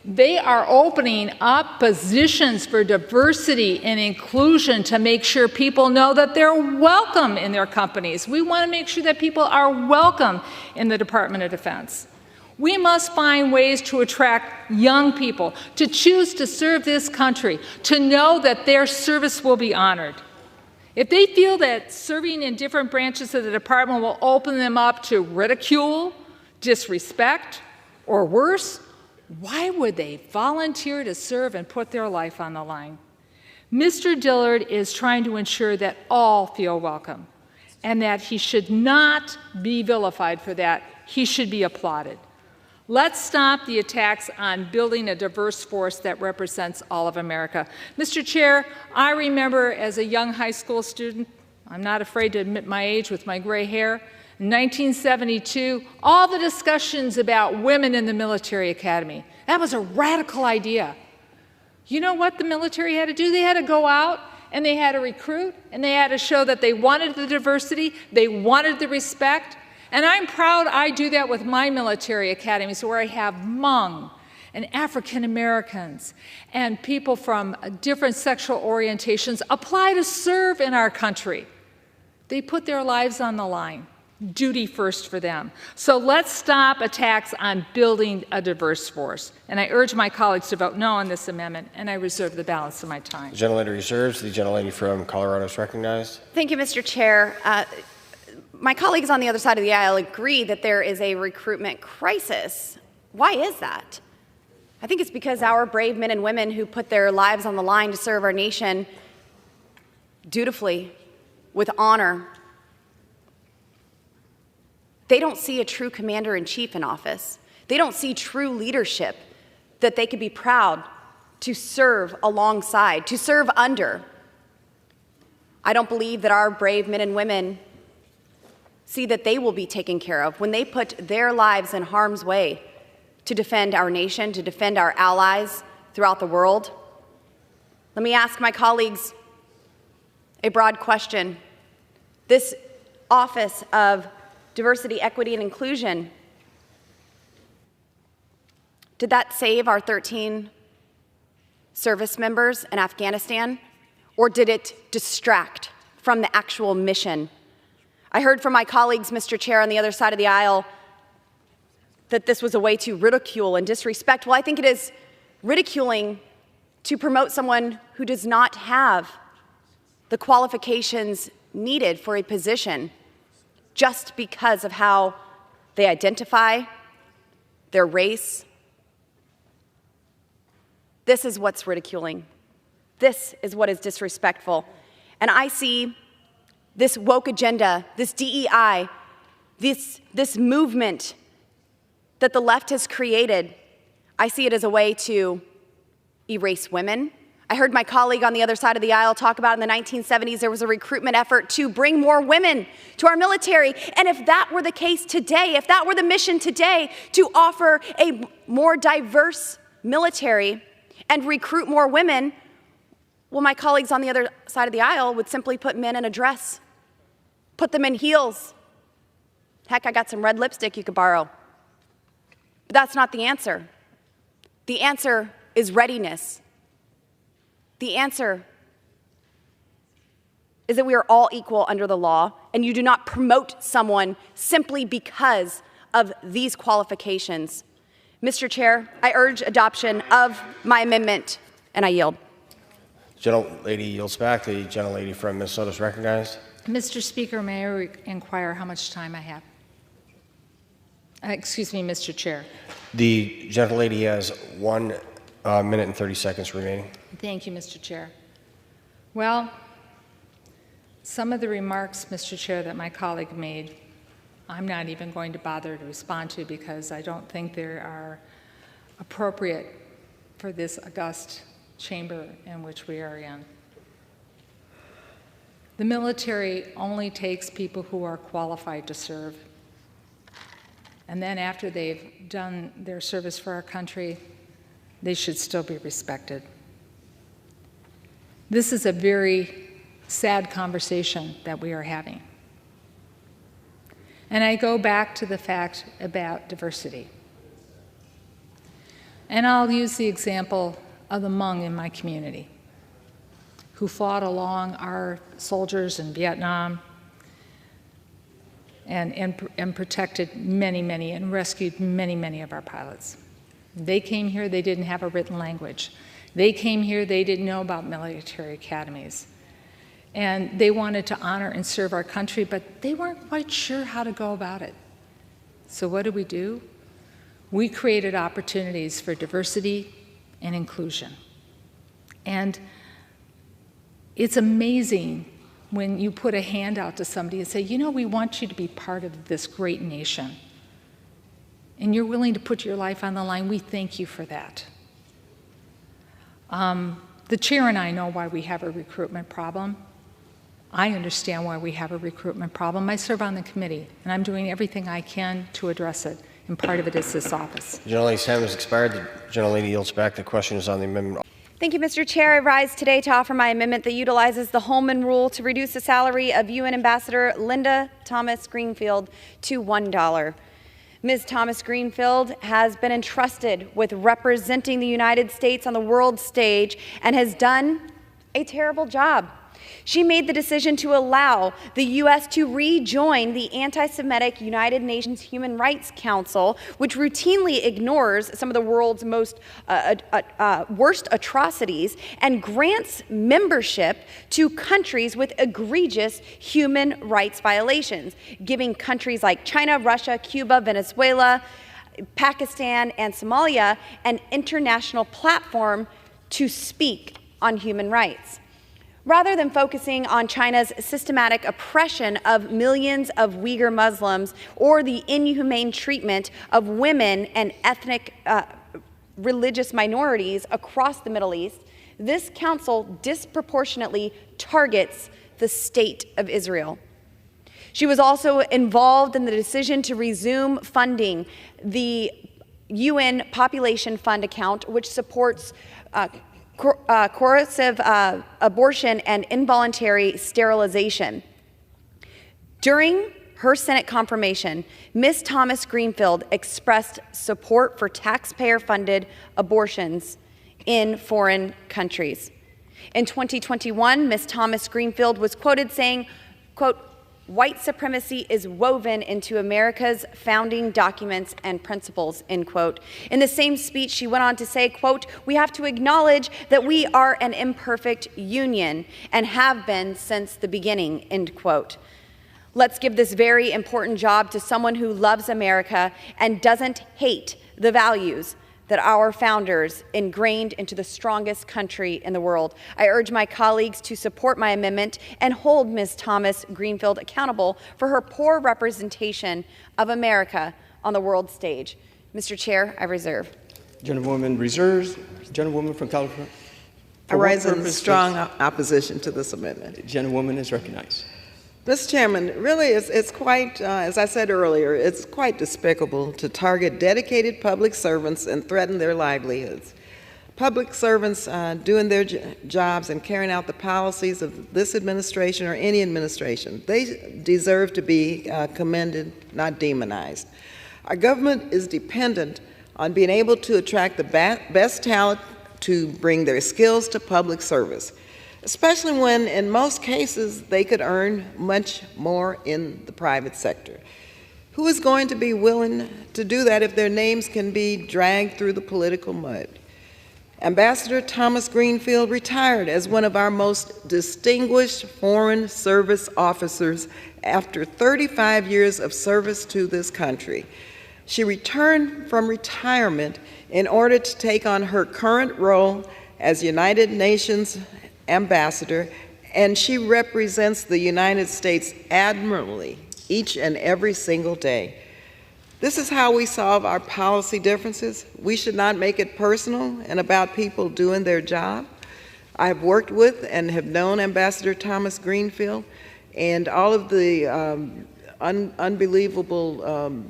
They are opening up positions for diversity and inclusion to make sure people know that they're welcome in their companies. We want to make sure that people are welcome in the Department of Defense. We must find ways to attract young people to choose to serve this country, to know that their service will be honored. If they feel that serving in different branches of the department will open them up to ridicule, disrespect, or worse, why would they volunteer to serve and put their life on the line? Mr. Dillard is trying to ensure that all feel welcome and that he should not be vilified for that. He should be applauded. Let's stop the attacks on building a diverse force that represents all of America. Mr. Chair, I remember as a young high school student, I'm not afraid to admit my age with my gray hair, in 1972, all the discussions about women in the military academy. That was a radical idea. You know what the military had to do? They had to go out and they had to recruit and they had to show that they wanted the diversity, they wanted the respect. And I'm proud I do that with my military academies where I have Hmong and African Americans and people from different sexual orientations apply to serve in our country. They put their lives on the line. Duty first for them. So let's stop attacks on building a diverse force. And I urge my colleagues to vote no on this amendment, and I reserve the balance of my time. The gentlelady reserves. The gentlelady from Colorado is recognized. Thank you, Mr. Chair. My colleagues on the other side of the aisle agree that there is a recruitment crisis. Why is that? I think it's because our brave men and women who put their lives on the line to serve our nation dutifully, with honor, they don't see a true commander-in-chief in office. They don't see true leadership that they could be proud to serve alongside, to serve under. I don't believe that our brave men and women see that they will be taken care of when they put their lives in harm's way to defend our nation, to defend our allies throughout the world. Let me ask my colleagues a broad question. This Office of Diversity, Equity, and Inclusion, did that save our 13 service members in Afghanistan, or did it distract from the actual mission? I heard from my colleagues, Mr. Chair, on the other side of the aisle, that this was a way to ridicule and disrespect. Well, I think it is ridiculing to promote someone who does not have the qualifications needed for a position just because of how they identify, their race. This is what's ridiculing. This is what is disrespectful. And I see this woke agenda, this DEI, this movement that the left has created, I see it as a way to erase women. I heard my colleague on the other side of the aisle talk about in the 1970s there was a recruitment effort to bring more women to our military. And if that were the case today, if that were the mission today, to offer a more diverse military and recruit more women, well, my colleagues on the other side of the aisle would simply put men in a dress put them in heels. Heck, I got some red lipstick you could borrow. But that's not the answer. The answer is readiness. The answer is that we are all equal under the law, and you do not promote someone simply because of these qualifications. Mr. Chair, I urge adoption of my amendment, and I yield. The gentlelady yields back. The gentlelady from Minnesota is recognized. Mr. Speaker, may I inquire how much time I have? Excuse me, Mr. Chair. The gentlelady has 1 minute and 30 seconds remaining. Thank you, Mr. Chair. Well, some of the remarks, Mr. Chair, that my colleague made, I'm not even going to bother to respond to because I don't think they are appropriate for this august chamber in which we are in. The military only takes people who are qualified to serve. And then after they've done their service for our country, they should still be respected. This is a very sad conversation that we are having. And I go back to the fact about diversity. And I'll use the example of the Hmong in my community who fought along our soldiers in Vietnam and protected many, and rescued many of our pilots. They came here, they didn't have a written language. They came here, they didn't know about military academies. And they wanted to honor and serve our country, but they weren't quite sure how to go about it. So what do? We created opportunities for diversity and inclusion. And it's amazing when you put a hand out to somebody and say, you know, we want you to be part of this great nation. And you're willing to put your life on the line. We thank you for that. The chair and I know why we have a recruitment problem. I understand why we have a recruitment problem. I serve on the committee, and I'm doing everything I can to address it, and part of it is this office. The gentlelady's time has expired. The gentlelady yields back. The question is on the amendment. Thank you, Mr. Chair. I rise today to offer my amendment that utilizes the Holman Rule to reduce the salary of UN Ambassador Linda Thomas Greenfield to $1. Ms. Thomas Greenfield has been entrusted with representing the United States on the world stage and has done a terrible job. She made the decision to allow the U.S. to rejoin the anti-Semitic United Nations Human Rights Council, which routinely ignores some of the world's most worst atrocities and grants membership to countries with egregious human rights violations, giving countries like China, Russia, Cuba, Venezuela, Pakistan, and Somalia an international platform to speak on human rights. Rather than focusing on China's systematic oppression of millions of Uyghur Muslims or the inhumane treatment of women and ethnic religious minorities across the Middle East, this council disproportionately targets the state of Israel. She was also involved in the decision to resume funding the UN Population Fund account, which supports coercive abortion and involuntary sterilization. During her Senate confirmation, Ms. Thomas Greenfield expressed support for taxpayer-funded abortions in foreign countries. In 2021, Ms. Thomas Greenfield was quoted saying, quote, "White supremacy is woven into America's founding documents and principles," end quote. In the same speech, she went on to say, quote, "We have to acknowledge that we are an imperfect union and have been since the beginning," end quote. Let's give this very important job to someone who loves America and doesn't hate the values that our founders ingrained into the strongest country in the world. I urge my colleagues to support my amendment and hold Ms. Thomas Greenfield accountable for her poor representation of America on the world stage. Mr. Chair, I reserve. Gentlewoman reserves. Gentlewoman from California. I rise in strong opposition to this amendment. The gentlewoman is recognized. Mr. Chairman, really, it's quite, as I said earlier, it's quite despicable to target dedicated public servants and threaten their livelihoods. public servants doing their jobs and carrying out the policies of this administration or any administration, they deserve to be commended, not demonized. Our government is dependent on being able to attract the best talent to bring their skills to public service, especially when, in most cases, they could earn much more in the private sector. Who is going to be willing to do that if their names can be dragged through the political mud? Ambassador Thomas Greenfield retired as one of our most distinguished Foreign Service officers after 35 years of service to this country. She returned from retirement in order to take on her current role as United Nations ambassador, and she represents the United States admirably each and every single day. This is how we solve our policy differences. We should not make it personal and about people doing their job. I've worked with and have known Ambassador Thomas Greenfield, and all of the unbelievable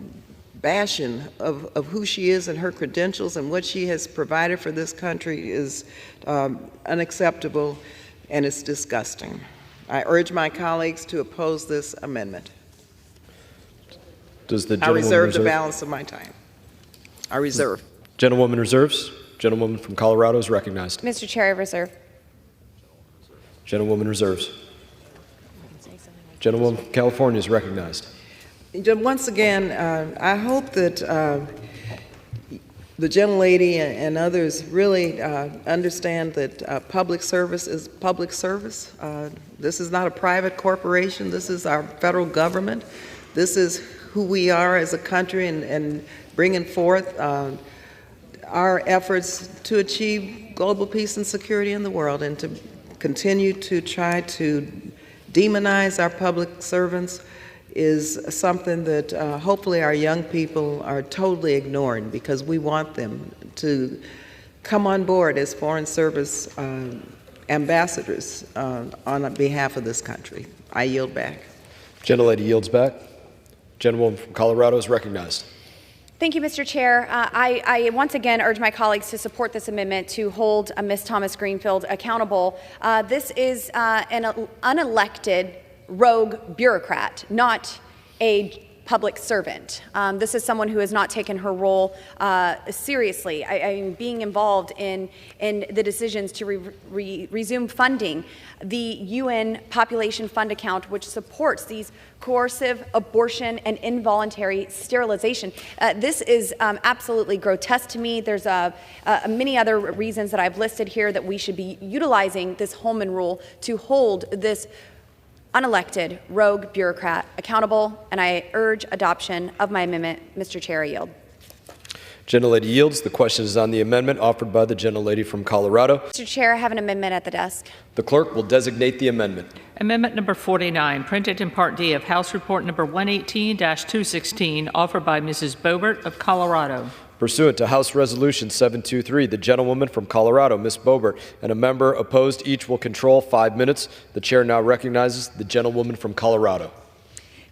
bashing of who she is and her credentials and what she has provided for this country is unacceptable, and it's disgusting. I urge my colleagues to oppose this amendment. Does the I gentlewoman reserve the balance of my time. I reserve. Gentlewoman reserves. Gentlewoman from Colorado is recognized. Mr. Chair, I reserve. Gentlewoman reserves. Gentlewoman from California is recognized. Once again, I hope that the gentlelady and others really understand that public service is public service. This is not a private corporation. This is our federal government. This is who we are as a country, and bringing forth our efforts to achieve global peace and security in the world, and to continue to try to demonize our public servants is something that hopefully our young people are totally ignoring, because we want them to come on board as Foreign Service ambassadors on behalf of this country. I yield back. Gentlelady yields back. Gentlewoman from Colorado is recognized. Thank you, Mr. Chair. I once again urge my colleagues to support this amendment to hold Ms. Thomas Greenfield accountable. This is an unelected rogue bureaucrat, not a public servant. This is someone who has not taken her role seriously. Being involved in the decisions to resume funding the UN Population Fund account, which supports these coercive abortion and involuntary sterilization. This is absolutely grotesque to me. There's many other reasons that I've listed here that we should be utilizing this Holman Rule to hold this unelected rogue bureaucrat accountable, and I urge adoption of my amendment. Mr. Chair, I yield. Gentlelady yields. The question is on the amendment offered by the gentlelady from Colorado. Mr. Chair, I have an amendment at the desk. The clerk will designate the amendment. Amendment number 49, printed in Part D of House Report number 118-216, offered by Mrs. Boebert of Colorado. Pursuant to House Resolution 723, the gentlewoman from Colorado, Ms. Boebert, and a member opposed each will control 5 minutes. The chair now recognizes the gentlewoman from Colorado.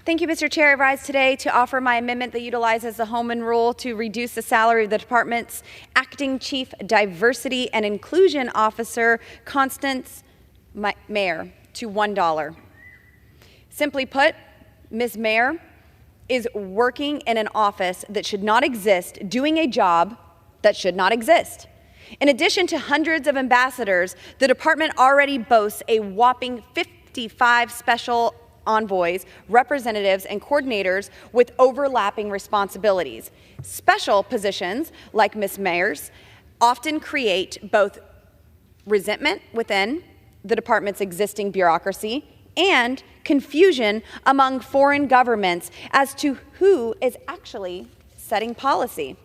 Thank you, Mr. Chair. I rise today to offer my amendment that utilizes the Holman Rule to reduce the salary of the department's acting chief diversity and inclusion officer, Constance Mayer, to $1. Simply put, Ms. Mayer is working in an office that should not exist, doing a job that should not exist. In addition to hundreds of ambassadors, the department already boasts a whopping 55 special envoys, representatives, and coordinators with overlapping responsibilities. Special positions, like Ms. Mayer's, often create both resentment within the department's existing bureaucracy and confusion among foreign governments as to who is actually setting policy.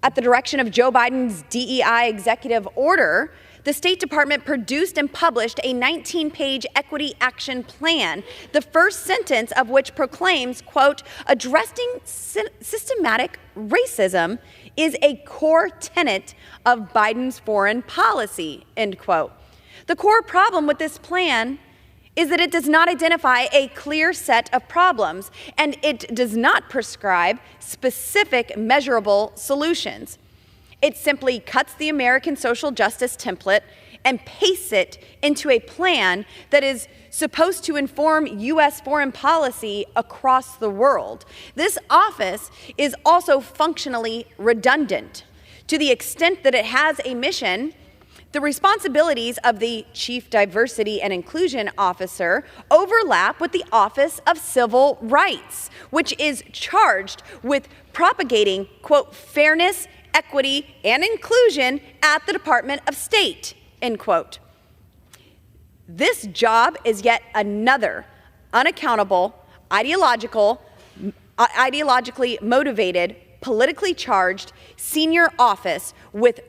At the direction of Joe Biden's DEI executive order, the State Department produced and published a 19-page equity action plan, the first sentence of which proclaims, quote, addressing systematic racism is a core tenet of Biden's foreign policy, end quote. The core problem with this plan is that it does not identify a clear set of problems, and it does not prescribe specific measurable solutions. It simply cuts the American social justice template and pastes it into a plan that is supposed to inform U.S. foreign policy across the world. This office is also functionally redundant. To the extent that it has a mission, the responsibilities of the Chief Diversity and Inclusion Officer overlap with the Office of Civil Rights, which is charged with propagating, quote, fairness, equity, and inclusion at the Department of State, end quote. This job is yet another unaccountable, ideologically motivated, politically charged senior office with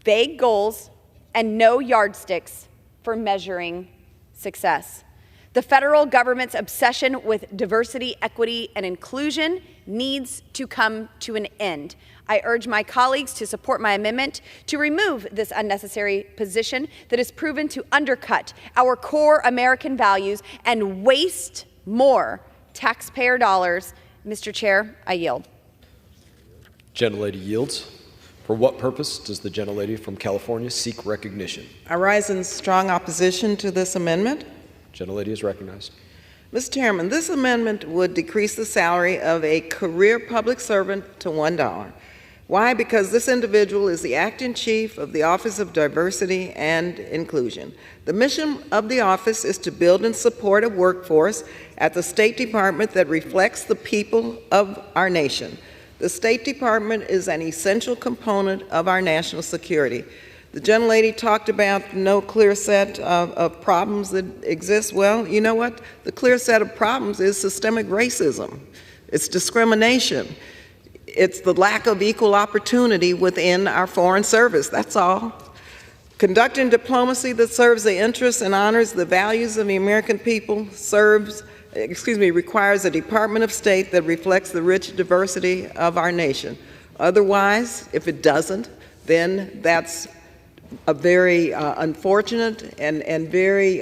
vague goals and no yardsticks for measuring success. The federal government's obsession with diversity, equity, and inclusion needs to come to an end. I urge my colleagues to support my amendment to remove this unnecessary position that has proven to undercut our core American values and waste more taxpayer dollars. Mr. Chair, I yield. Gentlelady yields. For what purpose does the gentlelady from California seek recognition? I rise in strong opposition to this amendment. Gentlelady is recognized. Mr. Chairman, this amendment would decrease the salary of a career public servant to $1. Why? Because this individual is the acting chief of the Office of Diversity and Inclusion. The mission of the office is to build and support a workforce at the State Department that reflects the people of our nation. The State Department is an essential component of our national security. The gentlelady talked about no clear set of problems that exist. Well, you know what? The clear set of problems is systemic racism. It's discrimination. It's the lack of equal opportunity within our foreign service. That's all. Conducting diplomacy that serves the interests and honors the values of the American people requires a Department of State that reflects the rich diversity of our nation. Otherwise, if it doesn't, then that's a very unfortunate and very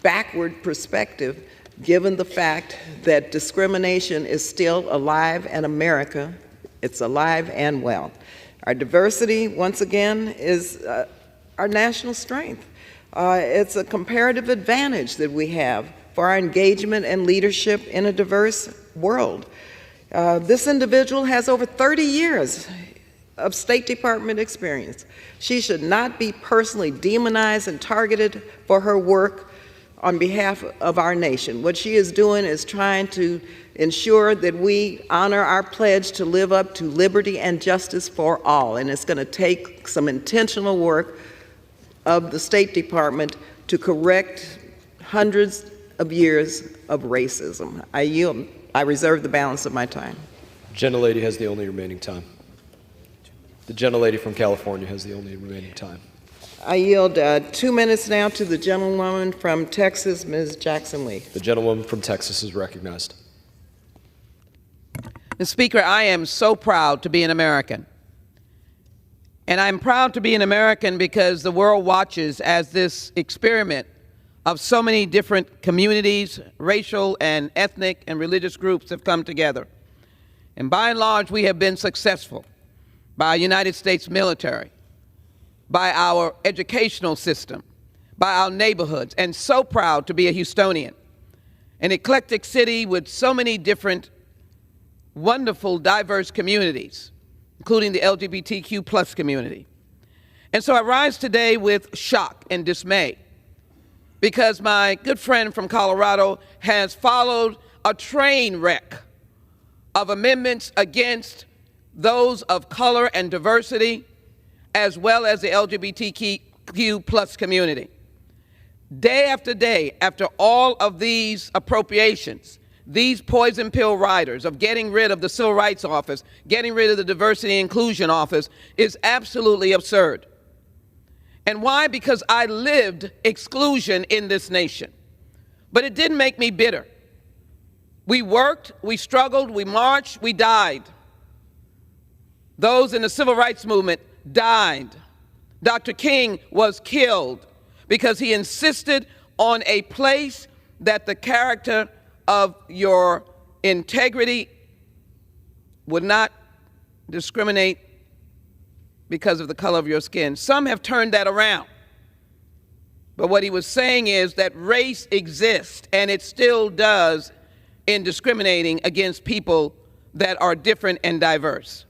backward perspective, given the fact that discrimination is still alive in America. It's alive and well. Our diversity, once again, is our national strength. It's a comparative advantage that we have for our engagement and leadership in a diverse world. This individual has over 30 years of State Department experience. She should not be personally demonized and targeted for her work on behalf of our nation. What she is doing is trying to ensure that we honor our pledge to live up to liberty and justice for all, and it's going to take some intentional work of the State Department to correct hundreds of years of racism. I yield. I reserve the balance of my time. Gentlelady has the only remaining time. The gentlelady from California has the only remaining time. I yield 2 minutes now to the gentlewoman from Texas, Ms. Jackson-Lee. The gentlewoman from Texas is recognized. Mr. Speaker, I am so proud to be an American. And I'm proud to be an American because the world watches as this experiment of so many different communities, racial and ethnic and religious groups have come together. And by and large, we have been successful by our United States military, by our educational system, by our neighborhoods, and so proud to be a Houstonian, an eclectic city with so many different wonderful, diverse communities, including the LGBTQ plus community. And so I rise today with shock and dismay because my good friend from Colorado has followed a train wreck of amendments against those of color and diversity, as well as the LGBTQ plus community. Day after day, after all of these appropriations, these poison pill riders of getting rid of the Civil Rights Office, getting rid of the Diversity and Inclusion Office is absolutely absurd. And why? Because I lived exclusion in this nation. But it didn't make me bitter. We worked, we struggled, we marched, we died. Those in the civil rights movement died. Dr. King was killed because he insisted on a place that the character of your integrity would not discriminate because of the color of your skin. Some have turned that around. But what he was saying is that race exists, and it still does, in discriminating against people that are different and diverse.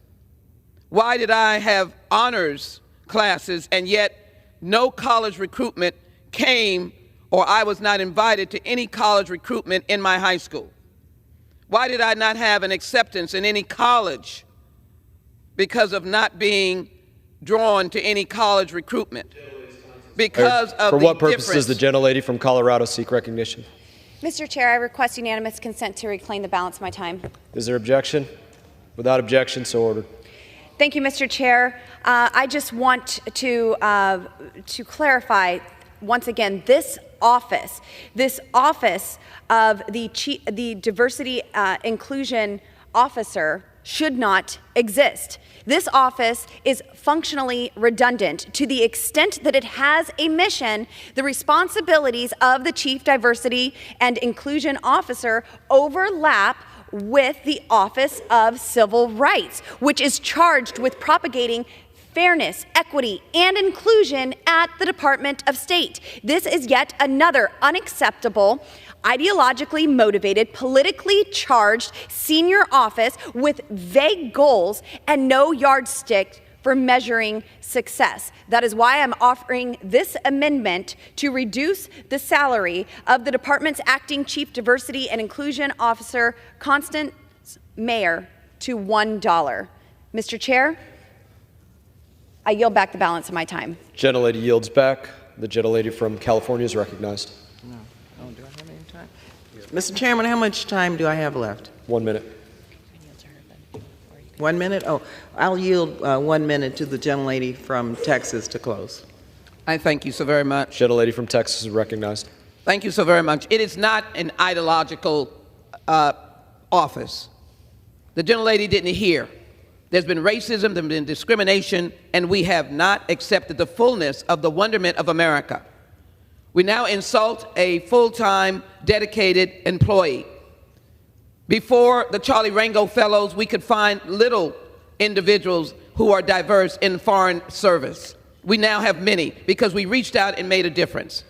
Why did I have honors classes and yet no college recruitment came, or I was not invited to any college recruitment in my high school? Why did I not have an acceptance in any college because of not being drawn to any college recruitment? Because of For the what purpose difference. does the gentlelady from Colorado seek recognition? Mr. Chair, I request unanimous consent to reclaim the balance of my time. Is there objection? Without objection, so ordered. Thank you, Mr. Chair. I just want to clarify once again, this office of the diversity inclusion officer should not exist. This office is functionally redundant to the extent that it has a mission. The responsibilities of the Chief Diversity and Inclusion Officer overlap with the Office of Civil Rights, which is charged with propagating fairness, equity, and inclusion at the Department of State. This is yet another unacceptable, ideologically motivated, politically charged senior office with vague goals and no yardstick for measuring success. That is why I'm offering this amendment to reduce the salary of the department's acting Chief Diversity and Inclusion Officer, Constance Mayer, to $1. Mr. Chair, I yield back the balance of my time. Gentlelady yields back. The gentlelady from California is recognized. No. Oh, do I have any time? Mr. Chairman, how much time do I have left? 1 minute. 1 minute? Oh, I'll yield 1 minute to the gentlelady from Texas to close. I thank you so very much. Gentlelady from Texas is recognized. Thank you so very much. It is not an ideological office. The gentlelady didn't hear. There's been racism, there's been discrimination, and we have not accepted the fullness of the wonderment of America. We now insult a full-time, dedicated employee. Before the Charlie Rango Fellows, we could find little individuals who are diverse in foreign service. We now have many because we reached out and made a difference.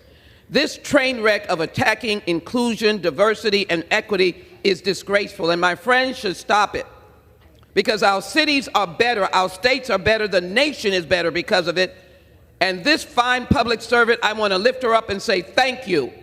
This train wreck of attacking inclusion, diversity, and equity is disgraceful, and my friends should stop it. Because our cities are better, our states are better, the nation is better because of it. And this fine public servant, I want to lift her up and say thank you.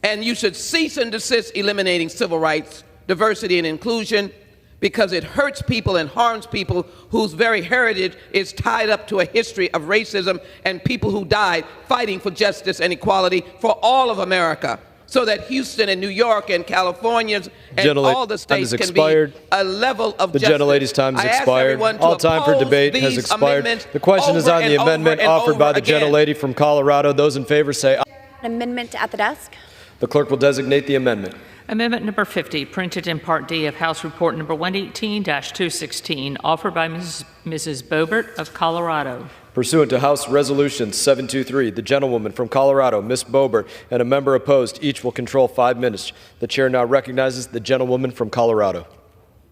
And you should cease and desist eliminating civil rights, diversity, and inclusion, because it hurts people and harms people whose very heritage is tied up to a history of racism and people who died fighting for justice and equality for all of America, so that Houston and New York and California and all the states can be a level of justice. The gentlelady's time has expired. All time for debate has expired. The question is on the amendment offered by the gentlelady from Colorado. Those in favor say aye. Amendment at the desk. The clerk will designate the amendment. Amendment number 50, printed in Part D of House Report number 118-216, offered by Mrs. Boebert of Colorado. Pursuant to House Resolution 723, the gentlewoman from Colorado, Ms. Boebert, and a member opposed, each will control 5 minutes. The chair now recognizes the gentlewoman from Colorado.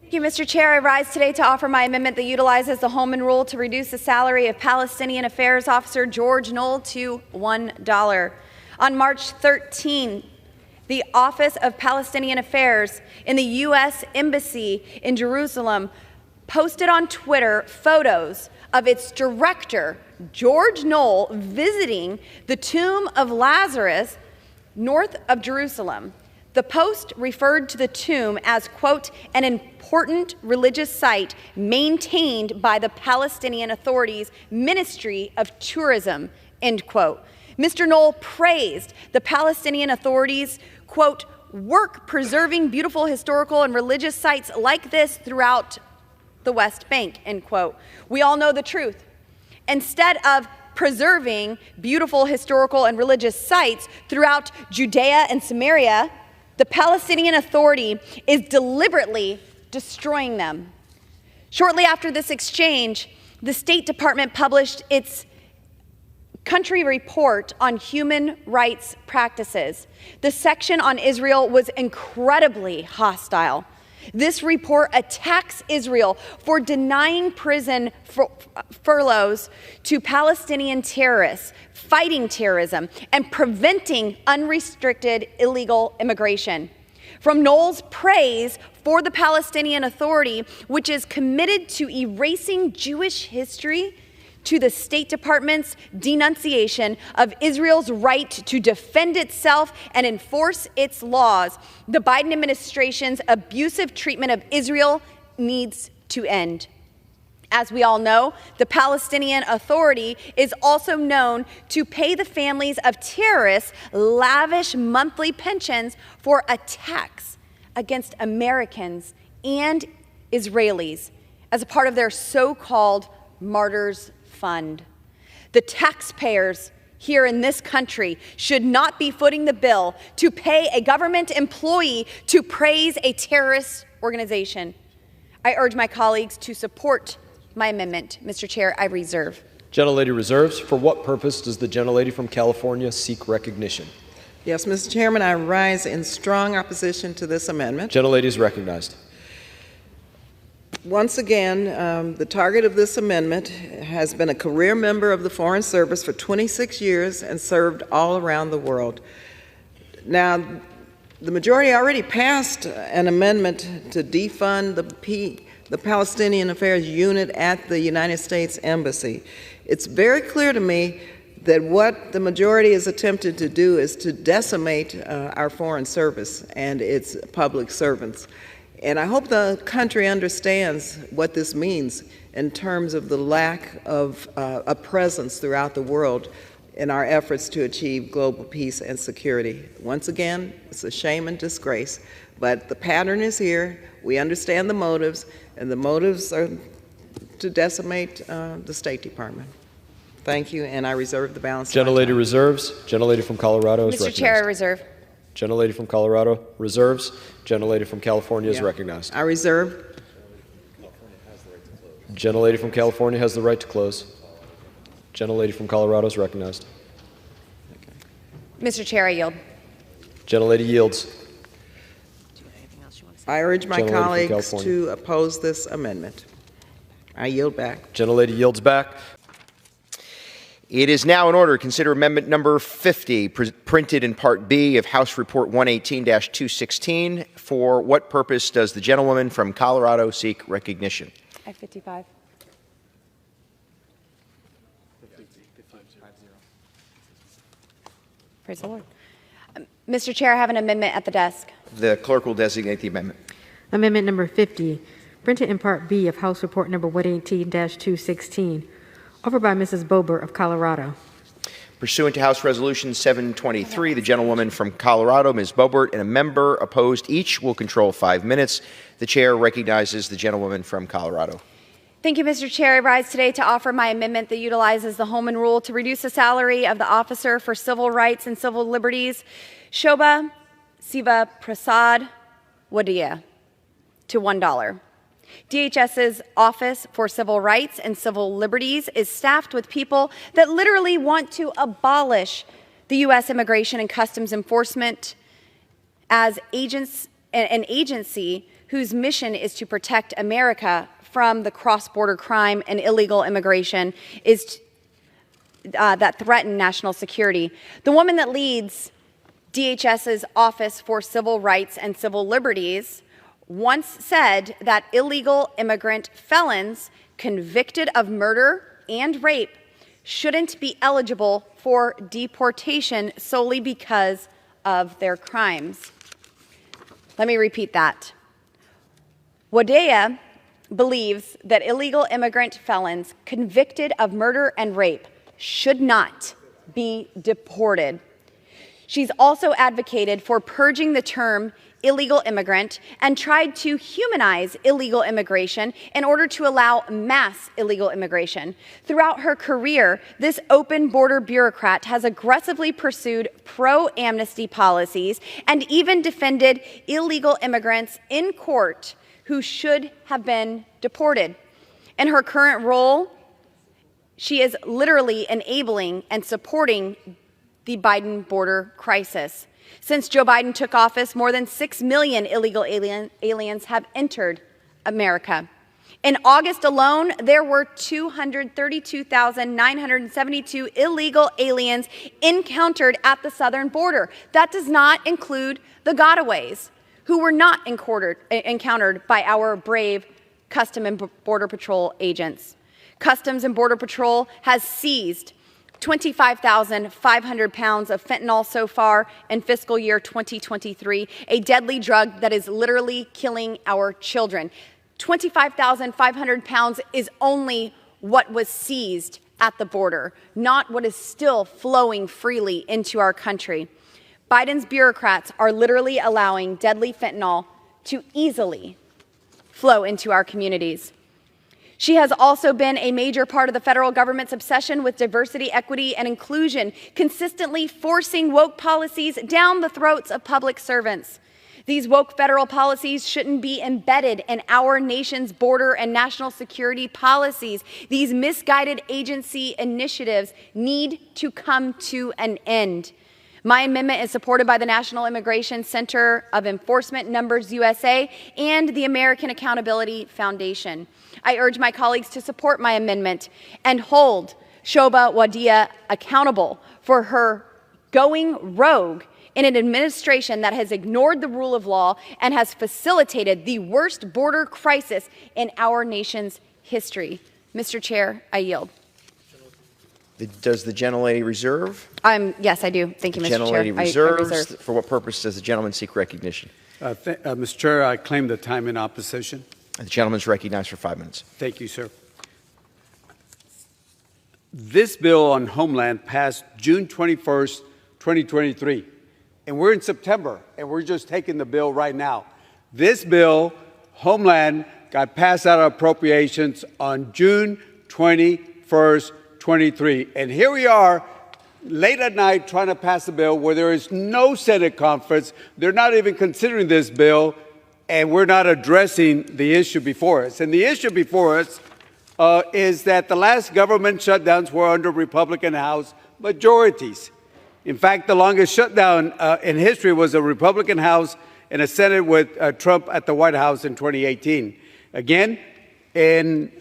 Thank you, Mr. Chair. I rise today to offer my amendment that utilizes the Holman Rule to reduce the salary of Palestinian Affairs Officer George Knoll to $1. On March 13, the Office of Palestinian Affairs in the U.S. Embassy in Jerusalem posted on Twitter photos of its director, George Knoll, visiting the tomb of Lazarus north of Jerusalem. The post referred to the tomb as, quote, an important religious site maintained by the Palestinian Authority's Ministry of Tourism, end quote. Mr. Knoll praised the Palestinian Authority's, quote, work preserving beautiful historical and religious sites like this throughout the West Bank, end quote. We all know the truth. Instead of preserving beautiful historical and religious sites throughout Judea and Samaria, the Palestinian Authority is deliberately destroying them. Shortly after this exchange, the State Department published its country report on human rights practices. The section on Israel was incredibly hostile. This report attacks Israel for denying prison furloughs to Palestinian terrorists, fighting terrorism, and preventing unrestricted illegal immigration. From Noel's praise for the Palestinian Authority, which is committed to erasing Jewish history, to the State Department's denunciation of Israel's right to defend itself and enforce its laws, the Biden administration's abusive treatment of Israel needs to end. As we all know, the Palestinian Authority is also known to pay the families of terrorists lavish monthly pensions for attacks against Americans and Israelis as a part of their so-called Martyrs Fund. The taxpayers here in this country should not be footing the bill to pay a government employee to praise a terrorist organization. I urge my colleagues to support my amendment. Mr. Chair, I reserve. Gentlelady reserves. For what purpose does the gentlelady from California seek recognition? Yes, Mr. Chairman, I rise in strong opposition to this amendment. Gentlelady is recognized. Once again, the target of this amendment has been a career member of the Foreign Service for 26 years and served all around the world. Now, the majority already passed an amendment to defund the Palestinian Affairs Unit at the United States Embassy. It's very clear to me that what the majority is attempting to do is to decimate our Foreign Service and its public servants. And I hope the country understands what this means in terms of the lack of a presence throughout the world in our efforts to achieve global peace and security. Once again, it's a shame and disgrace, but the pattern is here. We understand the motives, and the motives are to decimate the State Department. Thank you, and I reserve the balance. Gentlelady reserves. Gentlelady from Colorado is recognized. Mr. Chair, I reserve. Gentlelady from Colorado reserves. Gentlelady from California is recognized. I reserve. Gentlelady from California has the right to close. Gentlelady from Colorado is recognized. Mr. Chair, I yield. Gentlelady yields. I urge my Gentlelady from colleagues California. to oppose this amendment. I yield back. Gentlelady yields back. It is now in order to consider amendment number 50, printed in Part B of House Report 118-216. For what purpose does the gentlewoman from Colorado seek recognition? I-55. Praise the Lord. Mr. Chair, I have an amendment at the desk. The clerk will designate the amendment. Amendment number 50, printed in Part B of House Report number 118-216, offered by Mrs. Boebert of Colorado. Pursuant to House Resolution 723, the gentlewoman from Colorado, Ms. Boebert, and a member opposed each will control 5 minutes. The chair recognizes the gentlewoman from Colorado. Thank you, Mr. Chair. I rise today to offer my amendment that utilizes the Holman Rule to reduce the salary of the Officer for Civil Rights and Civil Liberties, Shobha Siva Prasad Wadia, to $1. DHS's Office for Civil Rights and Civil Liberties is staffed with people that literally want to abolish the U.S. Immigration and Customs Enforcement as an agency whose mission is to protect America from the cross-border crime and illegal immigration that threaten national security. The woman that leads DHS's Office for Civil Rights and Civil Liberties once said that illegal immigrant felons convicted of murder and rape shouldn't be eligible for deportation solely because of their crimes. Let me repeat that. Wadea believes that illegal immigrant felons convicted of murder and rape should not be deported. She's also advocated for purging the term illegal immigrant and tried to humanize illegal immigration in order to allow mass illegal immigration. Throughout her career, this open border bureaucrat has aggressively pursued pro-amnesty policies and even defended illegal immigrants in court who should have been deported. In her current role, she is literally enabling and supporting the Biden border crisis. Since Joe Biden took office, more than 6 million illegal aliens have entered America. In August alone, there were 232,972 illegal aliens encountered at the southern border. That does not include the gotaways, who were not encountered by our brave Customs and Border Patrol agents. Customs and Border Patrol has seized 25,500 pounds of fentanyl so far in fiscal year 2023, a deadly drug that is literally killing our children. 25,500 pounds is only what was seized at the border, not what is still flowing freely into our country. Biden's bureaucrats are literally allowing deadly fentanyl to easily flow into our communities. She has also been a major part of the federal government's obsession with diversity, equity, and inclusion, consistently forcing woke policies down the throats of public servants. These woke federal policies shouldn't be embedded in our nation's border and national security policies. These misguided agency initiatives need to come to an end. My amendment is supported by the National Immigration Center of Enforcement Numbers USA and the American Accountability Foundation. I urge my colleagues to support my amendment and hold Shobha Wadia accountable for her going rogue in an administration that has ignored the rule of law and has facilitated the worst border crisis in our nation's history. Mr. Chair, I yield. Does the gentlelady reserve? Yes, I do. Thank you, Mr. Chair. Gentlelady reserves. For what purpose does the gentleman seek recognition? Mr. Chair, I claim the time in opposition. The gentleman is recognized for 5 minutes. Thank you, sir. This bill on Homeland passed June 21st, 2023. And we're in September, and we're just taking the bill right now. This bill, Homeland, got passed out of appropriations on June 21st, 23. And here we are, late at night, trying to pass a bill where there is no Senate conference. They're not even considering this bill, and we're not addressing the issue before us. And the issue before us is that the last government shutdowns were under Republican House majorities. In fact, the longest shutdown in history was a Republican House and a Senate with Trump at the White House in 2018. Again, in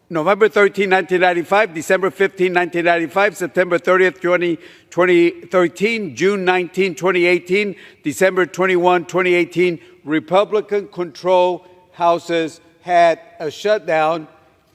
November 13, 1995, December 15, 1995, September 30th, 2013, June 19, 2018, December 21, 2018, Republican-controlled houses had a shutdown.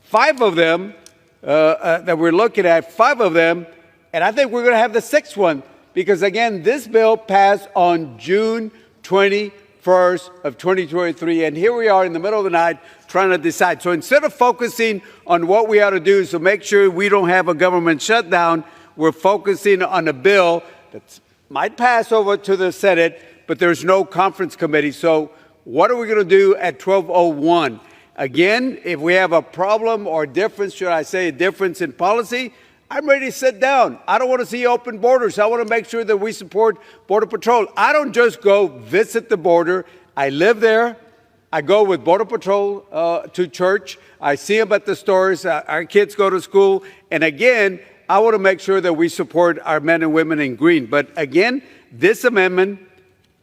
5 of them that we're looking at, 5 of them, and I think we're going to have the 6th one, because again, this bill passed on June 21st of 2023, and here we are in the middle of the night trying to decide. So instead of focusing on what we ought to do to make sure we don't have a government shutdown, we're focusing on a bill that might pass over to the Senate, but there's no conference committee. So what are we going to do at 12:01? Again, if we have a problem or difference, should I say a difference in policy, I'm ready to sit down. I don't want to see open borders. I want to make sure that we support Border Patrol. I don't just go visit the border. I live there. I go with Border Patrol to church. I see them at the stores. Our kids go to school. And again, I want to make sure that we support our men and women in green. But again, this amendment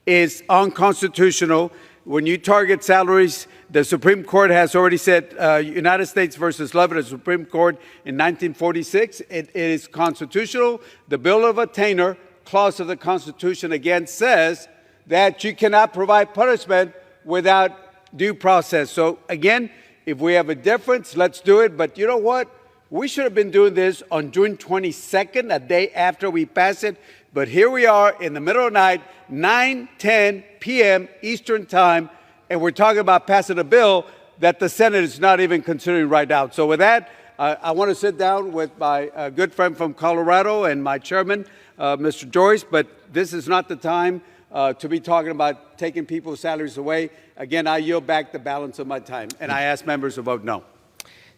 is unconstitutional. When you target salaries, the Supreme Court has already said, United States versus Love, the Supreme Court in 1946, it is constitutional. The Bill of Attainder clause of the Constitution again says that you cannot provide punishment without due process. So again, if we have a difference, let's do it. But you know what? We should have been doing this on June 22nd, a day after we pass it. But here we are in the middle of the night, 9:10 p.m. Eastern Time, and we're talking about passing a bill that the Senate is not even considering right now. So with that, I want to sit down with my good friend from Colorado and my chairman, Mr. Joyce, but this is not the time to be talking about taking people's salaries away. Again, I yield back the balance of my time, and I ask members to vote no.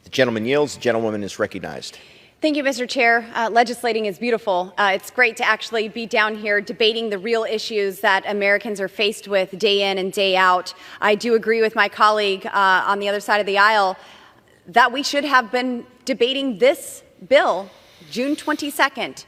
The gentleman yields. The gentlewoman is recognized. Thank you, Mr. Chair. Legislating is beautiful. It's great to actually be down here debating the real issues that Americans are faced with day in and day out. I do agree with my colleague on the other side of the aisle that we should have been debating this bill June 22nd.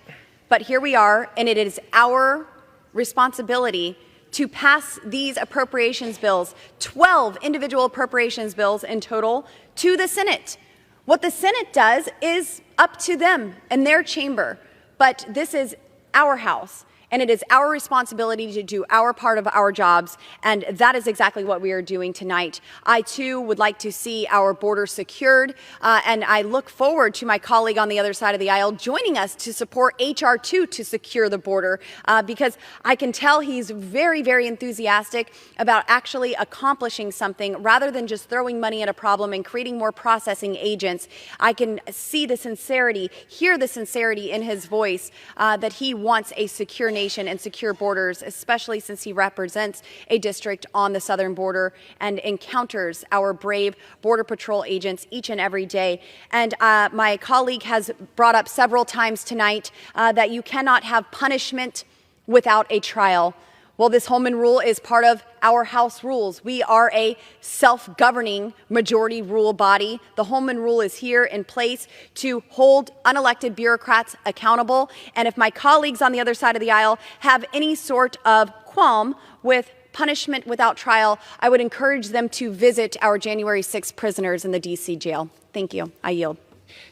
But here we are, and it is our responsibility to pass these appropriations bills, 12 individual appropriations bills in total, to the Senate. What the Senate does is up to them and their chamber, but this is our House. And it is our responsibility to do our part of our jobs, and that is exactly what we are doing tonight. I, too, would like to see our border secured, and I look forward to my colleague on the other side of the aisle joining us to support H.R. 2 to secure the border, because I can tell he's very, very enthusiastic about actually accomplishing something rather than just throwing money at a problem and creating more processing agents. I can see the sincerity, hear the sincerity in his voice that he wants a secure nation and secure borders, especially since he represents a district on the southern border and encounters our brave Border Patrol agents each and every day. And my colleague has brought up several times tonight that you cannot have punishment without a trial. Well, this Holman Rule is part of our House rules. We are a self-governing majority rule body. The Holman Rule is here in place to hold unelected bureaucrats accountable. And if my colleagues on the other side of the aisle have any sort of qualm with punishment without trial, I would encourage them to visit our January 6th prisoners in the D.C. jail. Thank you. I yield.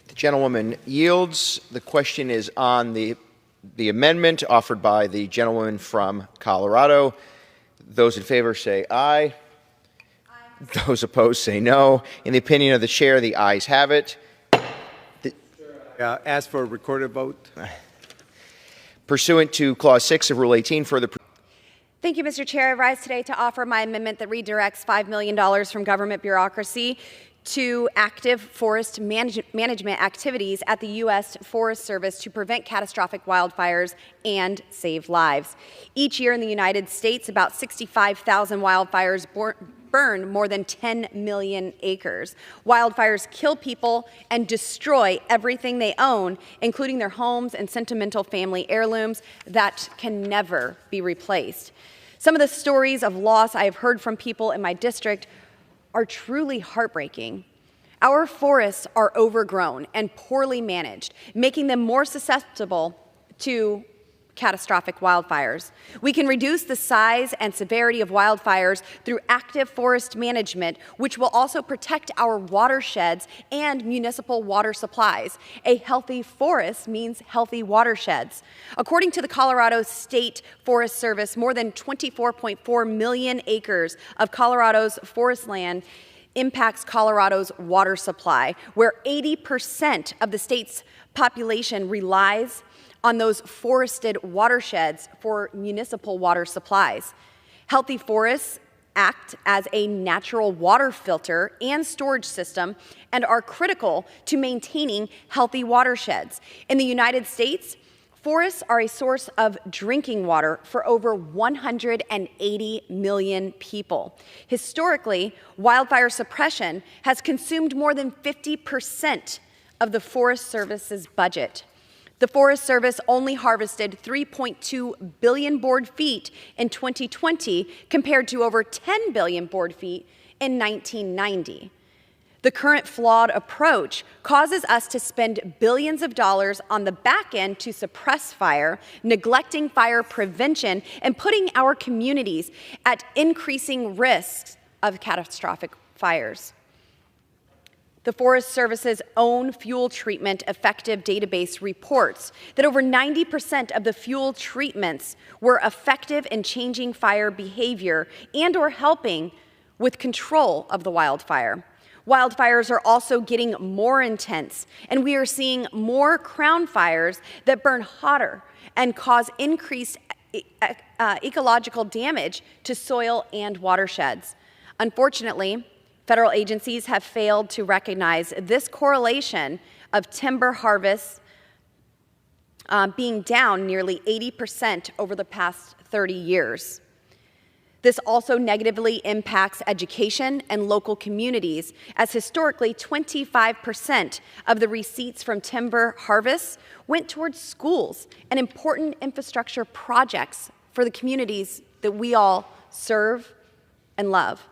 The gentlewoman yields. The question is on the amendment offered by the gentlewoman from Colorado. Those in favor say aye. Aye. Those opposed say no. In the opinion of the chair, the ayes have it. Ask for a recorded vote. Pursuant to Clause 6 of Rule 18, further. Thank you, Mr. Chair. I rise today to offer my amendment that redirects $5 million from government bureaucracy to active forest management activities at the U.S. Forest Service to prevent catastrophic wildfires and save lives. Each year in the United States, about 65,000 wildfires burn more than 10 million acres. Wildfires kill people and destroy everything they own, including their homes and sentimental family heirlooms that can never be replaced. Some of the stories of loss I have heard from people in my district are truly heartbreaking. Our forests are overgrown and poorly managed, making them more susceptible to catastrophic wildfires. We can reduce the size and severity of wildfires through active forest management, which will also protect our watersheds and municipal water supplies. A healthy forest means healthy watersheds. According to the Colorado State Forest Service, more than 24.4 million acres of Colorado's forest land impacts Colorado's water supply, where 80% of the state's population relies on those forested watersheds for municipal water supplies. Healthy forests act as a natural water filter and storage system and are critical to maintaining healthy watersheds. In the United States, forests are a source of drinking water for over 180 million people. Historically, wildfire suppression has consumed more than 50% of the Forest Service's budget. The Forest Service only harvested 3.2 billion board feet in 2020 compared to over 10 billion board feet in 1990. The current flawed approach causes us to spend billions of dollars on the back end to suppress fire, neglecting fire prevention, and putting our communities at increasing risks of catastrophic fires. The Forest Service's own fuel treatment effective database reports that over 90% of the fuel treatments were effective in changing fire behavior and or helping with control of the wildfire. Wildfires are also getting more intense, and we are seeing more crown fires that burn hotter and cause increased ecological damage to soil and watersheds. Unfortunately, federal agencies have failed to recognize this correlation of timber harvests being down nearly 80% over the past 30 years. This also negatively impacts education and local communities, as historically 25% of the receipts from timber harvests went towards schools and important infrastructure projects for the communities that we all serve and love.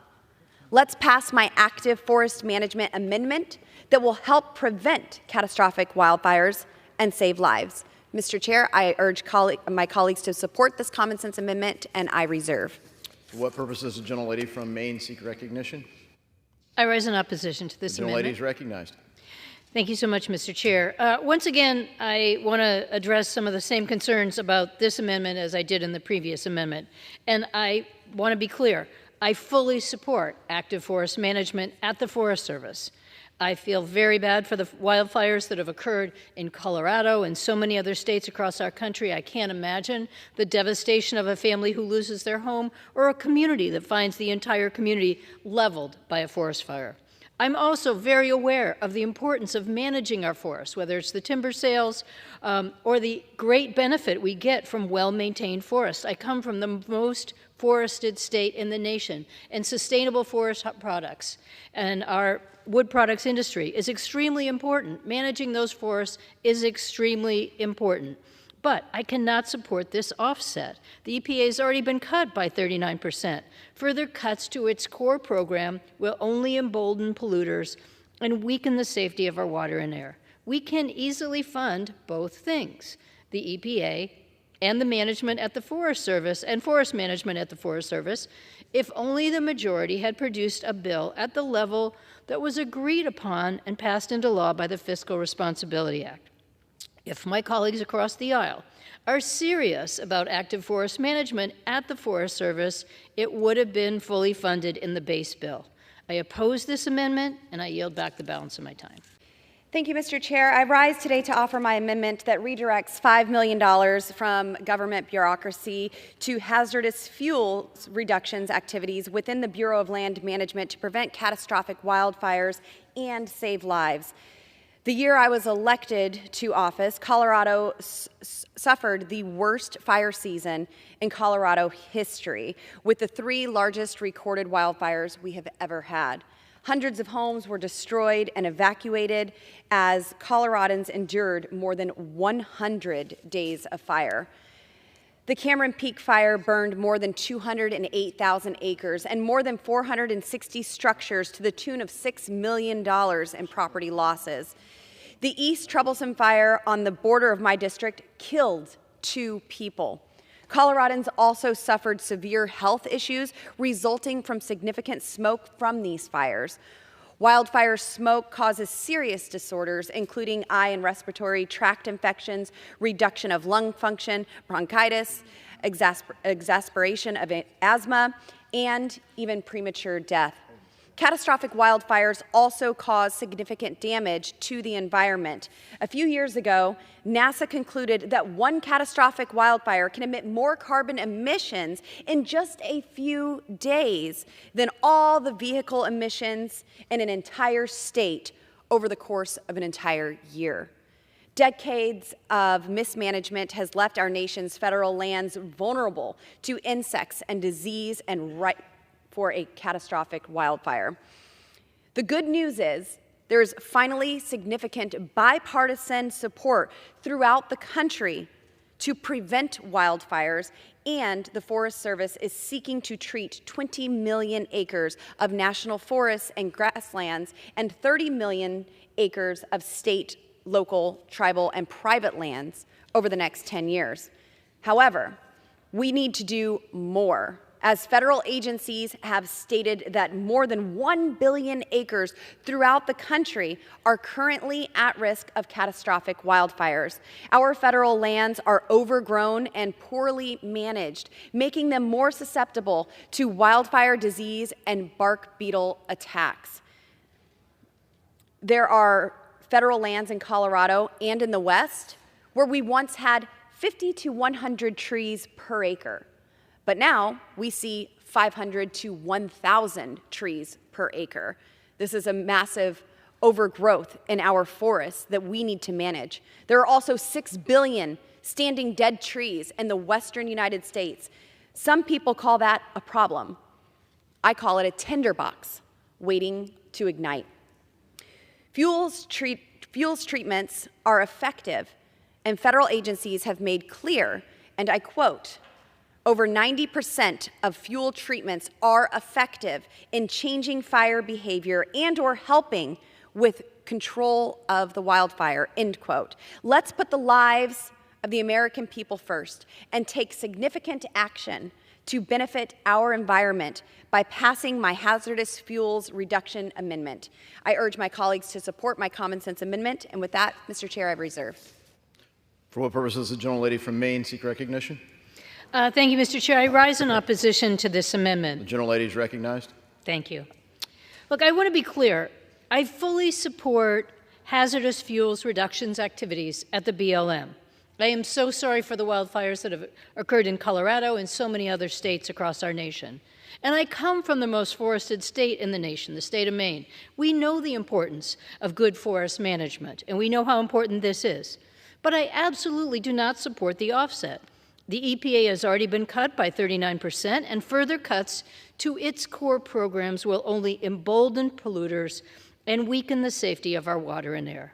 Let's pass my active forest management amendment that will help prevent catastrophic wildfires and save lives. Mr. Chair, I urge my colleagues to support this common sense amendment, and I reserve. For what purpose does the gentlelady from Maine seek recognition? I rise in opposition to this The amendment. gentlelady is recognized. Thank you so much, Mr. Chair. Once again, I want to address some of the same concerns about this amendment as I did in the previous amendment. And I want to be clear. I fully support active forest management at the Forest Service. I feel very bad for the wildfires that have occurred in Colorado and so many other states across our country. I can't imagine the devastation of a family who loses their home or a community that finds the entire community leveled by a forest fire. I'm also very aware of the importance of managing our forests, whether it's the timber sales or the great benefit we get from well-maintained forests. I come from the most forested state in the nation, and sustainable forest products and our wood products industry is extremely important. Managing those forests is extremely important. But I cannot support this offset. The EPA has already been cut by 39%. Further cuts to its core program will only embolden polluters and weaken the safety of our water and air. We can easily fund both things, the EPA and the management at the Forest Service and forest management at the Forest Service, if only the majority had produced a bill at the level that was agreed upon and passed into law by the Fiscal Responsibility Act. If my colleagues across the aisle are serious about active forest management at the Forest Service, it would have been fully funded in the base bill. I oppose this amendment, and I yield back the balance of my time. Thank you, Mr. Chair. I rise today to offer my amendment that redirects $5 million from government bureaucracy to hazardous fuels reductions activities within the Bureau of Land Management to prevent catastrophic wildfires and save lives. The year I was elected to office, Colorado suffered the worst fire season in Colorado history, with the 3 largest recorded wildfires we have ever had. Hundreds of homes were destroyed and evacuated as Coloradans endured more than 100 days of fire. The Cameron Peak Fire burned more than 208,000 acres and more than 460 structures to the tune of $6 million in property losses. The East Troublesome Fire on the border of my district killed 2 people. Coloradans also suffered severe health issues resulting from significant smoke from these fires. Wildfire smoke causes serious disorders, including eye and respiratory tract infections, reduction of lung function, bronchitis, exacerbation of asthma, and even premature death. Catastrophic wildfires also cause significant damage to the environment. A few years ago, NASA concluded that one catastrophic wildfire can emit more carbon emissions in just a few days than all the vehicle emissions in an entire state over the course of an entire year. Decades of mismanagement has left our nation's federal lands vulnerable to insects and disease and ripe for a catastrophic wildfire. The good news is there is finally significant bipartisan support throughout the country to prevent wildfires, and the Forest Service is seeking to treat 20 million acres of national forests and grasslands and 30 million acres of state, local, tribal, and private lands over the next 10 years. However, we need to do more, as federal agencies have stated that more than 1 billion acres throughout the country are currently at risk of catastrophic wildfires. Our federal lands are overgrown and poorly managed, making them more susceptible to wildfire disease and bark beetle attacks. There are federal lands in Colorado and in the West where we once had 50 to 100 trees per acre. But now we see 500 to 1,000 trees per acre. This is a massive overgrowth in our forests that we need to manage. There are also 6 billion standing dead trees in the western United States. Some people call that a problem. I call it a tinderbox waiting to ignite. Fuels treatments are effective, and federal agencies have made clear, and I quote, over 90% of fuel treatments are effective in changing fire behavior and or helping with control of the wildfire, end quote. Let's put the lives of the American people first and take significant action to benefit our environment by passing my hazardous fuels reduction amendment. I urge my colleagues to support my common sense amendment, and with that, Mr. Chair, I reserve. For what purpose does the gentlelady from Maine seek recognition? Thank you, Mr. Chair. I rise in opposition to this amendment. The gentlelady is recognized. Thank you. Look, I want to be clear. I fully support hazardous fuels reductions activities at the BLM. I am so sorry for the wildfires that have occurred in Colorado and so many other states across our nation. And I come from the most forested state in the nation, the state of Maine. We know the importance of good forest management, and we know how important this is. But I absolutely do not support the offset. The EPA has already been cut by 39%, and further cuts to its core programs will only embolden polluters and weaken the safety of our water and air.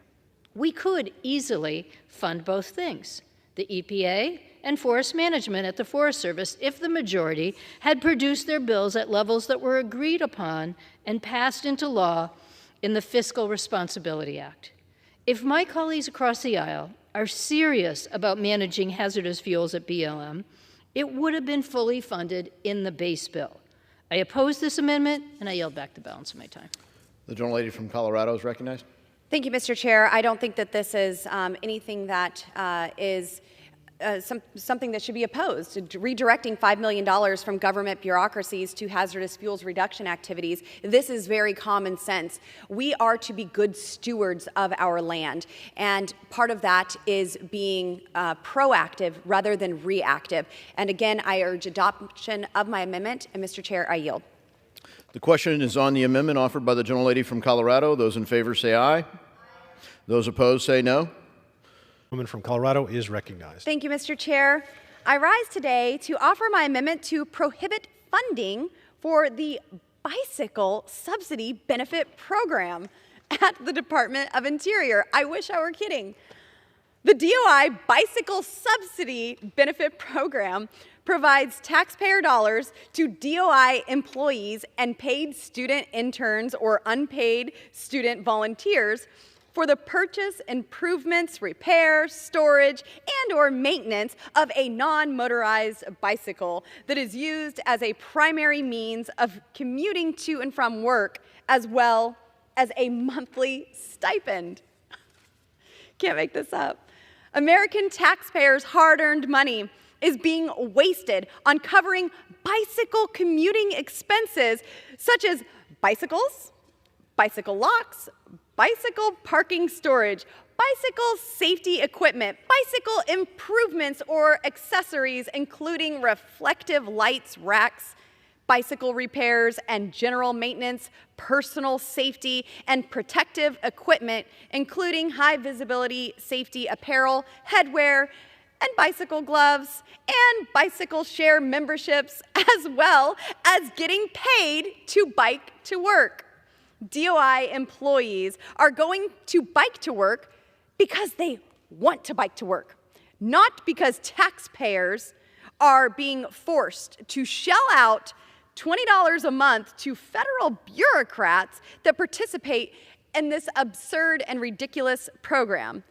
We could easily fund both things, the EPA and forest management at the Forest Service, if the majority had produced their bills at levels that were agreed upon and passed into law in the Fiscal Responsibility Act. If my colleagues across the aisle are serious about managing hazardous fuels at BLM, it would have been fully funded in the base bill. I oppose this amendment, and I yield back the balance of my time. The gentlelady from Colorado is recognized. Thank you, Mr. Chair. I don't think that this is anything that is something that should be opposed. Redirecting $5 million from government bureaucracies to hazardous fuels reduction activities, this is very common sense. We are to be good stewards of our land, and part of that is being proactive rather than reactive. And again, I urge adoption of my amendment, and Mr. Chair, I yield. The question is on the amendment offered by the gentlelady from Colorado. Those in favor say aye. Those opposed say no. The woman from Colorado is recognized. Thank you, Mr. Chair. I rise today to offer my amendment to prohibit funding for the bicycle subsidy benefit program at the Department of Interior. I wish I were kidding. The DOI bicycle subsidy benefit program provides taxpayer dollars to DOI employees and paid student interns or unpaid student volunteers for the purchase, improvements, repair, storage, and/or maintenance of a non-motorized bicycle that is used as a primary means of commuting to and from work, as well as a monthly stipend. Can't make this up. American taxpayers' hard-earned money is being wasted on covering bicycle commuting expenses such as bicycles, bicycle locks, bicycle parking storage, bicycle safety equipment, bicycle improvements or accessories, including reflective lights, racks, bicycle repairs and general maintenance, personal safety and protective equipment, including high visibility safety apparel, headwear, and bicycle gloves, and bicycle share memberships, as well as getting paid to bike to work. DOI employees are going to bike to work because they want to bike to work, not because taxpayers are being forced to shell out $20 a month to federal bureaucrats that participate in this absurd and ridiculous program.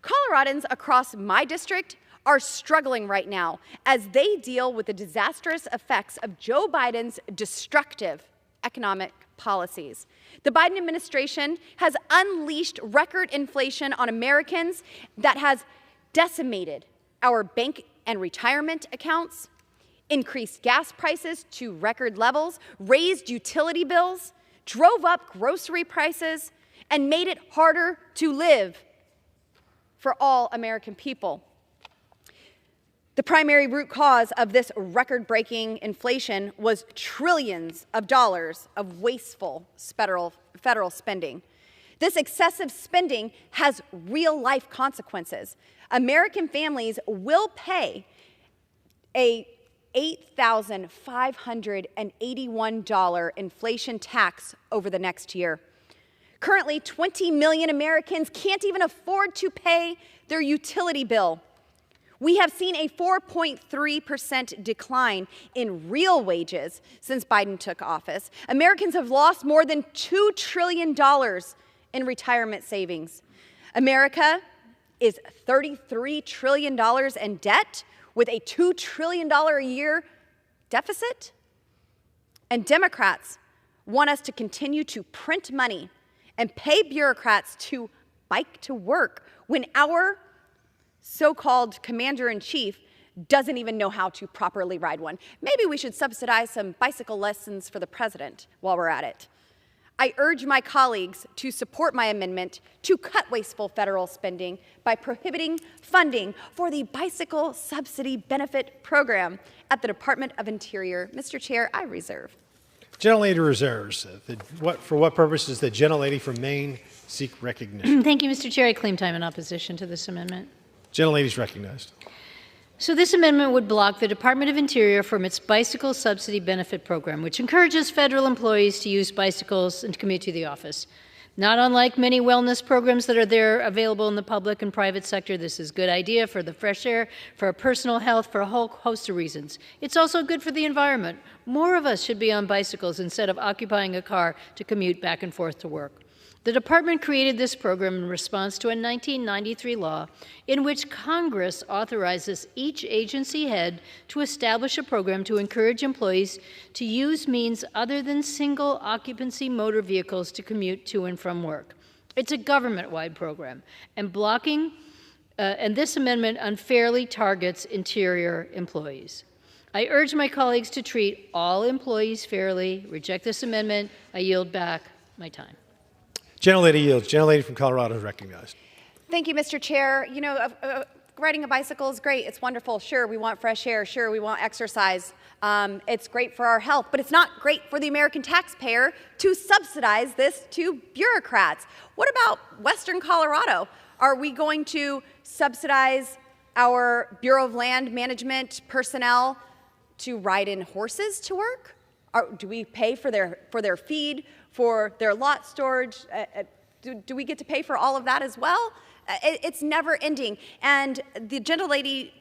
Coloradans across my district are struggling right now as they deal with the disastrous effects of Joe Biden's destructive economic policies. The Biden administration has unleashed record inflation on Americans that has decimated our bank and retirement accounts, increased gas prices to record levels, raised utility bills, drove up grocery prices, and made it harder to live for all American people. The primary root cause of this record-breaking inflation was trillions of dollars of wasteful federal spending. This excessive spending has real-life consequences. American families will pay a $8,581 inflation tax over the next year. Currently, 20 million Americans can't even afford to pay their utility bill. We have seen a 4.3% decline in real wages since Biden took office. Americans have lost more than $2 trillion in retirement savings. America is $33 trillion in debt with a $2 trillion a year deficit. And Democrats want us to continue to print money and pay bureaucrats to bike to work when our so-called commander-in-chief doesn't even know how to properly ride one. Maybe we should subsidize some bicycle lessons for the president while we're at it. I urge my colleagues to support my amendment to cut wasteful federal spending by prohibiting funding for the bicycle subsidy benefit program at the Department of Interior. Mr. Chair, I reserve. Gentlelady reserves. For what purpose does the gentlelady from Maine seek recognition? Thank you, Mr. Chair. I claim time in opposition to this amendment. Gentlelady is recognized. So this amendment would block the Department of Interior from its bicycle subsidy benefit program, which encourages federal employees to use bicycles and commute to the office. Not unlike many wellness programs that are there available in the public and private sector, this is a good idea for the fresh air, for our personal health, for a whole host of reasons. It's also good for the environment. More of us should be on bicycles instead of occupying a car to commute back and forth to work. The department created this program in response to a 1993 law in which Congress authorizes each agency head to establish a program to encourage employees to use means other than single occupancy motor vehicles to commute to and from work. It's a government-wide program, and this amendment unfairly targets Interior employees. I urge my colleagues to treat all employees fairly. Reject this amendment. I yield back my time. Gentlelady yields. Gentlelady from Colorado is recognized. Thank you, Mr. Chair. You know, riding a bicycle is great. It's wonderful. Sure, we want fresh air. Sure, we want exercise. It's great for our health, but it's not great for the American taxpayer to subsidize this to bureaucrats. What about Western Colorado? Are we going to subsidize our Bureau of Land Management personnel to ride in horses to work? Do we pay for their feed, for their lot storage? Do we get to pay for all of that as well? It's never ending. And the gentlelady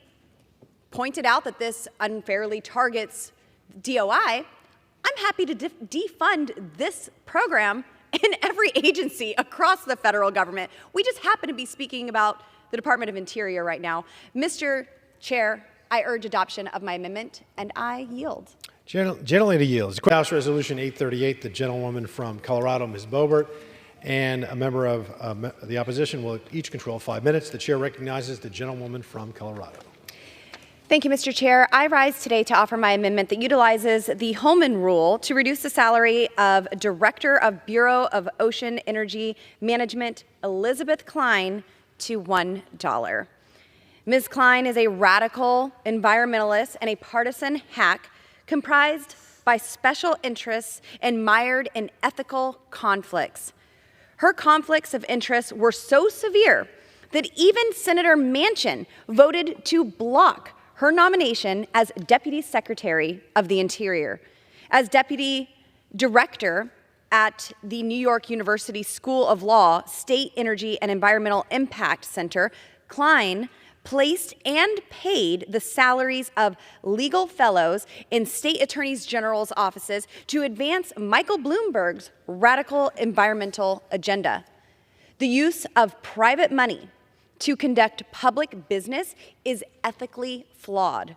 pointed out that this unfairly targets DOI. I'm happy to defund this program in every agency across the federal government. We just happen to be speaking about the Department of Interior right now. Mr. Chair, I urge adoption of my amendment, and I yield. Gentlelady yields. House Resolution 838, the gentlewoman from Colorado, Ms. Boebert, and a member of the opposition will each control 5 minutes. The chair recognizes the gentlewoman from Colorado. Thank you, Mr. Chair. I rise today to offer my amendment that utilizes the Holman Rule to reduce the salary of Director of Bureau of Ocean Energy Management, Elizabeth Klein, to $1. Ms. Klein is a radical environmentalist and a partisan hack comprised by special interests and mired in ethical conflicts. Her conflicts of interest were so severe that even Senator Manchin voted to block her nomination as Deputy Secretary of the Interior. As Deputy Director at the New York University School of Law State Energy and Environmental Impact Center, Klein placed and paid the salaries of legal fellows in state attorneys general's offices to advance Michael Bloomberg's radical environmental agenda. The use of private money to conduct public business is ethically flawed.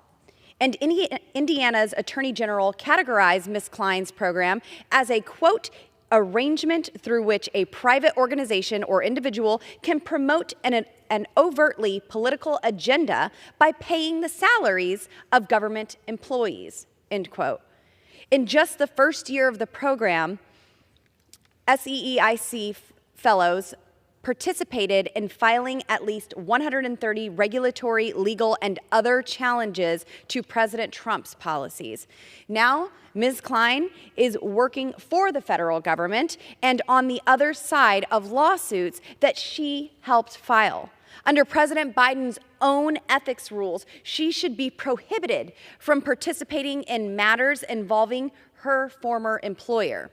And Indiana's Attorney General categorized Ms. Klein's program as a, quote, arrangement through which a private organization or individual can promote an overtly political agenda by paying the salaries of government employees, end quote. In just the first year of the program, SEEIC fellows participated in filing at least 130 regulatory, legal, and other challenges to President Trump's policies. Now, Ms. Klein is working for the federal government and on the other side of lawsuits that she helped file. Under President Biden's own ethics rules, she should be prohibited from participating in matters involving her former employer.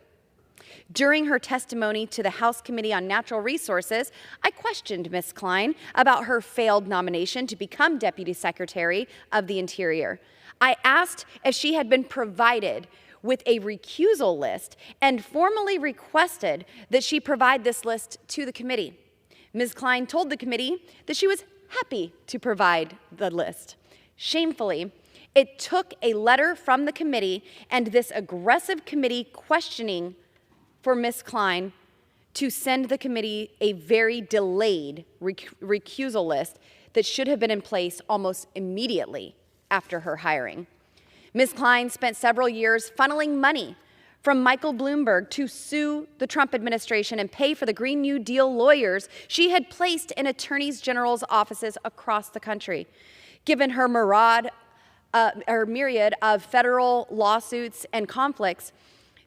During her testimony to the House Committee on Natural Resources, I questioned Ms. Klein about her failed nomination to become Deputy Secretary of the Interior. I asked if she had been provided with a recusal list and formally requested that she provide this list to the committee. Ms. Klein told the committee that she was happy to provide the list. Shamefully, it took a letter from the committee and this aggressive committee questioning for Ms. Klein to send the committee a very delayed recusal list that should have been in place almost immediately after her hiring. Ms. Klein spent several years funneling money from Michael Bloomberg to sue the Trump administration and pay for the Green New Deal lawyers she had placed in attorneys general's offices across the country. Given her myriad of federal lawsuits and conflicts,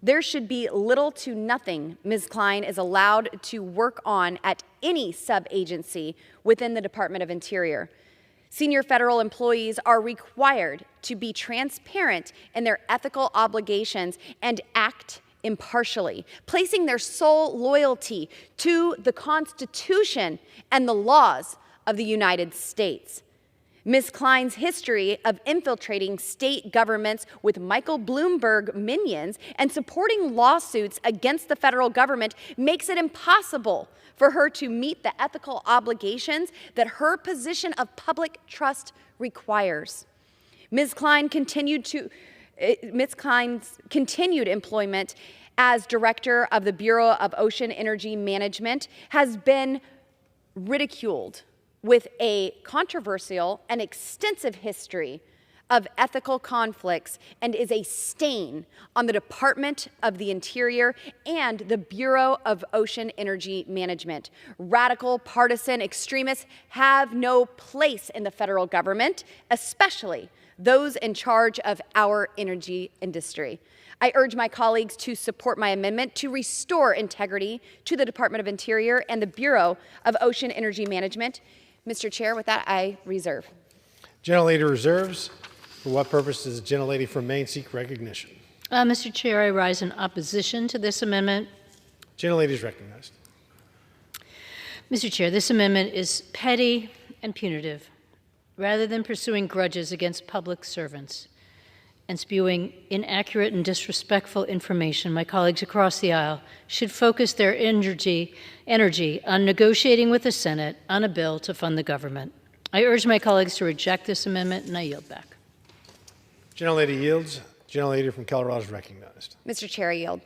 there should be little to nothing Ms. Klein is allowed to work on at any sub-agency within the Department of Interior. Senior federal employees are required to be transparent in their ethical obligations and act impartially, placing their sole loyalty to the Constitution and the laws of the United States. Ms. Klein's history of infiltrating state governments with Michael Bloomberg minions and supporting lawsuits against the federal government makes it impossible for her to meet the ethical obligations that her position of public trust requires. Ms. Klein's continued employment as director of the Bureau of Ocean Energy Management has been ridiculed with a controversial and extensive history of ethical conflicts and is a stain on the Department of the Interior and the Bureau of Ocean Energy Management. Radical partisan extremists have no place in the federal government, especially those in charge of our energy industry. I urge my colleagues to support my amendment to restore integrity to the Department of Interior and the Bureau of Ocean Energy Management. Mr. Chair, with that, I reserve. Gentlelady reserves. For what purpose does the gentlelady from Maine seek recognition? Mr. Chair, I rise in opposition to this amendment. Gentlelady is recognized. Mr. Chair, this amendment is petty and punitive. Rather than pursuing grudges against public servants and spewing inaccurate and disrespectful information, my colleagues across the aisle should focus their energy on negotiating with the Senate on a bill to fund the government. I urge my colleagues to reject this amendment, and I yield back. Gentlelady yields. Gentlelady from Colorado is recognized. Mr. Chair, I yield.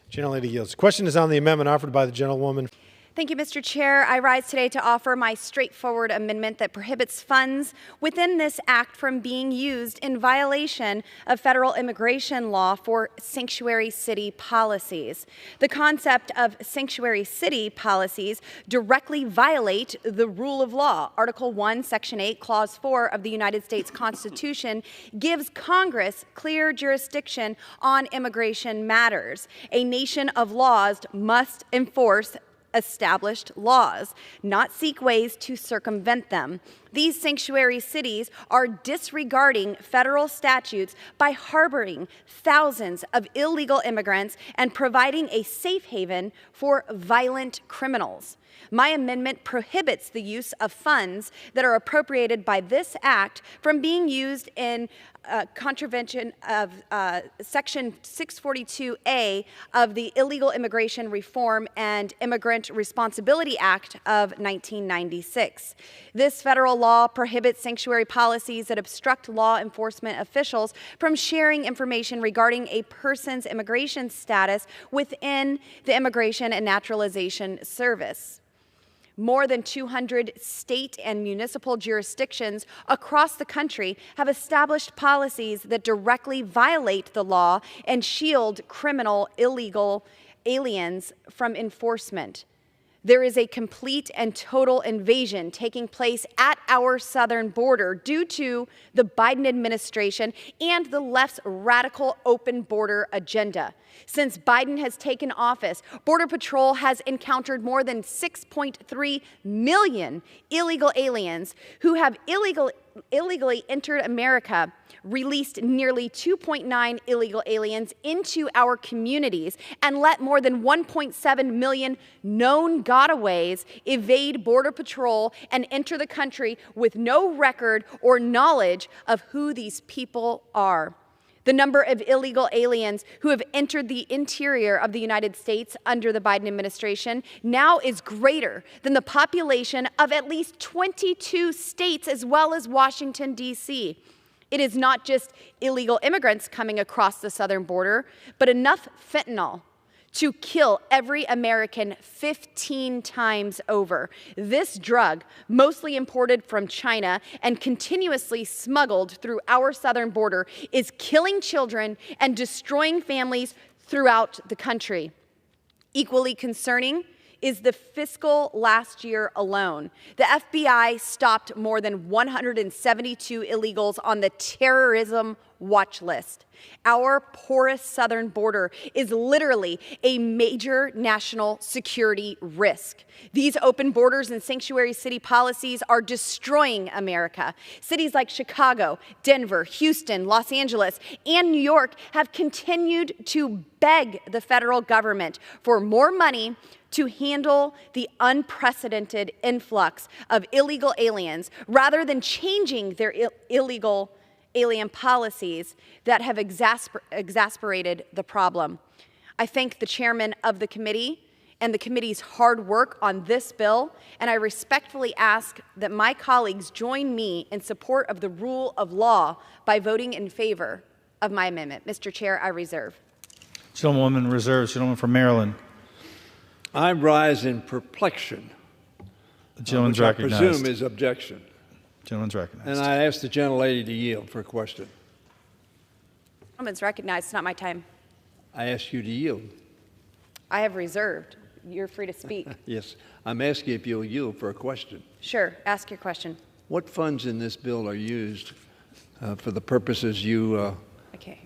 Gentlelady yields. The question is on the amendment offered by the gentlewoman. Thank you, Mr. Chair. I rise today to offer my straightforward amendment that prohibits funds within this act from being used in violation of federal immigration law for sanctuary city policies. The concept of sanctuary city policies directly violate the rule of law. Article 1, Section 8, Clause 4 of the United States Constitution gives Congress clear jurisdiction on immigration matters. A nation of laws must enforce established laws, not seek ways to circumvent them. These sanctuary cities are disregarding federal statutes by harboring thousands of illegal immigrants and providing a safe haven for violent criminals. My amendment prohibits the use of funds that are appropriated by this act from being used in contravention of Section 642A of the Illegal Immigration Reform and Immigrant Responsibility Act of 1996. This federal law prohibits sanctuary policies that obstruct law enforcement officials from sharing information regarding a person's immigration status within the Immigration and Naturalization Service. More than 200 state and municipal jurisdictions across the country have established policies that directly violate the law and shield criminal illegal aliens from enforcement. There is a complete and total invasion taking place at our southern border due to the Biden administration and the left's radical open border agenda. Since Biden has taken office, Border Patrol has encountered more than 6.3 million illegal aliens who have illegally entered America, released nearly 2.9 illegal aliens into our communities, and let more than 1.7 million known gotaways evade Border Patrol and enter the country with no record or knowledge of who these people are. The number of illegal aliens who have entered the interior of the United States under the Biden administration now is greater than the population of at least 22 states as well as Washington, D.C. It is not just illegal immigrants coming across the southern border, but enough fentanyl to kill every American 15 times over. This drug, mostly imported from China and continuously smuggled through our southern border, is killing children and destroying families throughout the country. Equally concerning is the fiscal last year alone. The FBI stopped more than 172 illegals on the terrorism watch list. Our porous southern border is literally a major national security risk. These open borders and sanctuary city policies are destroying America. Cities like Chicago, Denver, Houston, Los Angeles, and New York have continued to beg the federal government for more money to handle the unprecedented influx of illegal aliens rather than changing their illegal alien policies that have exasperated the problem. I thank the chairman of the committee and the committee's hard work on this bill, and I respectfully ask that my colleagues join me in support of the rule of law by voting in favor of my amendment. Mr. Chair, I reserve. Gentlewoman reserves. Gentleman from Maryland. I rise in perplexion, The gentleman's which I recognized. presume is objection. Gentleman's recognized. And I ask the gentlelady to yield for a question. Gentleman's recognized. It's not my time. I ask you to yield. I have reserved. You're free to speak. Yes, I'm asking if you'll yield for a question. Sure. Ask your question. What funds in this bill are used for the purposes you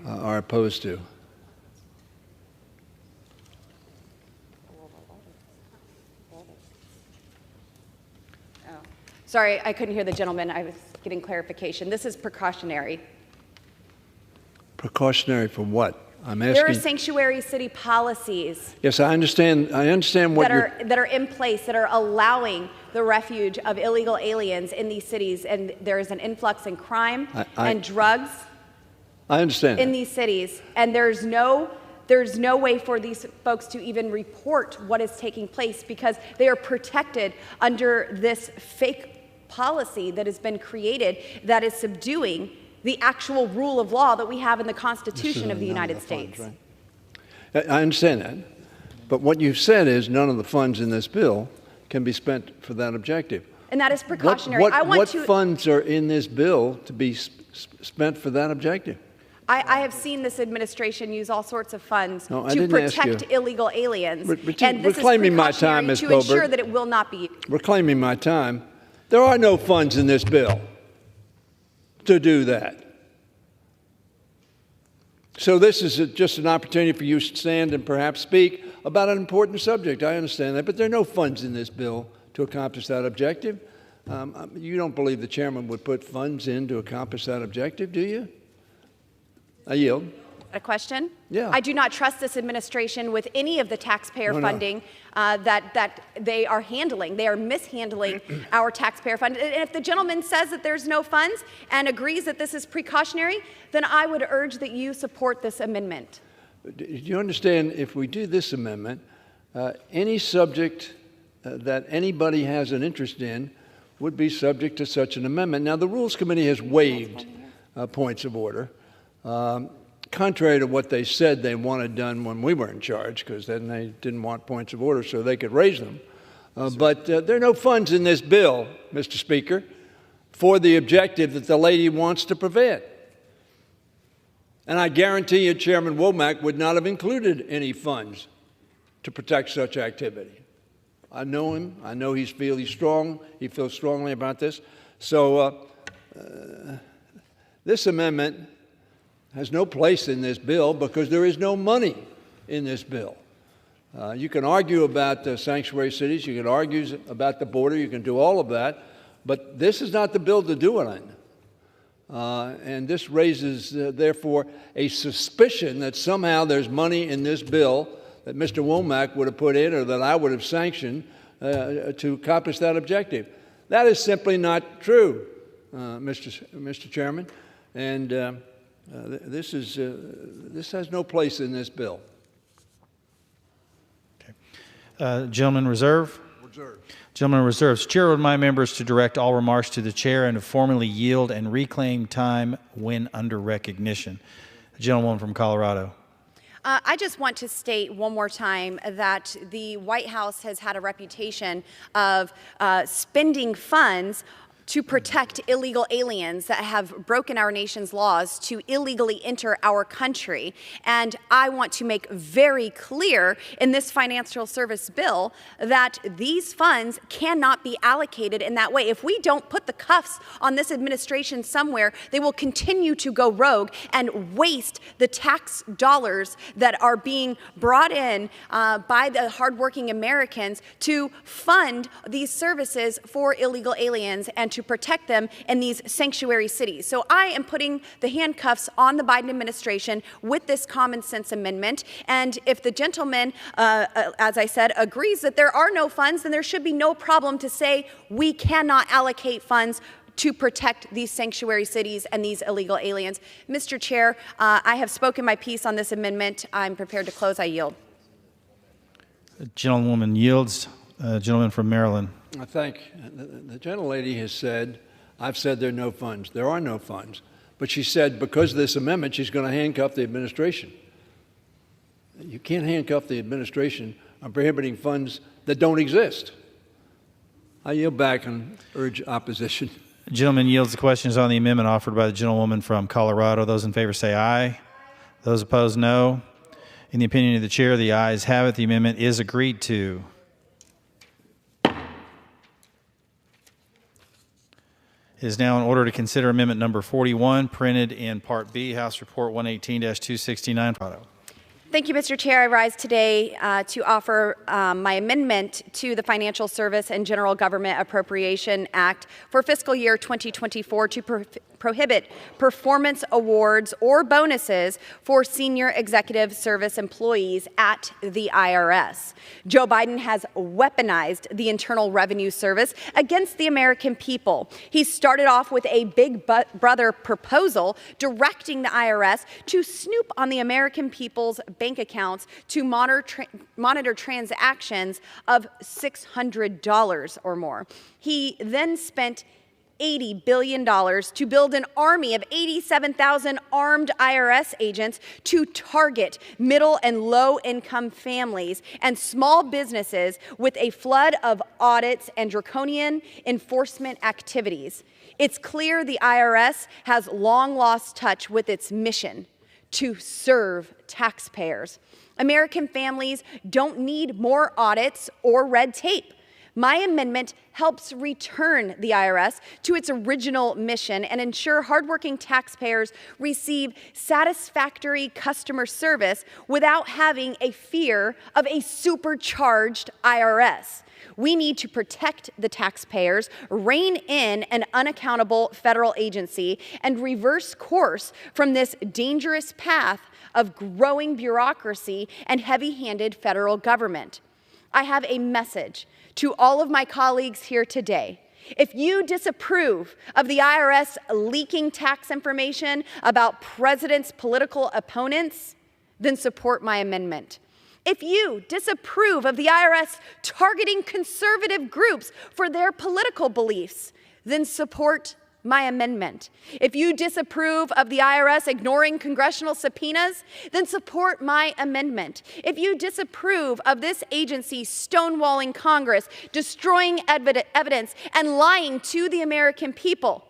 are opposed to? Sorry, I couldn't hear the gentleman. I was getting clarification. This is precautionary. Precautionary for what? I'm asking. There are sanctuary city policies Yes, I understand. I understand what that are in place that are allowing the refuge of illegal aliens in these cities, and there is an influx in crime and drugs I understand. in these cities, and there's no way for these folks to even report what is taking place because they are protected under this fake policy that has been created that is subduing the actual rule of law that we have in the Constitution of the United States. Right? I understand that. But what you've said is none of the funds in this bill can be spent for that objective. And that is precautionary. What funds are in this bill to be spent for that objective? I have seen this administration use all sorts of funds to didn't ask protect you. illegal aliens, and this is Reclaiming my time, precautionary Ms. to ensure Boebert. that it will not be. Reclaiming my time. There are no funds in this bill to do that. So this is just an opportunity for you to stand and perhaps speak about an important subject. I understand that, but there are no funds in this bill to accomplish that objective. You don't believe the chairman would put funds in to accomplish that objective, do you? I yield. A question? Yeah. I do not trust this administration with any of the taxpayer funding that they are handling. They are mishandling our taxpayer fund. And if the gentleman says that there's no funds and agrees that this is precautionary, then I would urge that you support this amendment. Do you understand, if we do this amendment, any subject that anybody has an interest in would be subject to such an amendment? Now, the Rules Committee has waived points of order. Contrary to what they said they wanted done when we were in charge, because then they didn't want points of order so they could raise them. But there are no funds in this bill, Mr. Speaker, for the objective that the lady wants to prevent. And I guarantee you Chairman Womack would not have included any funds to protect such activity. I know him. I know he feels strong. He feels strongly about this. So this amendment has no place in this bill because there is no money in this bill. You can argue about sanctuary cities, you can argue about the border, you can do all of that, but this is not the bill to do it on. And this raises, therefore, a suspicion that somehow there's money in this bill that Mr. Womack would have put in or that I would have sanctioned to accomplish that objective. That is simply not true, Mr. Chairman. And This has no place in this bill. Gentleman reserve? Reserve. Gentleman reserves. Chair would remind members to direct all remarks to the chair and to formally yield and reclaim time when under recognition. The gentlewoman from Colorado. I just want to state one more time that the White House has had a reputation of spending funds to protect illegal aliens that have broken our nation's laws to illegally enter our country. And I want to make very clear in this financial service bill that these funds cannot be allocated in that way. If we don't put the cuffs on this administration somewhere, they will continue to go rogue and waste the tax dollars that are being brought in by the hardworking Americans to fund these services for illegal aliens and to protect them in these sanctuary cities. So I am putting the handcuffs on the Biden administration with this common sense amendment. And if the gentleman, as I said, agrees that there are no funds, then there should be no problem to say we cannot allocate funds to protect these sanctuary cities and these illegal aliens. Mr. Chair, I have spoken my piece on this amendment. I'm prepared to close. I yield. The gentlewoman yields. Gentleman from Maryland. I think the gentlelady has said, I've said there are no funds. There are no funds. But she said because of this amendment, she's going to handcuff the administration. You can't handcuff the administration on prohibiting funds that don't exist. I yield back and urge opposition. The gentleman yields. The question is on the amendment offered by the gentlewoman from Colorado. Those in favor say aye. Those opposed, no. In the opinion of the chair, the ayes have it. The amendment is agreed to. It is now in order to consider amendment number 41, printed in Part B, House Report 118-269. Thank you, Mr. Chair. I rise today to offer my amendment to the Financial Service and General Government Appropriation Act for fiscal year 2024 to prohibit performance awards or bonuses for senior executive service employees at the IRS. Joe Biden has weaponized the Internal Revenue Service against the American people. He started off with a big brother proposal directing the IRS to snoop on the American people's bank accounts to monitor transactions of $600 or more. He then spent $80 billion to build an army of 87,000 armed IRS agents to target middle and low-income families and small businesses with a flood of audits and draconian enforcement activities. It's clear the IRS has long lost touch with its mission to serve taxpayers. American families don't need more audits or red tape. My amendment helps return the IRS to its original mission and ensure hardworking taxpayers receive satisfactory customer service without having a fear of a supercharged IRS. We need to protect the taxpayers, rein in an unaccountable federal agency, and reverse course from this dangerous path of growing bureaucracy and heavy-handed federal government. I have a message to all of my colleagues here today. If you disapprove of the IRS leaking tax information about president's political opponents, then support my amendment. If you disapprove of the IRS targeting conservative groups for their political beliefs, then support my amendment. If you disapprove of the IRS ignoring congressional subpoenas, then support my amendment. If you disapprove of this agency stonewalling Congress, destroying evidence, and lying to the American people,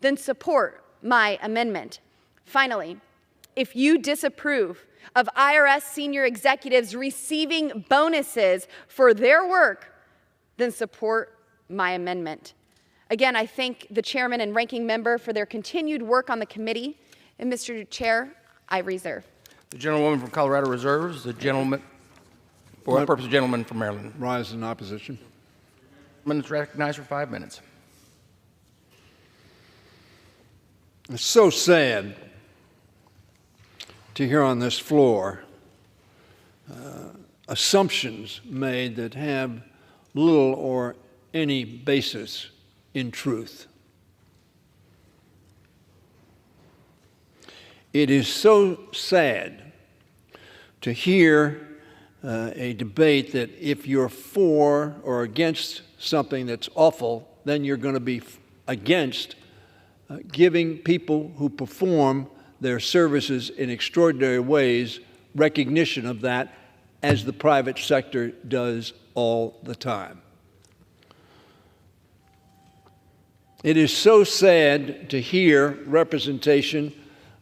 then support my amendment. Finally, if you disapprove of IRS senior executives receiving bonuses for their work, then support my amendment. Again, I thank the chairman and ranking member for their continued work on the committee. And Mr. Chair, I reserve. The gentlewoman from Colorado reserves. The gentleman, for what purpose, the gentleman from Maryland? Rise in opposition. Minutes recognized for 5 minutes. It's so sad to hear on this floor assumptions made that have little or any basis in truth. It is so sad to hear a debate that if you're for or against something that's awful, then you're going to be against giving people who perform their services in extraordinary ways recognition of that, as the private sector does all the time. It is so sad to hear representation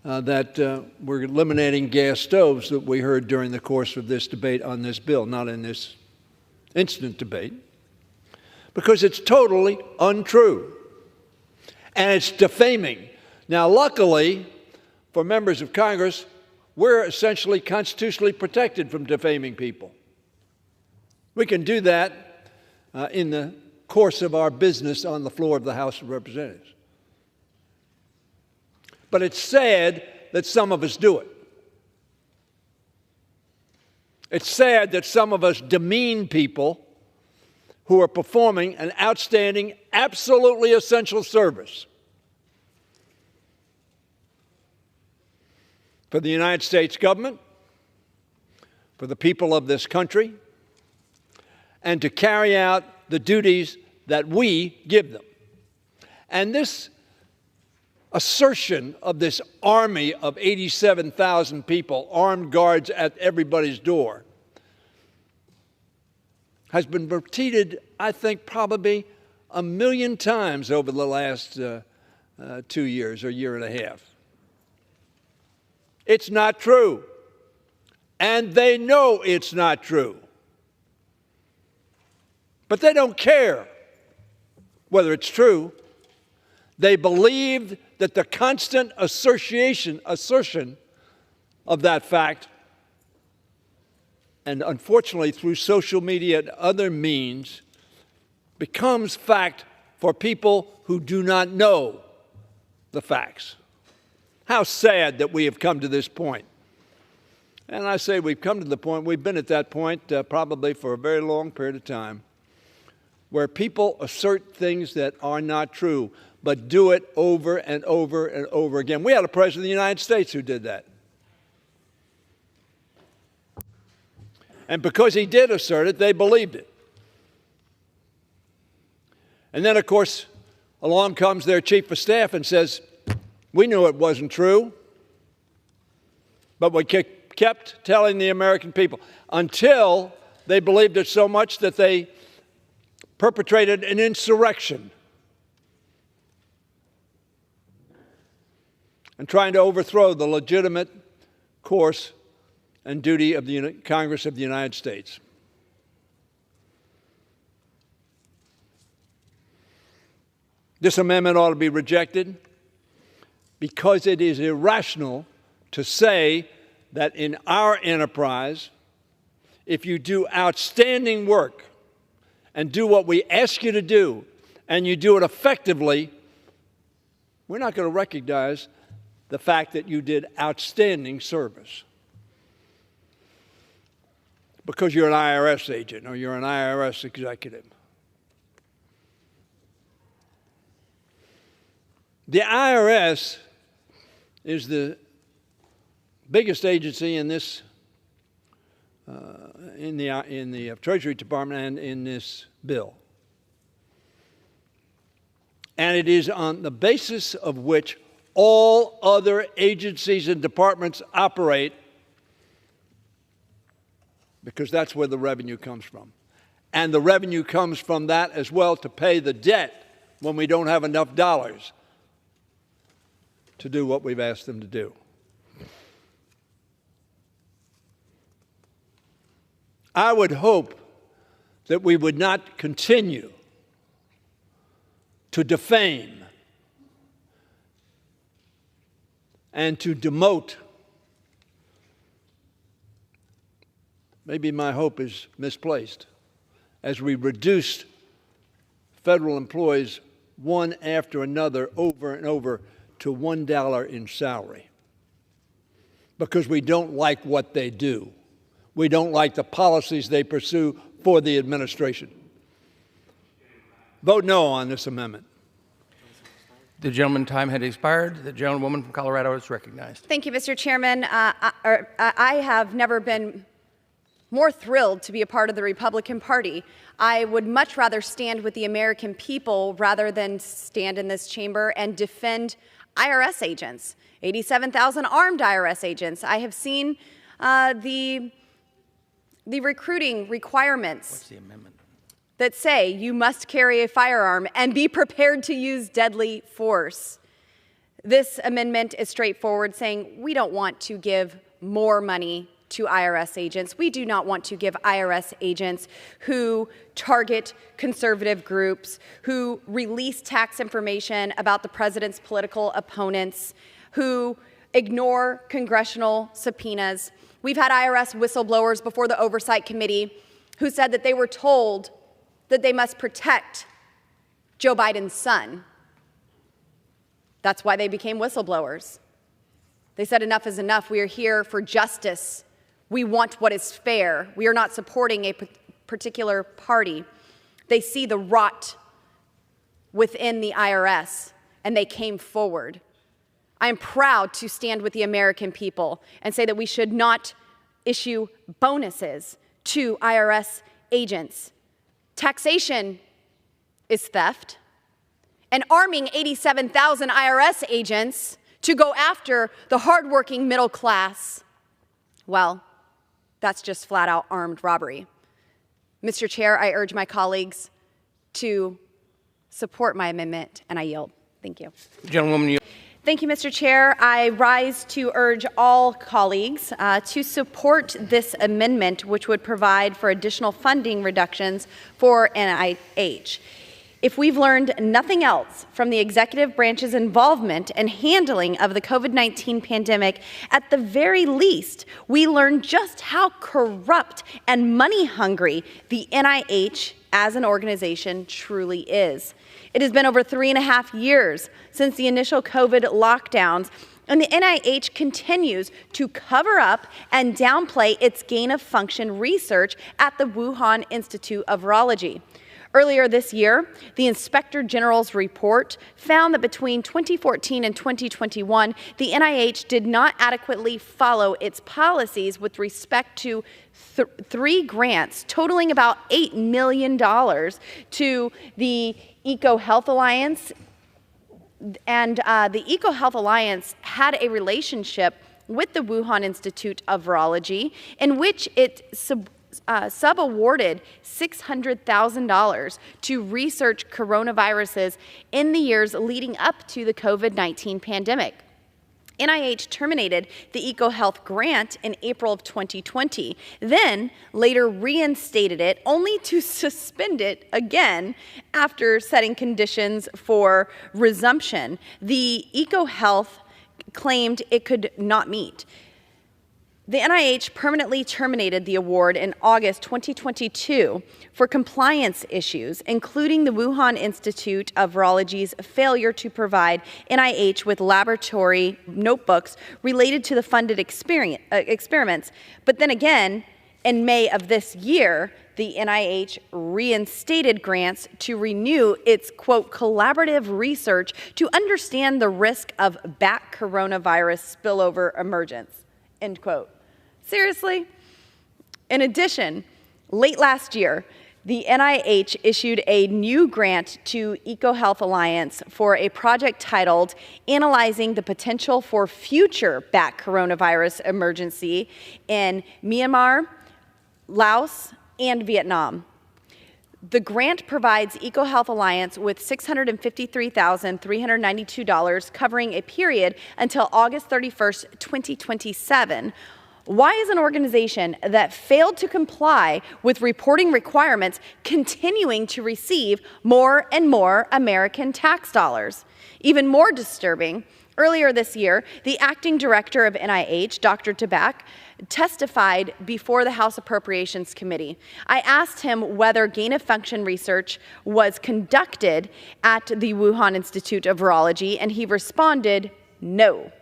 that we're eliminating gas stoves that we heard during the course of this debate on this bill, not in this instant debate, because it's totally untrue. And it's defaming. Now, luckily, for members of Congress, we're essentially constitutionally protected from defaming people. We can do that in the course of our business on the floor of the House of Representatives. But it's sad that some of us do it. It's sad that some of us demean people who are performing an outstanding, absolutely essential service for the United States government, for the people of this country, and to carry out the duties that we give them. And this assertion of this army of 87,000 people, armed guards at everybody's door, has been repeated, I think, probably 1 million times over the last 2 years or year and a half. It's not true. And they know it's not true. But they don't care whether it's true. They believe that the constant assertion of that fact, and unfortunately through social media and other means, becomes fact for people who do not know the facts. How sad that we have come to this point. And I say we've come to the point, we've been at that point probably for a very long period of time, where people assert things that are not true, but do it over and over and over again. We had a president of the United States who did that. And because he did assert it, they believed it. And then, of course, along comes their chief of staff and says, we knew it wasn't true, but we kept telling the American people until they believed it so much that they perpetrated an insurrection and trying to overthrow the legitimate course and duty of the Congress of the United States. This amendment ought to be rejected because it is irrational to say that in our enterprise, if you do outstanding work and do what we ask you to do, and you do it effectively, we're not going to recognize the fact that you did outstanding service because you're an IRS agent or you're an IRS executive. The IRS is the biggest agency in this, in the Treasury Department and in this bill. And it is on the basis of which all other agencies and departments operate, because that's where the revenue comes from. And the revenue comes from that as well to pay the debt when we don't have enough dollars to do what we've asked them to do. I would hope that we would not continue to defame and to demote. Maybe my hope is misplaced as we reduce federal employees one after another over and over to $1 in salary because we don't like what they do. We don't like the policies they pursue for the administration. Vote no on this amendment. The gentleman's time had expired. The gentlewoman from Colorado is recognized. Thank you, Mr. Chairman. I have never been more thrilled to be a part of the Republican Party. I would much rather stand with the American people rather than stand in this chamber and defend IRS agents, 87,000 armed IRS agents. I have seen the recruiting requirements. What's the amendment? That say you must carry a firearm and be prepared to use deadly force. This amendment is straightforward, saying we don't want to give more money to IRS agents. We do not want to give IRS agents who target conservative groups, who release tax information about the president's political opponents, who ignore congressional subpoenas. We've had IRS whistleblowers before the Oversight Committee who said that they were told that they must protect Joe Biden's son. That's why they became whistleblowers. They said enough is enough. We are here for justice. We want what is fair. We are not supporting a particular party. They see the rot within the IRS, and they came forward. I am proud to stand with the American people and say that we should not issue bonuses to IRS agents. Taxation is theft, and arming 87,000 IRS agents to go after the hardworking middle class, well, that's just flat-out armed robbery. Mr. Chair, I urge my colleagues to support my amendment, and I yield. Thank you. Gentlewoman, you. Thank you, Mr. Chair. I rise to urge all colleagues to support this amendment, which would provide for additional funding reductions for NIH. If we've learned nothing else from the executive branch's involvement and handling of the COVID-19 pandemic, at the very least, we learned just how corrupt and money-hungry the NIH as an organization truly is. It has been over 3.5 years since the initial COVID lockdowns, and the NIH continues to cover up and downplay its gain-of-function research at the Wuhan Institute of Virology. Earlier this year, the Inspector General's report found that between 2014 and 2021, the NIH did not adequately follow its policies with respect to three grants totaling about $8 million to the EcoHealth Alliance. And the EcoHealth Alliance had a relationship with the Wuhan Institute of Virology in which it sub-awarded $600,000 to research coronaviruses in the years leading up to the COVID-19 pandemic. NIH terminated the EcoHealth grant in April of 2020, then later reinstated it, only to suspend it again after setting conditions for resumption. The EcoHealth claimed it could not meet. The NIH permanently terminated the award in August 2022 for compliance issues, including the Wuhan Institute of Virology's failure to provide NIH with laboratory notebooks related to the funded experiments. But then again, in May of this year, the NIH reinstated grants to renew its, quote, collaborative research to understand the risk of bat coronavirus spillover emergence, end quote. Seriously? In addition, late last year, the NIH issued a new grant to EcoHealth Alliance for a project titled Analyzing the Potential for Future Bat Coronavirus Emergency in Myanmar, Laos, and Vietnam. The grant provides EcoHealth Alliance with $653,392 covering a period until August 31st, 2027. Why is an organization that failed to comply with reporting requirements continuing to receive more and more American tax dollars? Even more disturbing, earlier this year, the acting director of NIH, Dr. Tabak, testified before the House Appropriations Committee. I asked him whether gain-of-function research was conducted at the Wuhan Institute of Virology, and he responded, no.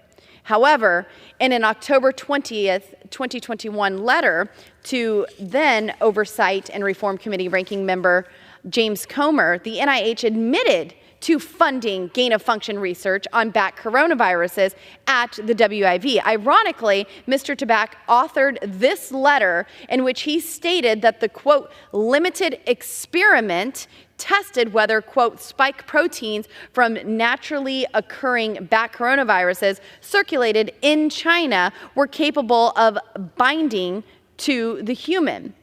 However, in an October 20th, 2021 letter to then Oversight and Reform Committee ranking member James Comer, the NIH admitted to funding gain-of-function research on bat coronaviruses at the WIV. Ironically, Mr. Tabak authored this letter in which he stated that the, quote, limited experiment tested whether, quote, spike proteins from naturally occurring bat coronaviruses circulated in China were capable of binding to the human.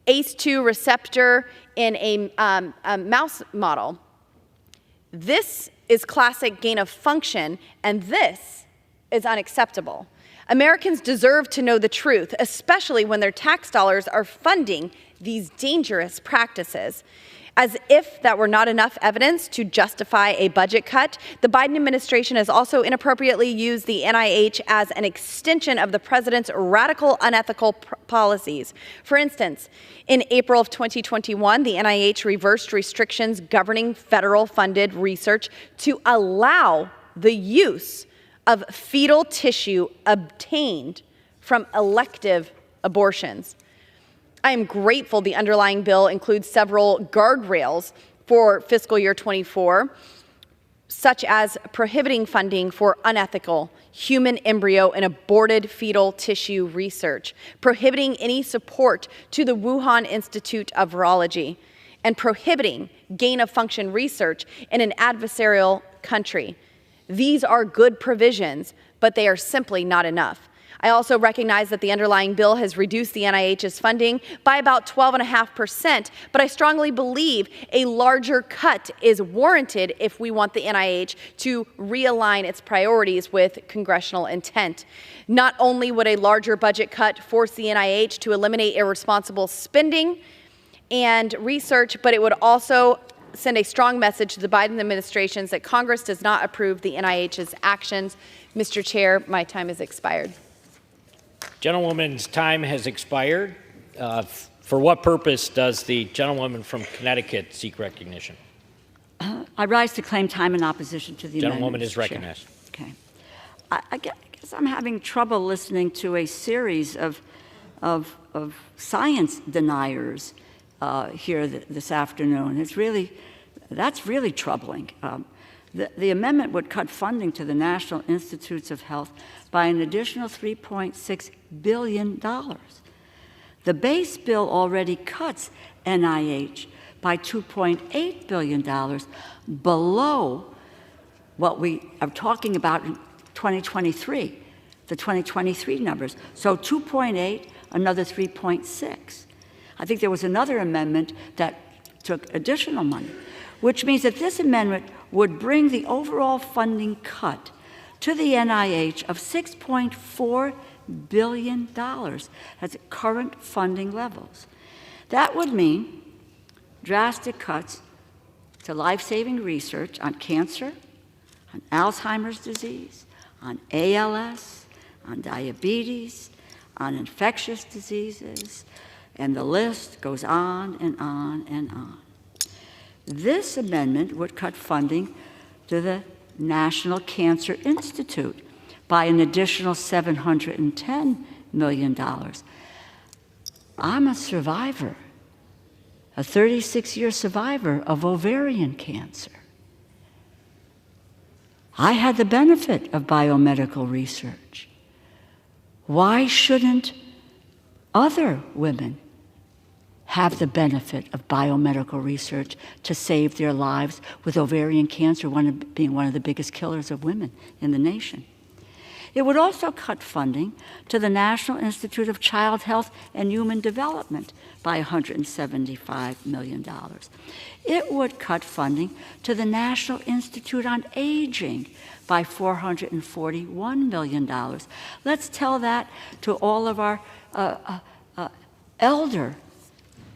ACE2 receptor in a mouse model. This is classic gain of function, and this is unacceptable. Americans deserve to know the truth, especially when their tax dollars are funding these dangerous practices. As if that were not enough evidence to justify a budget cut, the Biden administration has also inappropriately used the NIH as an extension of the president's radical, unethical policies. For instance, in April of 2021, the NIH reversed restrictions governing federal-funded research to allow the use of fetal tissue obtained from elective abortions. I am grateful the underlying bill includes several guardrails for fiscal year 24, such as prohibiting funding for unethical human embryo and aborted fetal tissue research, prohibiting any support to the Wuhan Institute of Virology, and prohibiting gain-of-function research in an adversarial country. These are good provisions, but they are simply not enough. I also recognize that the underlying bill has reduced the NIH's funding by about 12.5%, but I strongly believe a larger cut is warranted if we want the NIH to realign its priorities with congressional intent. Not only would a larger budget cut force the NIH to eliminate irresponsible spending and research, but it would also send a strong message to the Biden administration that Congress does not approve the NIH's actions. Mr. Chair, my time has expired. Gentlewoman's time has expired. For what purpose does the gentlewoman from Connecticut seek recognition? I rise to claim time in opposition to the amendment. Gentlewoman is recognized. Okay. I guess I'm having trouble listening to a series of science deniers here this afternoon. That's really troubling. The amendment would cut funding to the National Institutes of Health by an additional $3.6 billion. The base bill already cuts NIH by $2.8 billion below what we are talking about in 2023, the 2023 numbers. So 2.8, another 3.6. I think there was another amendment that took additional money, which means that this amendment would bring the overall funding cut to the NIH of $6.4 billion at current funding levels. That would mean drastic cuts to life-saving research on cancer, on Alzheimer's disease, on ALS, on diabetes, on infectious diseases, and the list goes on and on and on. This amendment would cut funding to the National Cancer Institute by an additional $710 million. I'm a survivor, a 36-year survivor of ovarian cancer. I had the benefit of biomedical research. Why shouldn't other women have the benefit of biomedical research to save their lives, with ovarian cancer being one of the biggest killers of women in the nation? It would also cut funding to the National Institute of Child Health and Human Development by $175 million. It would cut funding to the National Institute on Aging by $441 million. Let's tell that to all of our elder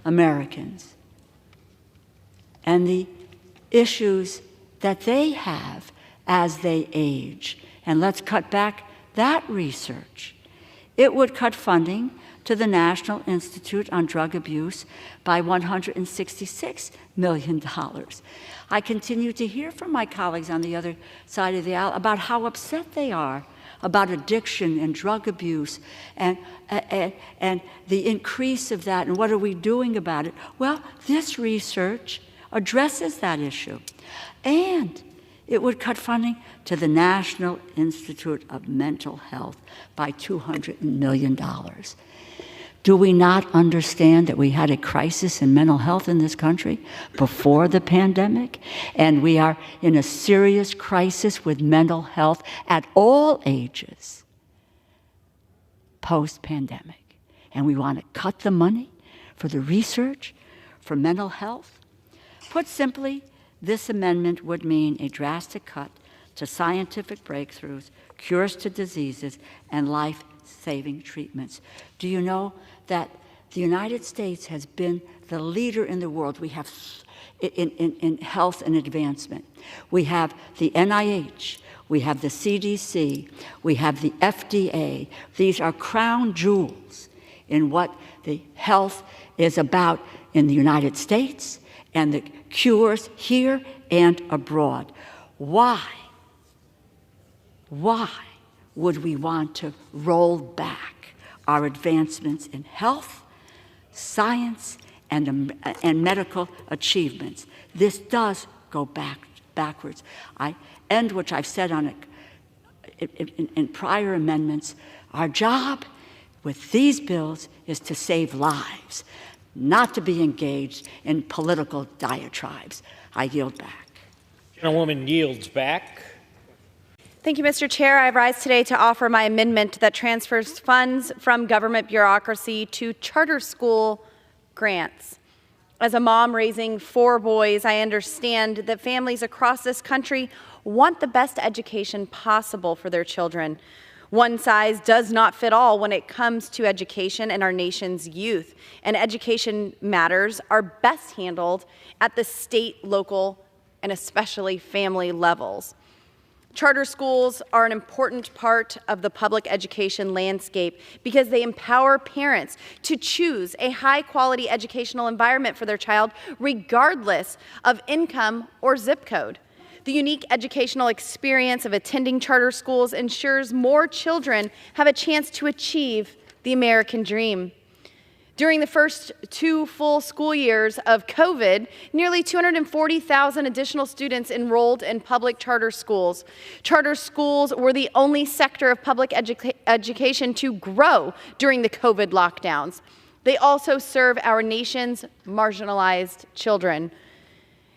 Americans and the issues that they have as they age. And let's cut back that research. It would cut funding to the National Institute on Drug Abuse by $166 million. I continue to hear from my colleagues on the other side of the aisle about how upset they are about addiction and drug abuse and the increase of that, and what are we doing about it? Well, this research addresses that issue. And it would cut funding to the National Institute of Mental Health by $200 million. Do we not understand that we had a crisis in mental health in this country before the pandemic? And we are in a serious crisis with mental health at all ages post-pandemic. And we want to cut the money for the research for mental health? Put simply, this amendment would mean a drastic cut to scientific breakthroughs, cures to diseases, and life-saving treatments. Do you know that the United States has been the leader in the world? We have in health and advancement. We have the NIH, we have the CDC, we have the FDA. These are crown jewels in what the health is about in the United States and the cures here and abroad. Why would we want to roll back our advancements in health, science, and medical achievements? This does go backwards. I end, which I've said on in prior amendments, our job with these bills is to save lives, not to be engaged in political diatribes. I yield back. Gentlewoman yields back. Thank you, Mr. Chair. I rise today to offer my amendment that transfers funds from government bureaucracy to charter school grants. As a mom raising 4 boys, I understand that families across this country want the best education possible for their children. One size does not fit all when it comes to education and our nation's youth, and education matters are best handled at the state, local, and especially family levels. Charter schools are an important part of the public education landscape because they empower parents to choose a high-quality educational environment for their child regardless of income or zip code. The unique educational experience of attending charter schools ensures more children have a chance to achieve the American dream. During the first 2 full school years of COVID, nearly 240,000 additional students enrolled in public charter schools. Charter schools were the only sector of public education to grow during the COVID lockdowns. They also serve our nation's marginalized children.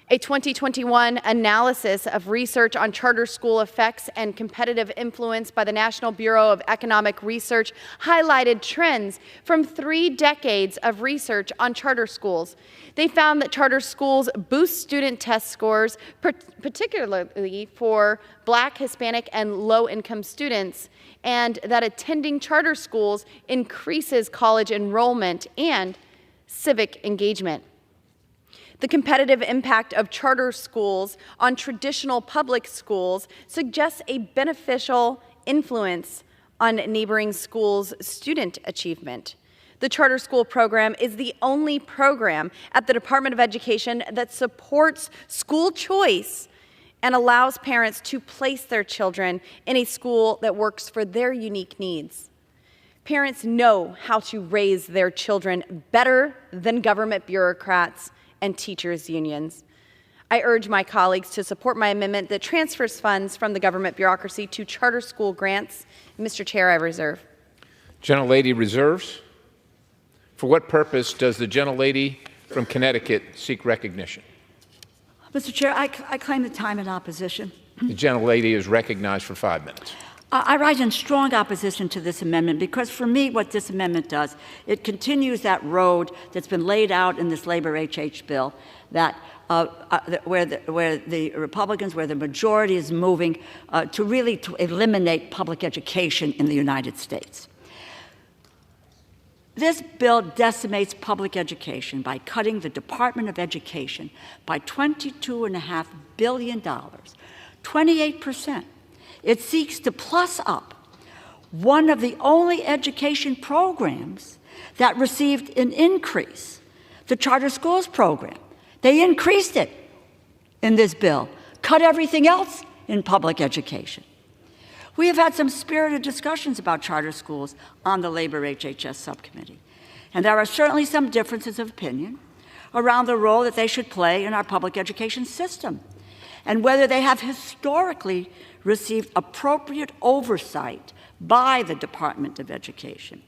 A 2021 analysis of research on charter school effects and competitive influence by the National Bureau of Economic Research highlighted trends from 3 decades of research on charter schools. They found that charter schools boost student test scores, particularly for Black, Hispanic, and low-income students, and that attending charter schools increases college enrollment and civic engagement. The competitive impact of charter schools on traditional public schools suggests a beneficial influence on neighboring schools' student achievement. The charter school program is the only program at the Department of Education that supports school choice and allows parents to place their children in a school that works for their unique needs. Parents know how to raise their children better than government bureaucrats and teachers' unions. I urge my colleagues to support my amendment that transfers funds from the government bureaucracy to charter school grants. Mr. Chair, I reserve. Gentlelady reserves. For what purpose does the gentlelady from Connecticut seek recognition? Mr. Chair, I claim the time in opposition. The gentlelady is recognized for 5 minutes. I rise in strong opposition to this amendment because for me what this amendment does, it continues that road that's been laid out in this labor HH bill that where the Republicans, where the majority is moving to eliminate public education in the United States. This bill decimates public education by cutting the Department of Education by $22.5 billion, 28%. It seeks to plus up one of the only education programs that received an increase, the charter schools program. They increased it in this bill, cut everything else in public education. We have had some spirited discussions about charter schools on the Labor HHS subcommittee, and there are certainly some differences of opinion around the role that they should play in our public education system and whether they have historically received appropriate oversight by the Department of Education.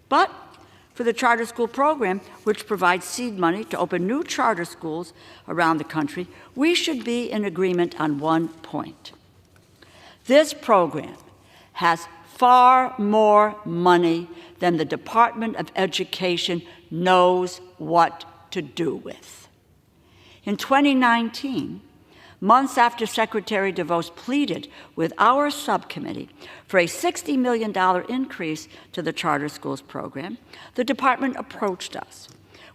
But for the charter school program, which provides seed money to open new charter schools around the country, we should be in agreement on one point. This program has far more money than the Department of Education knows what to do with. In 2019, months after Secretary DeVos pleaded with our subcommittee for a $60 million increase to the charter schools program, the department approached us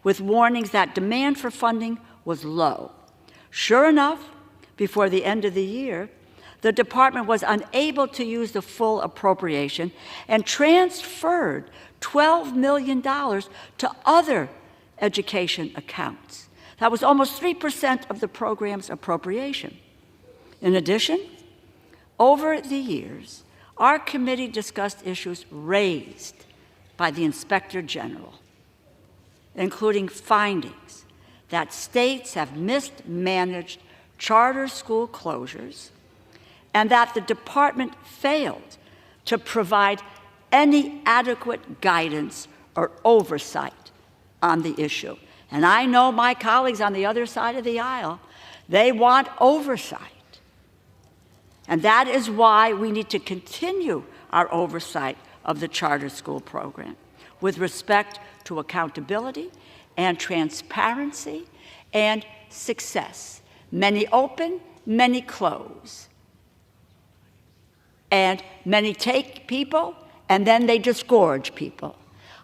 with warnings that demand for funding was low. Sure enough, before the end of the year, the department was unable to use the full appropriation and transferred $12 million to other education accounts. That was almost 3% of the program's appropriation. In addition, over the years, our committee discussed issues raised by the Inspector General, including findings that states have mismanaged charter school closures and that the department failed to provide any adequate guidance or oversight on the issue. And I know my colleagues on the other side of the aisle, they want oversight. And that is why we need to continue our oversight of the charter school program with respect to accountability and transparency and success. Many open, many close. And many take people, and then they disgorge people.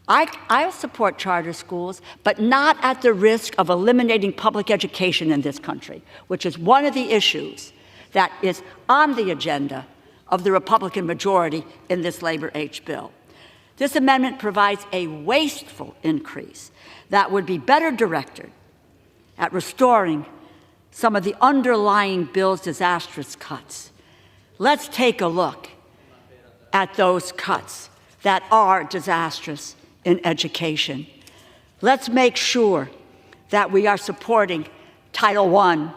I'll support charter schools, but not at the risk of eliminating public education in this country, which is one of the issues that is on the agenda of the Republican majority in this Labor H bill. This amendment provides a wasteful increase that would be better directed at restoring some of the underlying bill's disastrous cuts. Let's take a look at those cuts that are disastrous in education. Let's make sure that we are supporting Title I.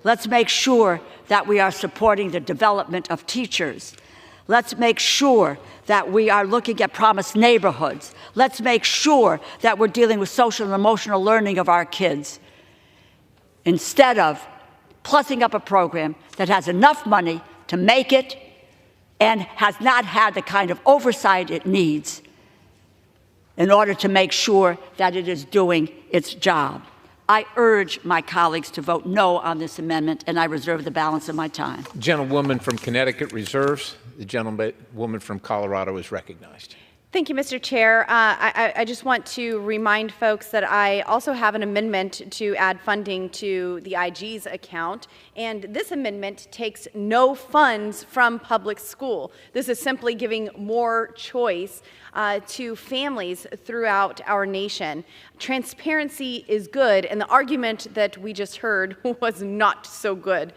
Let's make sure that we are supporting the development of teachers. Let's make sure that we are looking at promised neighborhoods. Let's make sure that we're dealing with social and emotional learning of our kids, instead of plussing up a program that has enough money to make it and has not had the kind of oversight it needs in order to make sure that it is doing its job. I urge my colleagues to vote no on this amendment, and I reserve the balance of my time. Gentlewoman from Connecticut reserves. The gentlewoman from Colorado is recognized. Thank you, Mr. Chair. I just want to remind folks that I also have an amendment to add funding to the IG's account, and this amendment takes no funds from public school. This is simply giving more choice to families throughout our nation. Transparency is good, and the argument that we just heard was not so good.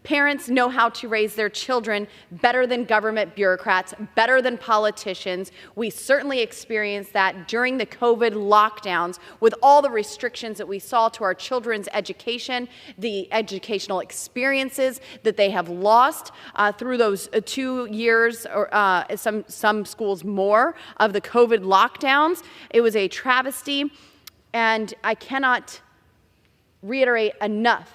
Parents know how to raise their children better than government bureaucrats, better than politicians. We certainly experienced that during the COVID lockdowns with all the restrictions that we saw to our children's education, the educational experiences that they have lost through those 2 years, or some schools more, of the COVID lockdowns. It was a travesty, and I cannot reiterate enough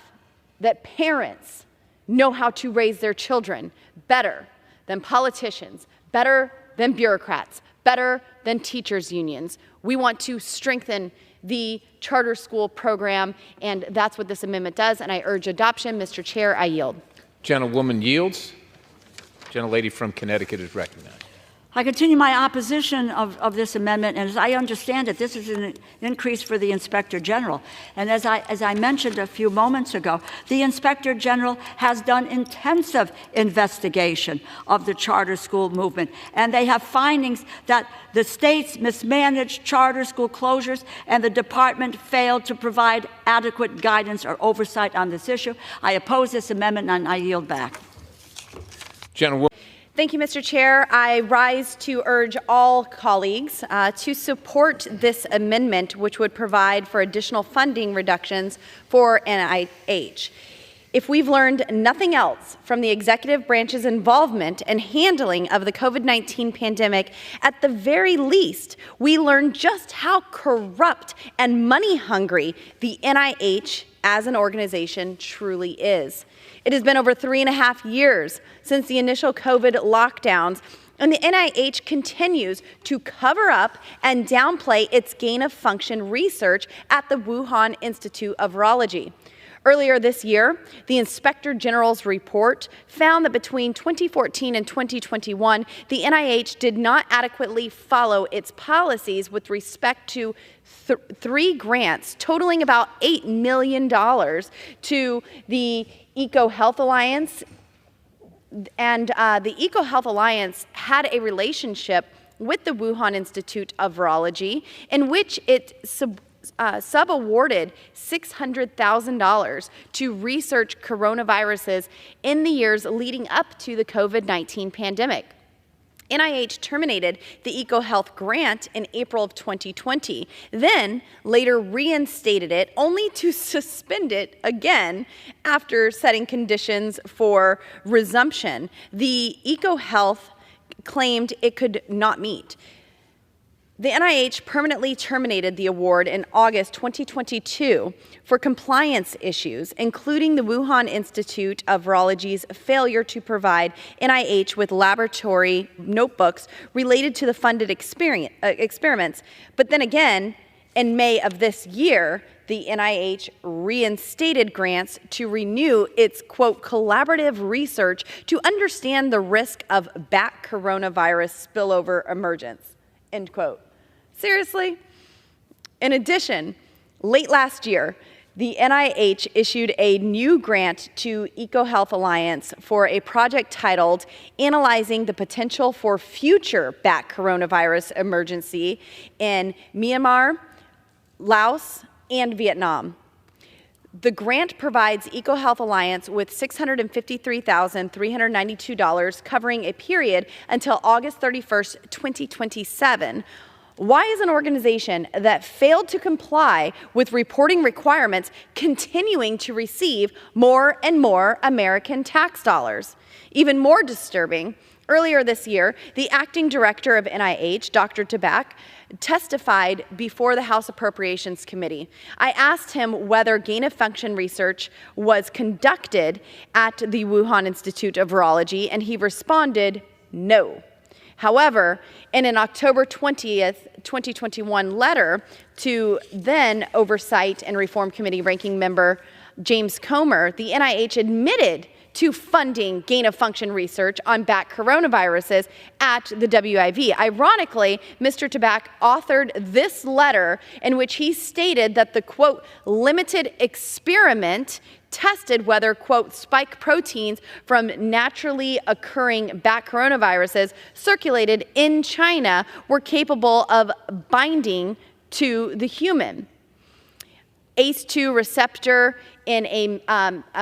that parents know how to raise their children better than politicians, better than bureaucrats, better than teachers' unions. We want to strengthen the charter school program, and that's what this amendment does, and I urge adoption. Mr. Chair, I yield. Gentlewoman yields. Gentlelady from Connecticut is recognized. I continue my opposition of this amendment, and as I understand it, this is an increase for the Inspector General. And as I mentioned a few moments ago, the Inspector General has done intensive investigation of the charter school movement, and they have findings that the states mismanaged charter school closures and the department failed to provide adequate guidance or oversight on this issue. I oppose this amendment, and I yield back. Gentlewoman. Thank you, Mr. Chair. I rise to urge all colleagues to support this amendment, which would provide for additional funding reductions for NIH. If we've learned nothing else from the executive branch's involvement and handling of the COVID-19 pandemic, at the very least, we learned just how corrupt and money-hungry the NIH as an organization truly is. It has been over 3.5 years since the initial COVID lockdowns, and the NIH continues to cover up and downplay its gain-of-function research at the Wuhan Institute of Virology. Earlier this year, the Inspector General's report found that between 2014 and 2021, the NIH did not adequately follow its policies with respect to three grants totaling about $8 million to the EcoHealth Alliance. And the EcoHealth Alliance had a relationship with the Wuhan Institute of Virology in which it sub-awarded $600,000 to research coronaviruses in the years leading up to the COVID-19 pandemic. NIH terminated the EcoHealth grant in April of 2020, then later reinstated it, only to suspend it again after setting conditions for resumption. The EcoHealth claimed it could not meet. The NIH permanently terminated the award in August 2022 for compliance issues, including the Wuhan Institute of Virology's failure to provide NIH with laboratory notebooks related to the funded experiments. But then again, in May of this year, the NIH reinstated grants to renew its, quote, collaborative research to understand the risk of bat coronavirus spillover emergence, end quote. Seriously? In addition, late last year, the NIH issued a new grant to EcoHealth Alliance for a project titled Analyzing the Potential for Future Bat Coronavirus Emergency in Myanmar, Laos, and Vietnam. The grant provides EcoHealth Alliance with $653,392 covering a period until August 31st, 2027. Why is an organization that failed to comply with reporting requirements continuing to receive more and more American tax dollars? Even more disturbing, earlier this year, the acting director of NIH, Dr. Tabak, testified before the House Appropriations Committee. I asked him whether gain-of-function research was conducted at the Wuhan Institute of Virology, and he responded, no. However, in an October 20th, 2021 letter to then Oversight and Reform Committee ranking member James Comer, the NIH admitted to funding gain-of-function research on bat coronaviruses at the WIV. Ironically, Mr. Tabak authored this letter in which he stated that the, quote, limited experiment tested whether, quote, spike proteins from naturally occurring bat coronaviruses circulated in China were capable of binding to the human. ACE2 receptor in a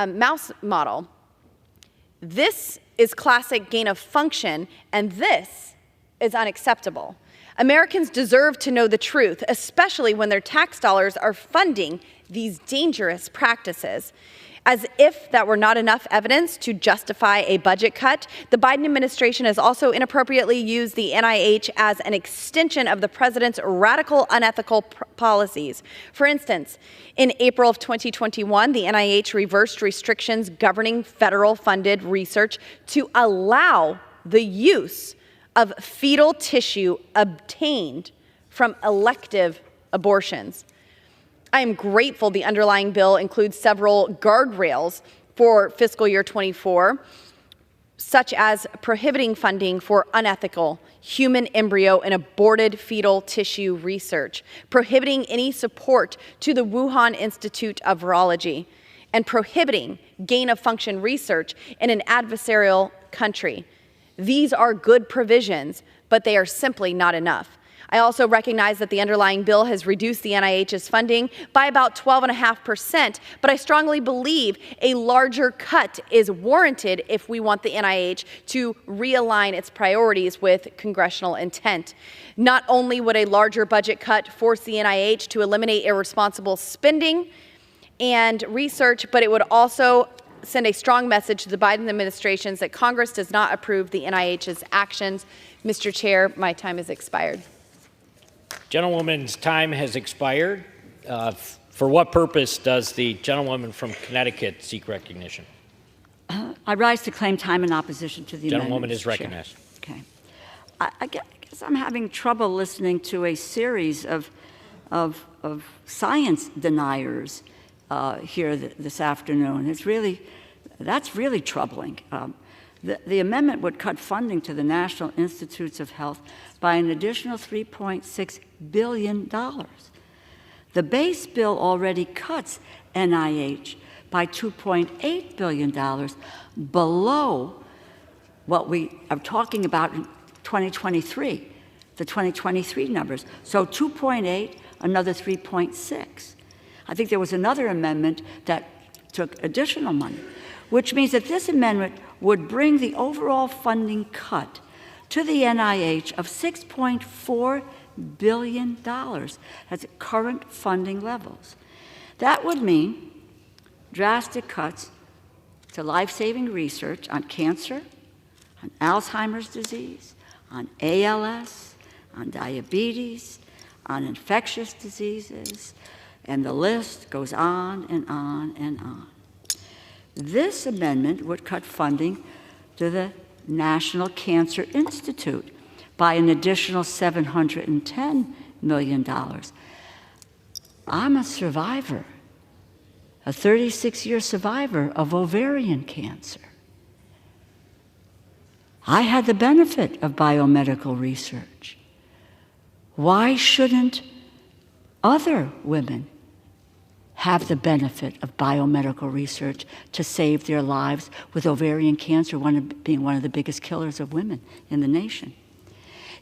mouse model. This is classic gain of function, and this is unacceptable. Americans deserve to know the truth, especially when their tax dollars are funding these dangerous practices. As if that were not enough evidence to justify a budget cut, the Biden administration has also inappropriately used the NIH as an extension of the president's radical, unethical policies. For instance, in April of 2021, the NIH reversed restrictions governing federal-funded research to allow the use of fetal tissue obtained from elective abortions. I am grateful the underlying bill includes several guardrails for fiscal year 24, such as prohibiting funding for unethical human embryo and aborted fetal tissue research, prohibiting any support to the Wuhan Institute of Virology, and prohibiting gain-of-function research in an adversarial country. These are good provisions, but they are simply not enough. I also recognize that the underlying bill has reduced the NIH's funding by about 12.5%, but I strongly believe a larger cut is warranted if we want the NIH to realign its priorities with congressional intent. Not only would a larger budget cut force the NIH to eliminate irresponsible spending and research, but it would also send a strong message to the Biden administration that Congress does not approve the NIH's actions. Mr. Chair, my time has expired. Gentlewoman's time has expired. For what purpose does the gentlewoman from Connecticut seek recognition? I rise to claim time in opposition to the amendment. Gentlewoman is recognized. Okay. I guess I'm having trouble listening to a series of science deniers here this afternoon. That's really troubling. The amendment would cut funding to the National Institutes of Health by an additional $3.6 billion. The base bill already cuts NIH by $2.8 billion below what we are talking about in 2023, the 2023 numbers. So 2.8, another 3.6. I think there was another amendment that took additional money, which means that this amendment would bring the overall funding cut to the NIH of $6.4 billion at current funding levels. That would mean drastic cuts to life-saving research on cancer, on Alzheimer's disease, on ALS, on diabetes, on infectious diseases, and the list goes on and on and on. This amendment would cut funding to the National Cancer Institute by an additional $710 million. I'm a survivor, a 36-year survivor of ovarian cancer. I had the benefit of biomedical research. Why shouldn't other women have the benefit of biomedical research to save their lives, with ovarian cancer being one of the biggest killers of women in the nation?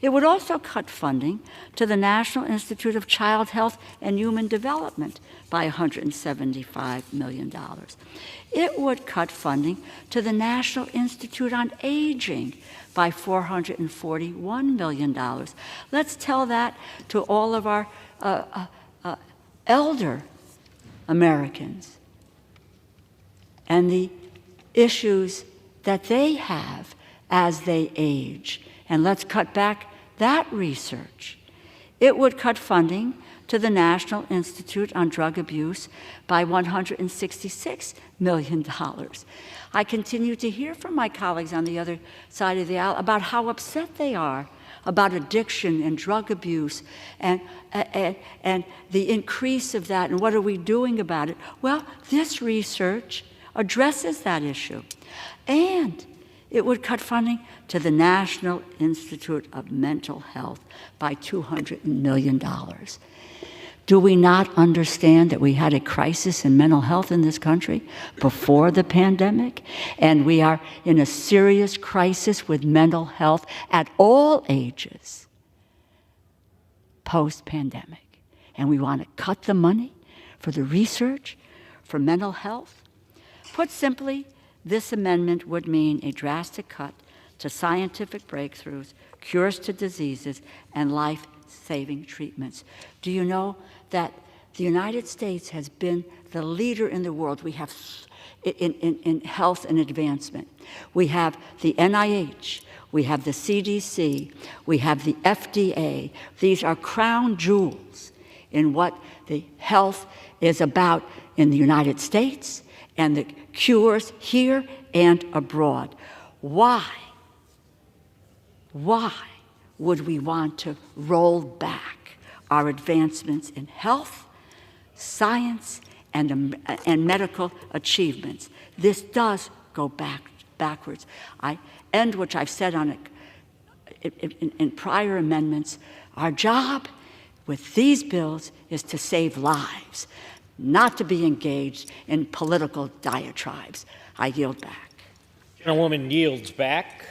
It would also cut funding to the National Institute of Child Health and Human Development by $175 million. It would cut funding to the National Institute on Aging by $441 million. Let's tell that to all of our elder Americans and the issues that they have as they age. And let's cut back that research. It would cut funding to the National Institute on Drug Abuse by $166 million. I continue to hear from my colleagues on the other side of the aisle about how upset they are about addiction and drug abuse and the increase of that, and what are we doing about it? Well, this research addresses that issue. And it would cut funding to the National Institute of Mental Health by $200 million. Do we not understand that we had a crisis in mental health in this country before the pandemic? And we are in a serious crisis with mental health at all ages post-pandemic. And we want to cut the money for the research for mental health? Put simply, this amendment would mean a drastic cut to scientific breakthroughs, cures to diseases, and life-saving treatments. Do you know that the United States has been the leader in the world? We have in health and advancement. We have the NIH, we have the CDC, we have the FDA. These are crown jewels in what the health is about in the United States and the cures here and abroad. Why would we want to roll back our advancements in health, science, and medical achievements? This does go backwards. I end, which I've said on in prior amendments, our job with these bills is to save lives, not to be engaged in political diatribes. I yield back. Gentlewoman yields back.